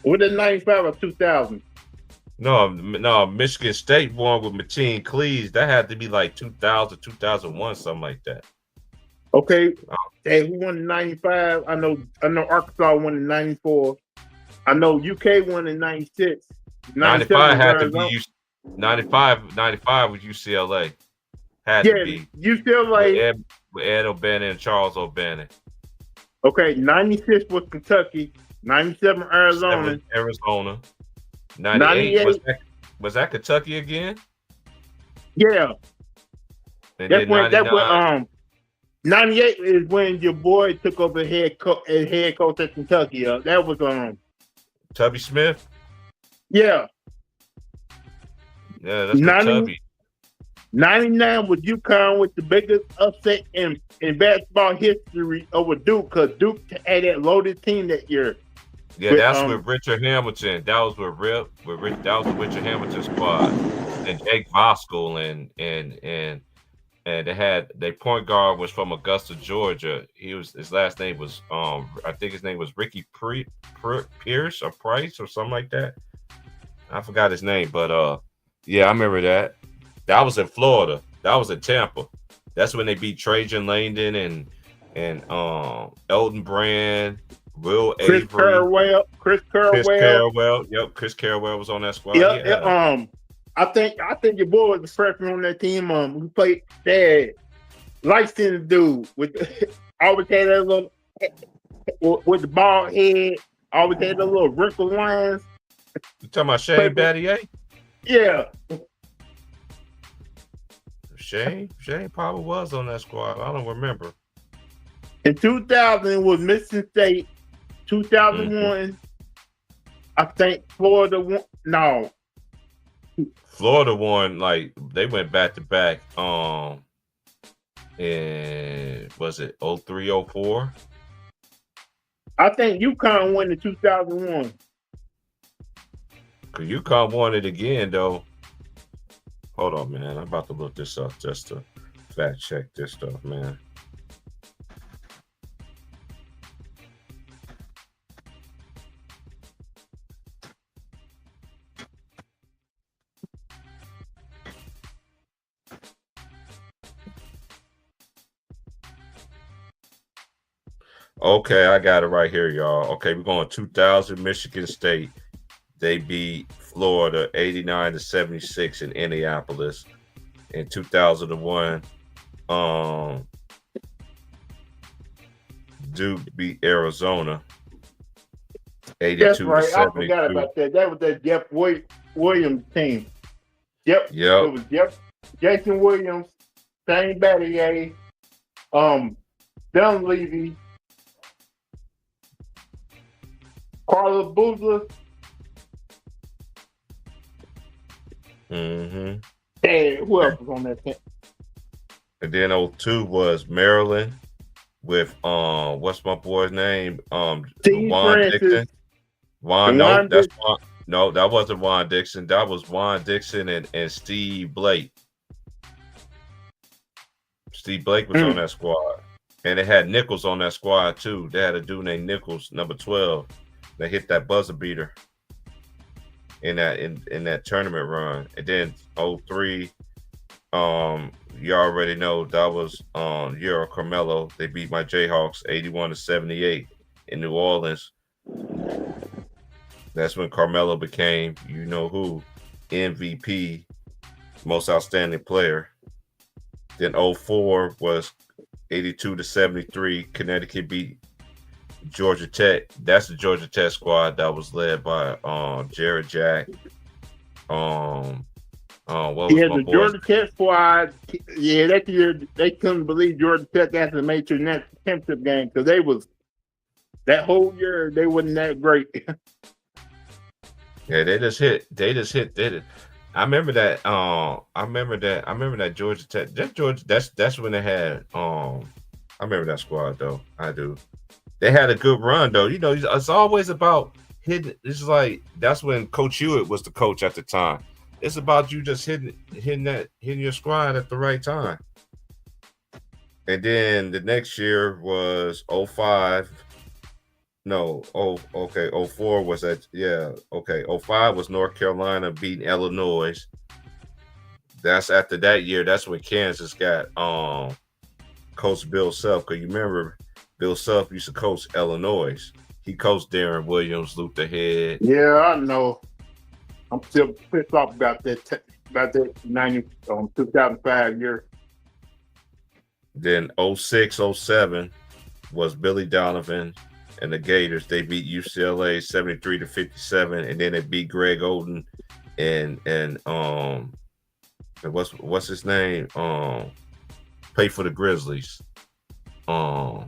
Was it 95 or 2000? No, Michigan State won with Mateen Cleaves. That had to be like 2000, 2001, something like that. Okay. Hey, who won in 95? I know Arkansas won in 94. I know UK won in 96. 95 had to Arizona. be 95 was UCLA. Had to be. UCLA. With Ed O'Bannon and Charles O'Bannon. Okay, 96 was Kentucky. 97 Arizona. 98 was that Kentucky again? Yeah. And That's then when 99. 98 is when your boy took over head coach at Kentucky. That was Tubby Smith. Yeah. Yeah, that's good Tubby. 99 was UConn with the biggest upset in basketball history over Duke because Duke had that loaded team that year. Yeah, With that's with Richard Hamilton. That was with that was the Richard Hamilton squad, and Jake Voskuhl and they had their point guard was from Augusta, Georgia. His last name was I think his name was Ricky Pierce or Price or something like that. I forgot his name, but yeah, I remember that. That was in Florida. That was in Tampa. That's when they beat Trajan Langdon and Elton Brand, Will Chris Avery, Chris Chris Carwell. Carwell. Yep, Chris Carwell was on that squad. Yeah. I think your boy was the freshman on that team. We played that light skinned dude with always had that little with the bald head, always had the little wrinkle lines. You talking about Shane Battier? Yeah. Shane probably was on that squad. I don't remember. In 2000, it was Michigan State. 2001, I think Florida won. No. Florida won, like, they went back to back. And was it 03, 04? I think UConn won in 2001. Cause UConn won it again, though. Hold on, man. I'm about to look this up just to fact check this stuff, man. Okay, I got it right here, y'all. Okay, we're going 2000 Michigan State. They beat Florida 89-76 in Indianapolis. In 2001, Duke beat Arizona 82-72. That's right. I forgot about that. That was that Jeff Williams team. Yep. It was Jason Williams, Shane Battier, Dylan Levy, Carlos Boozer. Mm-hmm. Hey, who else was on that team? And then 02 was Maryland with what's my boy's name? Juan Dixon. That wasn't Juan Dixon. That was Juan Dixon and Steve Blake. Steve Blake was on that squad. And they had Nichols on that squad too. They had a dude named Nichols, number 12. They hit that buzzer beater in that tournament run. And then 03, you already know that was Euro Carmelo. They beat my Jayhawks 81-78 in New Orleans. That's when Carmelo became, you know who, MVP, most outstanding player. Then 04 was 82-73. Connecticut beat Georgia Tech. That's the Georgia Tech squad that was led by Jared Jack. What was the Georgia Tech squad. Yeah, that year they couldn't believe Georgia Tech actually made to the next championship game because they was that whole year they wasn't that great. Yeah, they just hit. Did it. I remember that. I remember that Georgia Tech. That's when they had. I remember that squad though. I do. They had a good run though. You know, it's always about hitting. It's like that's when Coach Hewitt was the coach at the time. It's about you just hitting your squad at the right time. And then the next year was 05. No, 04 was that. Yeah, okay. 05 was North Carolina beating Illinois. That's after that year. That's when Kansas got Coach Bill Self. Because you remember Bill Self used to coach Illinois. He coached Darren Williams, Luther Head. Yeah, I know. I'm still pissed off about that 2005 year. Then 06, 07 was Billy Donovan and the Gators. They beat UCLA 73-57, and then they beat Greg Oden and what's his name? Played for the Grizzlies. The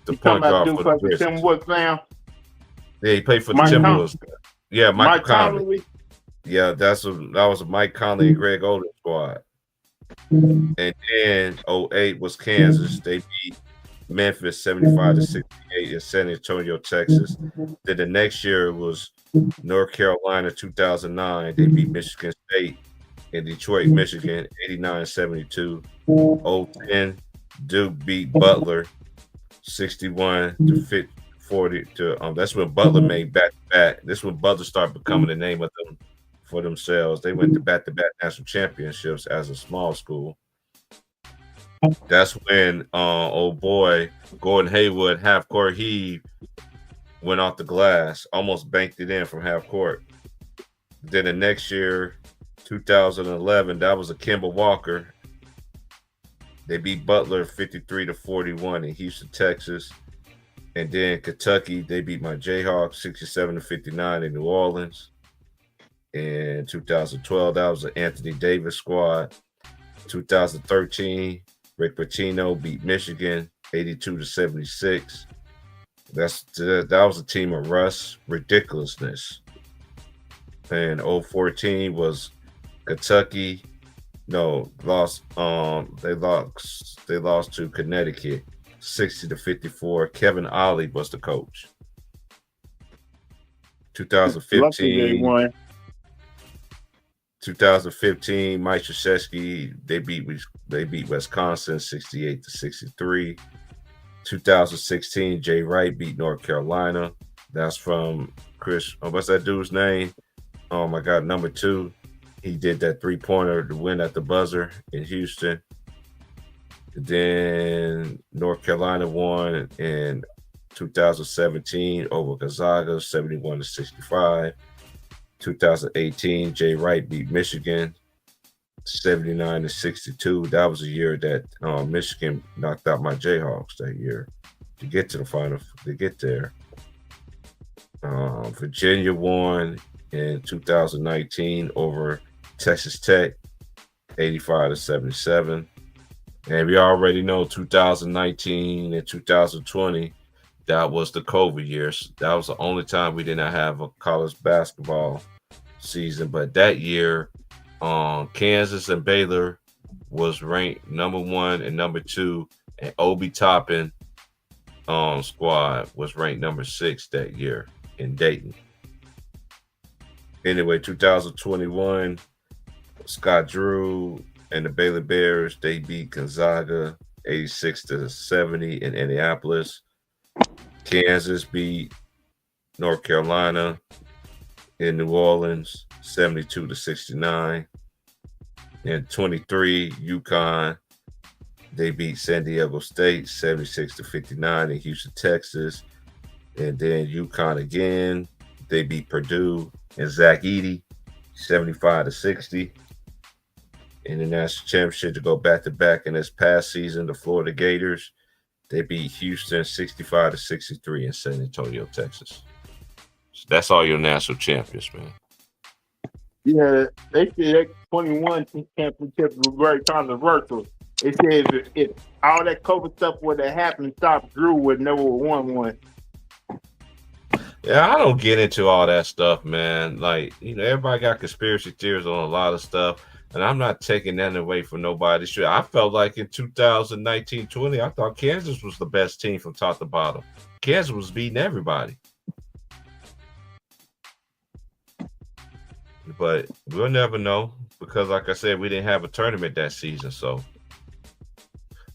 point guard for the Grizzlies. Timberwolves now. Yeah, he played for the Timberwolves. Yeah, Mike Conley. Yeah, that was a Mike Conley and Greg Oden squad. And then 08 was Kansas. They beat Memphis 75-68 in San Antonio, Texas. Then the next year was North Carolina 2009. They beat Michigan State in Detroit, Michigan 89-72. 010, Duke beat Butler 61-40. That's when Butler made back-to-back. This is when Butler started becoming the name of them for themselves. They went to back-to-back national championships as a small school. That's when old boy Gordon Hayward half-court heave went off the glass, almost banked it in from half court. Then the next year, 2011, that was a Kemba Walker. They beat Butler 53-41 in Houston, Texas. And then Kentucky, they beat my Jayhawks 67-59 in New Orleans. In 2012, that was an Anthony Davis squad. 2013, Rick Pitino beat Michigan 82-76. That was a team of Russ ridiculousness. And 014 was Kentucky. No, lost. They lost to Connecticut 60-54. Kevin Ollie was the coach. 2015. 2015, Mike Krzyzewski, they beat Wisconsin 68-63. 2016, Jay Wright beat North Carolina. That's from Chris. What's that dude's name? Oh my God, number 2. He did that 3-pointer to win at the buzzer in Houston. Then North Carolina won in 2017 over Gonzaga, 71-65. 2018, Jay Wright beat Michigan 79-62. That was a year that Michigan knocked out my Jayhawks that year to get to the final, to get there. Virginia won in 2019 over Texas Tech 85-77. And we already know 2019 and 2020, that was the COVID years. That was the only time we did not have a college basketball season. But that year, Kansas and Baylor was ranked number 1 and number 2, and Obi Toppin squad was ranked number 6 that year in Dayton. Anyway, 2021, Scott Drew and the Baylor Bears, they beat Gonzaga 86-70 in Indianapolis. Kansas beat North Carolina in New Orleans 72-69. And 23, UConn, they beat San Diego State 76-59 in Houston, Texas. And then UConn again, they beat Purdue and Zach Edey 75-60. In the national championship to go back-to-back in this past season, the Florida Gators, they beat Houston 65-63 in San Antonio, Texas. So that's all your national champions, man. Yeah, they said that 21 championship was very controversial. They said if all that COVID stuff would have happened, stop Drew would never won one. Yeah, I don't get into all that stuff, man. Like, everybody got conspiracy theories on a lot of stuff, and I'm not taking that away from nobody. Sure, I felt like in 2019-20, I thought Kansas was the best team from top to bottom. Kansas was beating everybody. But we'll never know because, like I said, we didn't have a tournament that season. So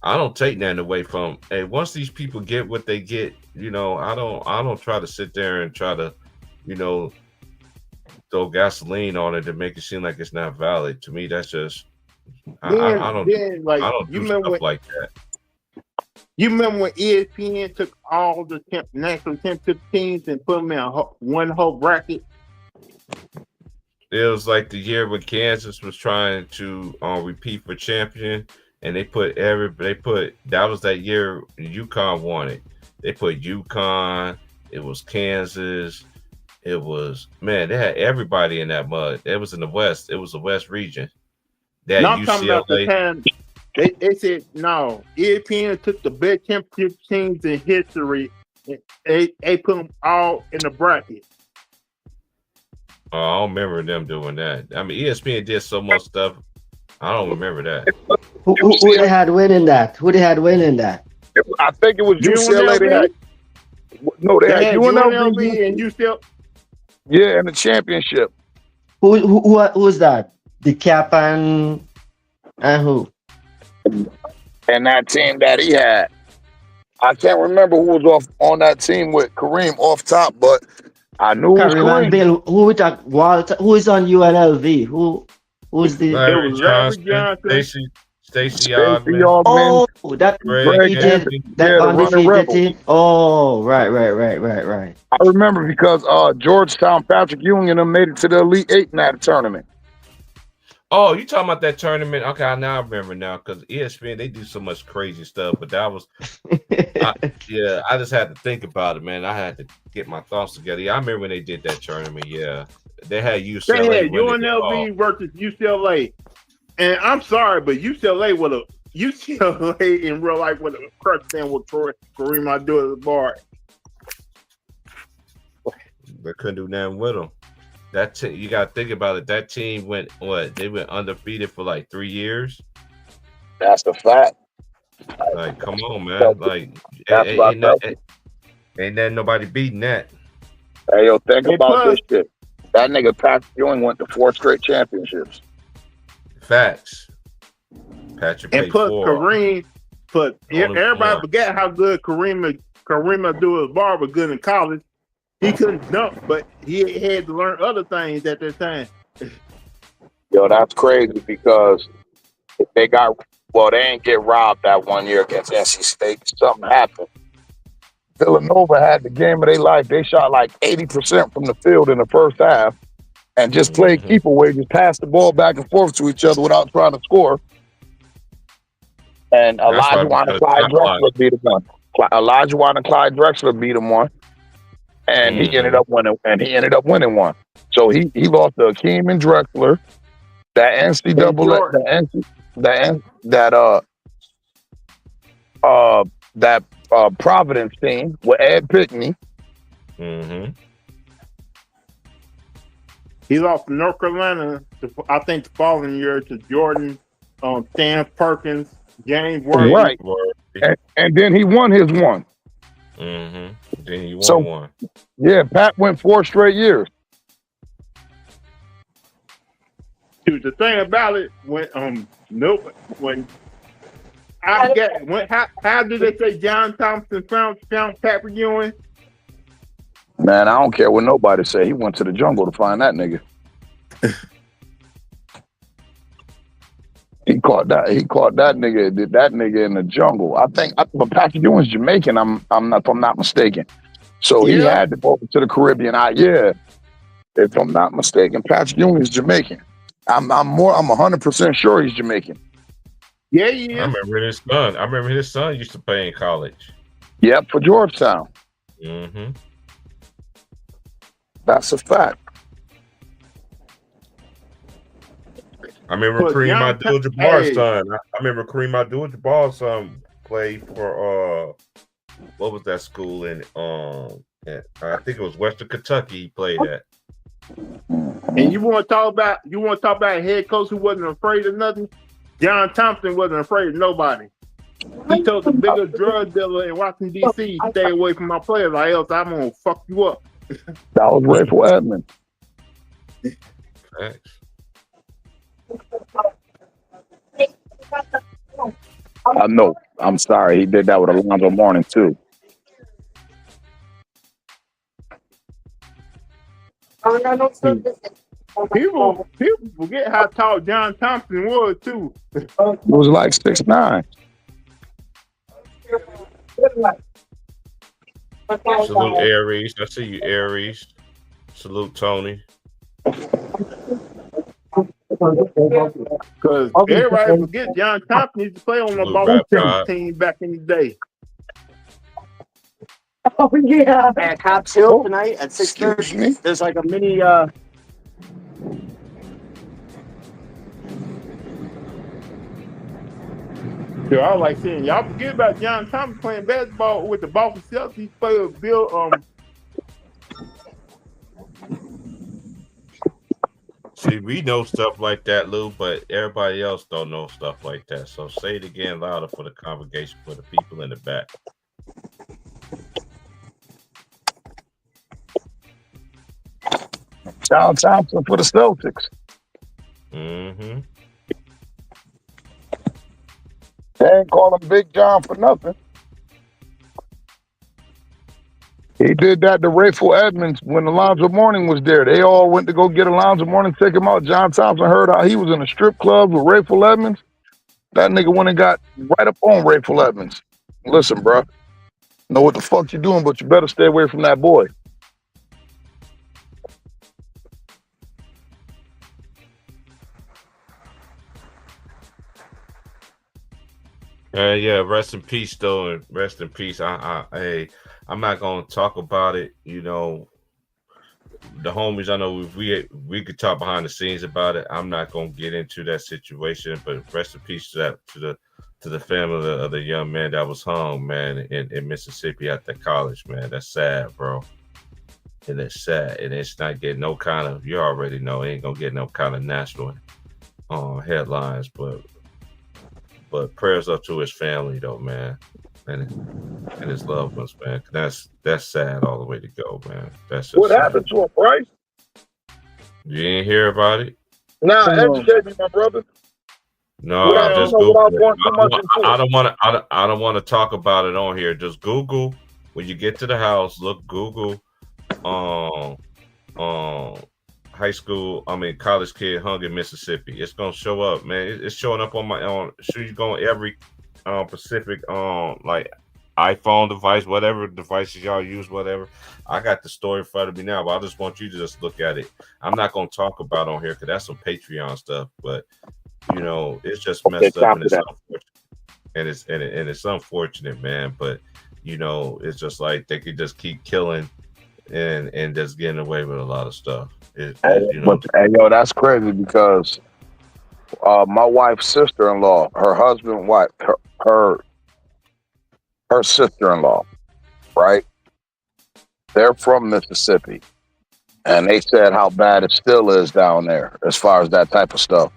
I don't take that away from. Hey, once these people get what they get, I don't try to sit there and try to, throw gasoline on it to make it seem like it's not valid. To me, that's just I don't do stuff like that. You remember when ESPN took all the national championship teams and put them in one whole bracket? It was like the year when Kansas was trying to repeat for champion, and that was that year UConn won it. They put UConn, it was Kansas, it was, man, they had everybody in that mud. It was in the West. It was the West region. They had I'm talking about the time they said no. ESPN took the best championship teams in history. And they put them all in the bracket. Oh, I don't remember them doing that. I mean, ESPN did so much stuff. I don't remember that. Who they had winning that? Who they had winning that? I think it was UCLA. They had UNLV? they had UNLV. UNLV and UCLA. Yeah, in the championship. Who was that? The Cap and who? And that team that he had. I can't remember who was off on that team with Kareem off top, but I knew it was Kareem and Kareem. Bill. Who we talk? Walter. Who is on UNLV? Who's the? Larry was Larry Johnson, Johnson. Stacey Stacey Ogman, Augman, Oh, that Greg defeated Anthony. that yeah, the running undefeated rebels. team. Oh, right. I remember because Georgetown, Patrick Ewing and them made it to the Elite Eight in that tournament. Oh, you talking about that tournament? Okay, now I remember now because ESPN they do so much crazy stuff. But that was, I just had to think about it, man. I had to get my thoughts together. Yeah, I remember when they did that tournament. Yeah, they had UCLA. They had winning it all. UNLV versus UCLA, and I'm sorry, but UCLA in real life would have crushed them with Kareem Abdul-Jabbar. They couldn't do nothing with them. That you got to think about it. That team went They went undefeated for like 3 years. That's the fact. Like, come on, man. Like, That's ain't that nobody beating that. Hey, yo, think And about plus- this shit. That nigga Patrick Ewing went to 4 straight championships. Facts. Patrick And paid plus 4. Kareem, but Only everybody one. forget how good Kareem Abdul-Jabbar was good in college. He couldn't dunk, but he had to learn other things at that time. Yo, that's crazy because they ain't get robbed that 1 year against NC State. Something happened. Villanova had the game of their life. They shot like 80% from the field in the first half and just played keep away, just passed the ball back and forth to each other without trying to score. And That's why Elijah and Clyde Drexler beat him one. Elijah and Clyde Drexler beat him one. And he ended up winning one. So he lost to Akeem and Drexler. That Providence team with Ed Pickney. Mm-hmm. He lost to North Carolina, I think the following year to Jordan, Stan Perkins, James Worthy. Right. And then he won his one. Mm-hmm. Then he won one. Yeah, Pat went 4 straight years. Dude, the thing about it, how did they say John Thompson found Patrick Ewing? Man, I don't care what nobody say. He went to the jungle to find that nigga. He caught that nigga. Did that nigga in the jungle? But Patrick Ewing's Jamaican. I'm not mistaken. So he had to go over to the Caribbean. If I'm not mistaken, Patrick Ewing is Jamaican. I'm 100% sure he's Jamaican. Yeah, he is. I remember his son used to play in college. Yep, for Georgetown. Mm-hmm. That's a fact. I remember Kareem Abdul-Jabbar's son. I remember Kareem Abdul-Jabbar's son played for what was that school in I think it was Western Kentucky he played at. And you want to talk about a head coach who wasn't afraid of nothing? John Thompson wasn't afraid of nobody. He told the biggest drug dealer in Washington D.C. stay away from my players, or else I'm gonna fuck you up. That was Rayful Edmonds. Thanks. I know. I'm sorry. He did that with Alonzo Mourning too. People forget how tall John Thompson was too. It was like 6'9". Salute Aries. I see you, Aries. Salute Tony. Because everybody forget John Thompson used to play on the ball team back in the day. Oh yeah. At Cobb's Hill tonight at 6:30. There's like a mini So I was like saying, y'all forget about John Thompson playing basketball with the Boston Celtics. Played with Bill See, we know stuff like that, Lou, but everybody else don't know stuff like that. So say it again louder for the congregation, for the people in the back. John Thompson for the Celtics. Mm-hmm. They ain't call him Big John for nothing. He did that to Rayful Edmonds when Alonzo Mourning was there. They all went to go get Alonzo Mourning, take him out. John Thompson heard how he was in a strip club with Rayful Edmonds. That nigga went and got right up on Rayful Edmonds. Listen, bro, know what the fuck you doing, but you better stay away from that boy. Yeah, rest in peace, though, and rest in peace. Hey, I'm not gonna talk about it. You know, the homies. I know we could talk behind the scenes about it. I'm not gonna get into that situation, but rest in peace to the family of the young man that was hung, man, in Mississippi at the college, man. That's sad, bro. And it's sad, and it's not getting no kind of. You already know, it ain't gonna get no kind of national headlines, but prayers up to his family, though, man, and his loved ones, man. That's sad all the way to go, man. That's just What sad. happened to him, Bryce? You didn't hear about it? Nah, educate me, my brother. No, Well, I I don't just know Googled without it. going too much into I it. don't want to talk about it on here. Just Google when you get to the house. Look, Google, college kid hung in Mississippi. It's gonna show up, man. It's showing up on my sure you go on every Pacific like iPhone device, whatever devices y'all use, whatever. I got the story in front of me now, but I just want you to just look at it. I'm not gonna talk about it on here because that's some Patreon stuff, but you know, it's just messed up and it's unfortunate. And it's unfortunate, man. But you know, it's just like they could just keep killing and just getting away with a lot of stuff. You know, But hey, yo, that's crazy because my wife's sister-in-law, her husband, wife, her sister-in-law, right? They're from Mississippi, and they said how bad it still is down there as far as that type of stuff.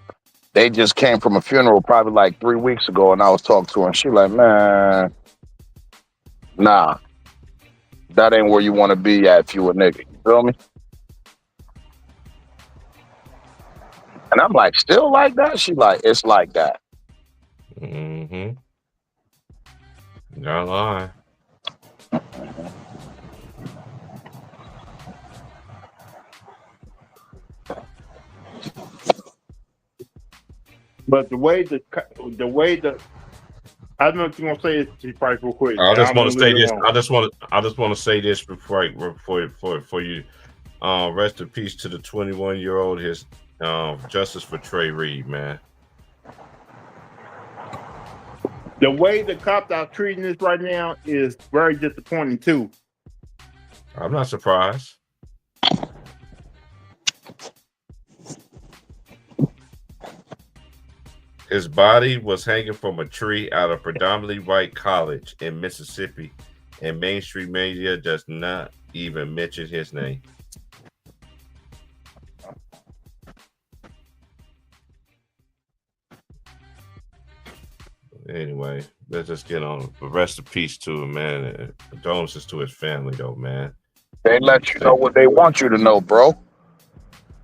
They just came from a funeral probably like 3 weeks ago, and I was talking to her, and she like, man, nah, that ain't where you want to be at if you a nigga. You feel me? And I'm like, still like that? She like, it's like that. mm-hmm. Not lying. But the way the I don't know if you want to say it to Price real quick. I just I'm want to gonna say leave it this. alone. I just want to say this before you. Rest in peace to the 21-year-old. His justice for Trey Reed, man. The way the cops are treating this right now is very disappointing too. I'm not surprised. His body was hanging from a tree at a predominantly white college in Mississippi, and mainstream media does not even mention his name. Anyway, let's just get on. But rest in peace to him, man. Condolences to his family, though, man. They let you know what they want you to know, bro.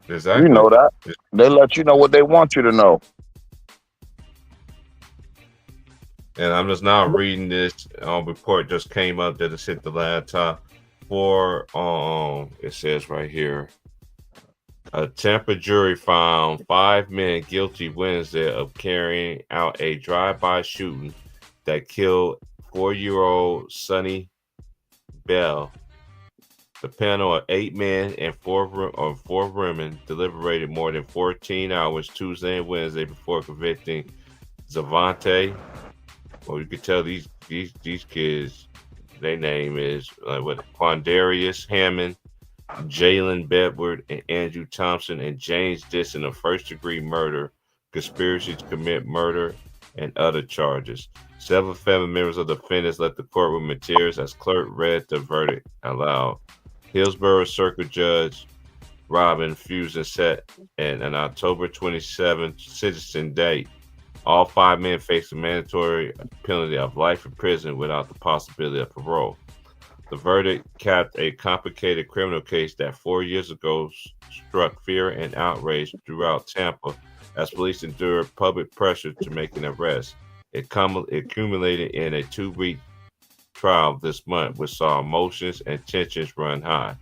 Exactly. You know that. They let you know what they want you to know. And I'm just now reading this report just came up that it's hit the laptop for it says right here. A Tampa jury found 5 men guilty Wednesday of carrying out a drive-by shooting that killed 4-year-old Sonny Bell. The panel of 8 men and 4 women deliberated more than 14 hours Tuesday and Wednesday before convicting Zavante. Well, you could tell these kids, their name is Quandarius Hammond, Jalen Bedward, and Andrew Thompson, and James Dixon of first-degree murder, conspiracy to commit murder, and other charges. Several family members of the defendants left the courtroom materials as clerk read the verdict aloud. Hillsborough Circuit Judge Robin Fusion set and an October 27th sentencing date. All 5 men face a mandatory penalty of life in prison without the possibility of parole. The verdict capped a complicated criminal case that 4 years ago struck fear and outrage throughout Tampa as police endured public pressure to make an arrest. It accumulated in a 2-week trial this month, which saw emotions and tensions run high.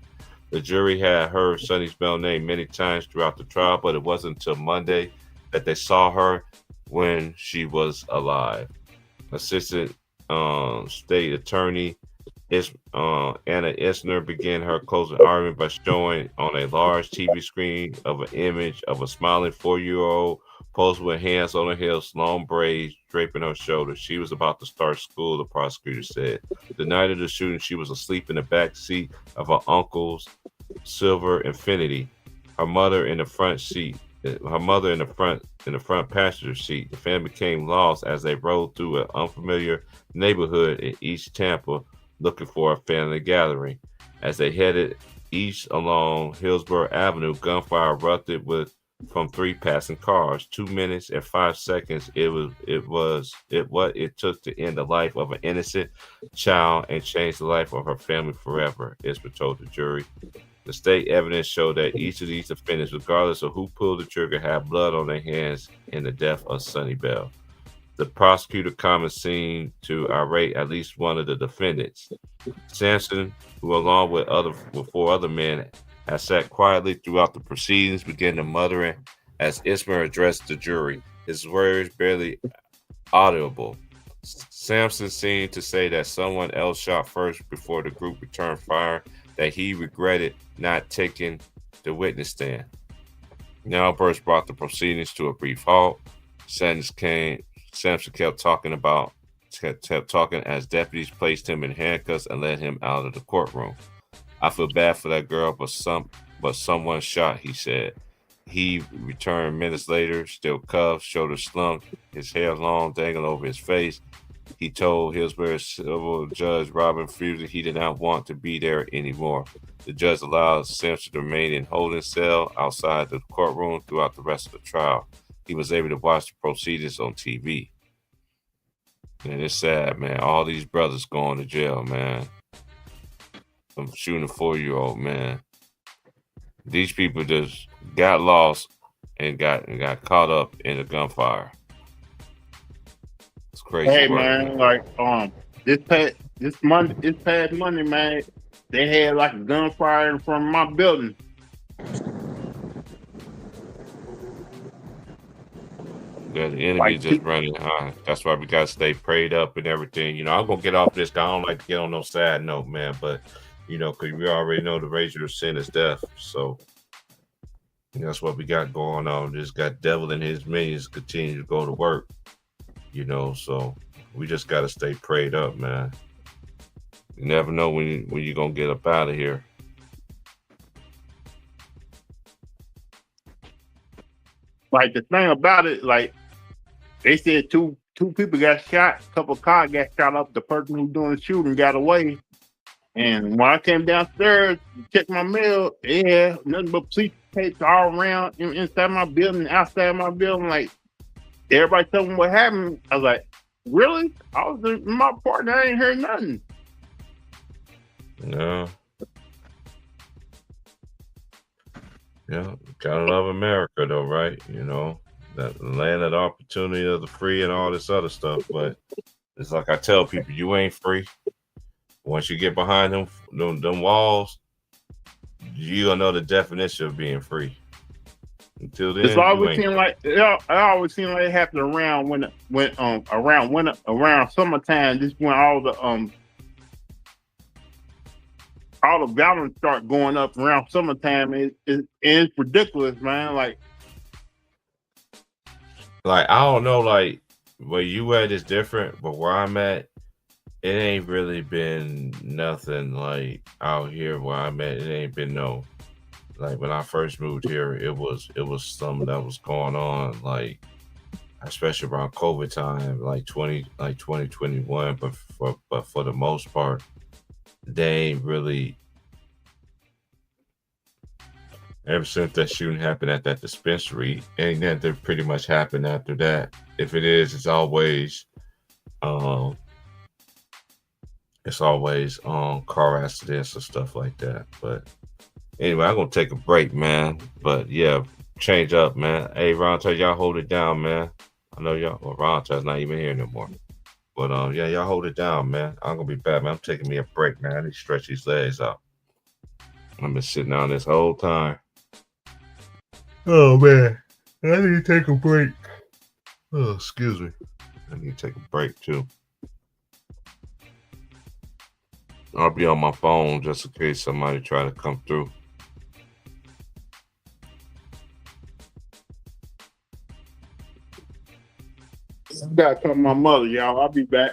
The jury had heard Sonny Bell's name many times throughout the trial, but it wasn't until Monday that they saw her when she was alive. Assistant State Attorney Anna Isner began her closing argument by showing on a large TV screen of an image of a smiling 4-year-old posed with hands on her hips, long braids draping her shoulders. She was about to start school, the prosecutor said. The night of the shooting, she was asleep in the back seat of her uncle's silver Infiniti. Her mother in the front seat. Her mother in the front passenger seat. The family became lost as they rode through an unfamiliar neighborhood in East Tampa, looking for a family gathering. As they headed east along Hillsborough Avenue, gunfire erupted from 3 passing cars. 2 minutes and 5 seconds. It was what it took to end the life of an innocent child and change the life of her family forever, Isner told the jury. The state evidence showed that each of these defendants, regardless of who pulled the trigger, had blood on their hands in the death of Sonny Bell. The prosecutor comment seemed to irate at least one of the defendants. Sampson, who along with 4 other men had sat quietly throughout the proceedings, began to mutter as Isner addressed the jury, his words barely audible. Sampson seemed to say that someone else shot first before the group returned fire, that he regretted not taking the witness stand. The outburst brought the proceedings to a brief halt. Sampson kept talking as deputies placed him in handcuffs and led him out of the courtroom. I feel bad for that girl, but someone shot, he said. He returned minutes later, still cuffed, shoulders slumped, his hair long, dangling over his face. He told Hillsborough civil judge Robin Fusion he did not want to be there anymore. The judge allowed Sampson to remain in holding cell outside the courtroom throughout the rest of the trial. He was able to watch the proceedings on TV. And it's sad, man. All these brothers going to jail, man. I'm shooting a 4-year-old, man. These people just got lost and got caught up in the gunfire. It's crazy. Hey work, man, like this past Monday, man, they had like a gunfire in front of my building. Yeah, the enemy Like just running high. That's why we gotta stay prayed up and everything. You know, I'm gonna get off this. 'Cause I don't like to get on no sad note, man. But you know, because we already know the wages of sin is death. So that's what we got going on. Just got devil and his minions continue to go to work. You know, so we just gotta stay prayed up, man. You never know when you're gonna get up out of here. Like the thing about it, like they said two people got shot, a couple of cars got shot up. The person who doing the shooting got away. And when I came downstairs to check my mail, yeah, nothing but police tapes all around inside my building, outside my building. Like everybody told me what happened. I was like, really? I was in my apartment. I ain't heard nothing. No. Yeah, gotta love America though, right? You know, that land of the opportunity of the free and all this other stuff. But it's like I tell people, you ain't free. Once you get behind them walls, you gonna know the definition of being free. Until then, It's always seemed like I always seem like it happened around around summertime. Just when all the violence start going up around summertime. It's ridiculous, man. Like I don't know, like where you at is different, but where I'm at, it ain't really been nothing like out here where I'm at. It ain't been no, like when I first moved here, it was something that was going on, like especially around COVID time, like 2021. But for the most part, they ain't really Ever since that shooting happened at that dispensary, ain't nothing pretty much happened after that. If it is, it's always car accidents or stuff like that. But anyway, I'm gonna take a break, man. But yeah, change up, man. Hey, Ron, y'all hold it down, man. I know y'all. Well, Ron's not even here no more. But yeah, y'all hold it down, man. I'm gonna be back, man. I'm taking me a break, man. I need to stretch these legs out. I've been sitting down this whole time. Oh man, I need to take a break. Oh, excuse me. I need to take a break too. I'll be on my phone just in case somebody try to come through. I gotta tell my mother, y'all. I'll be back.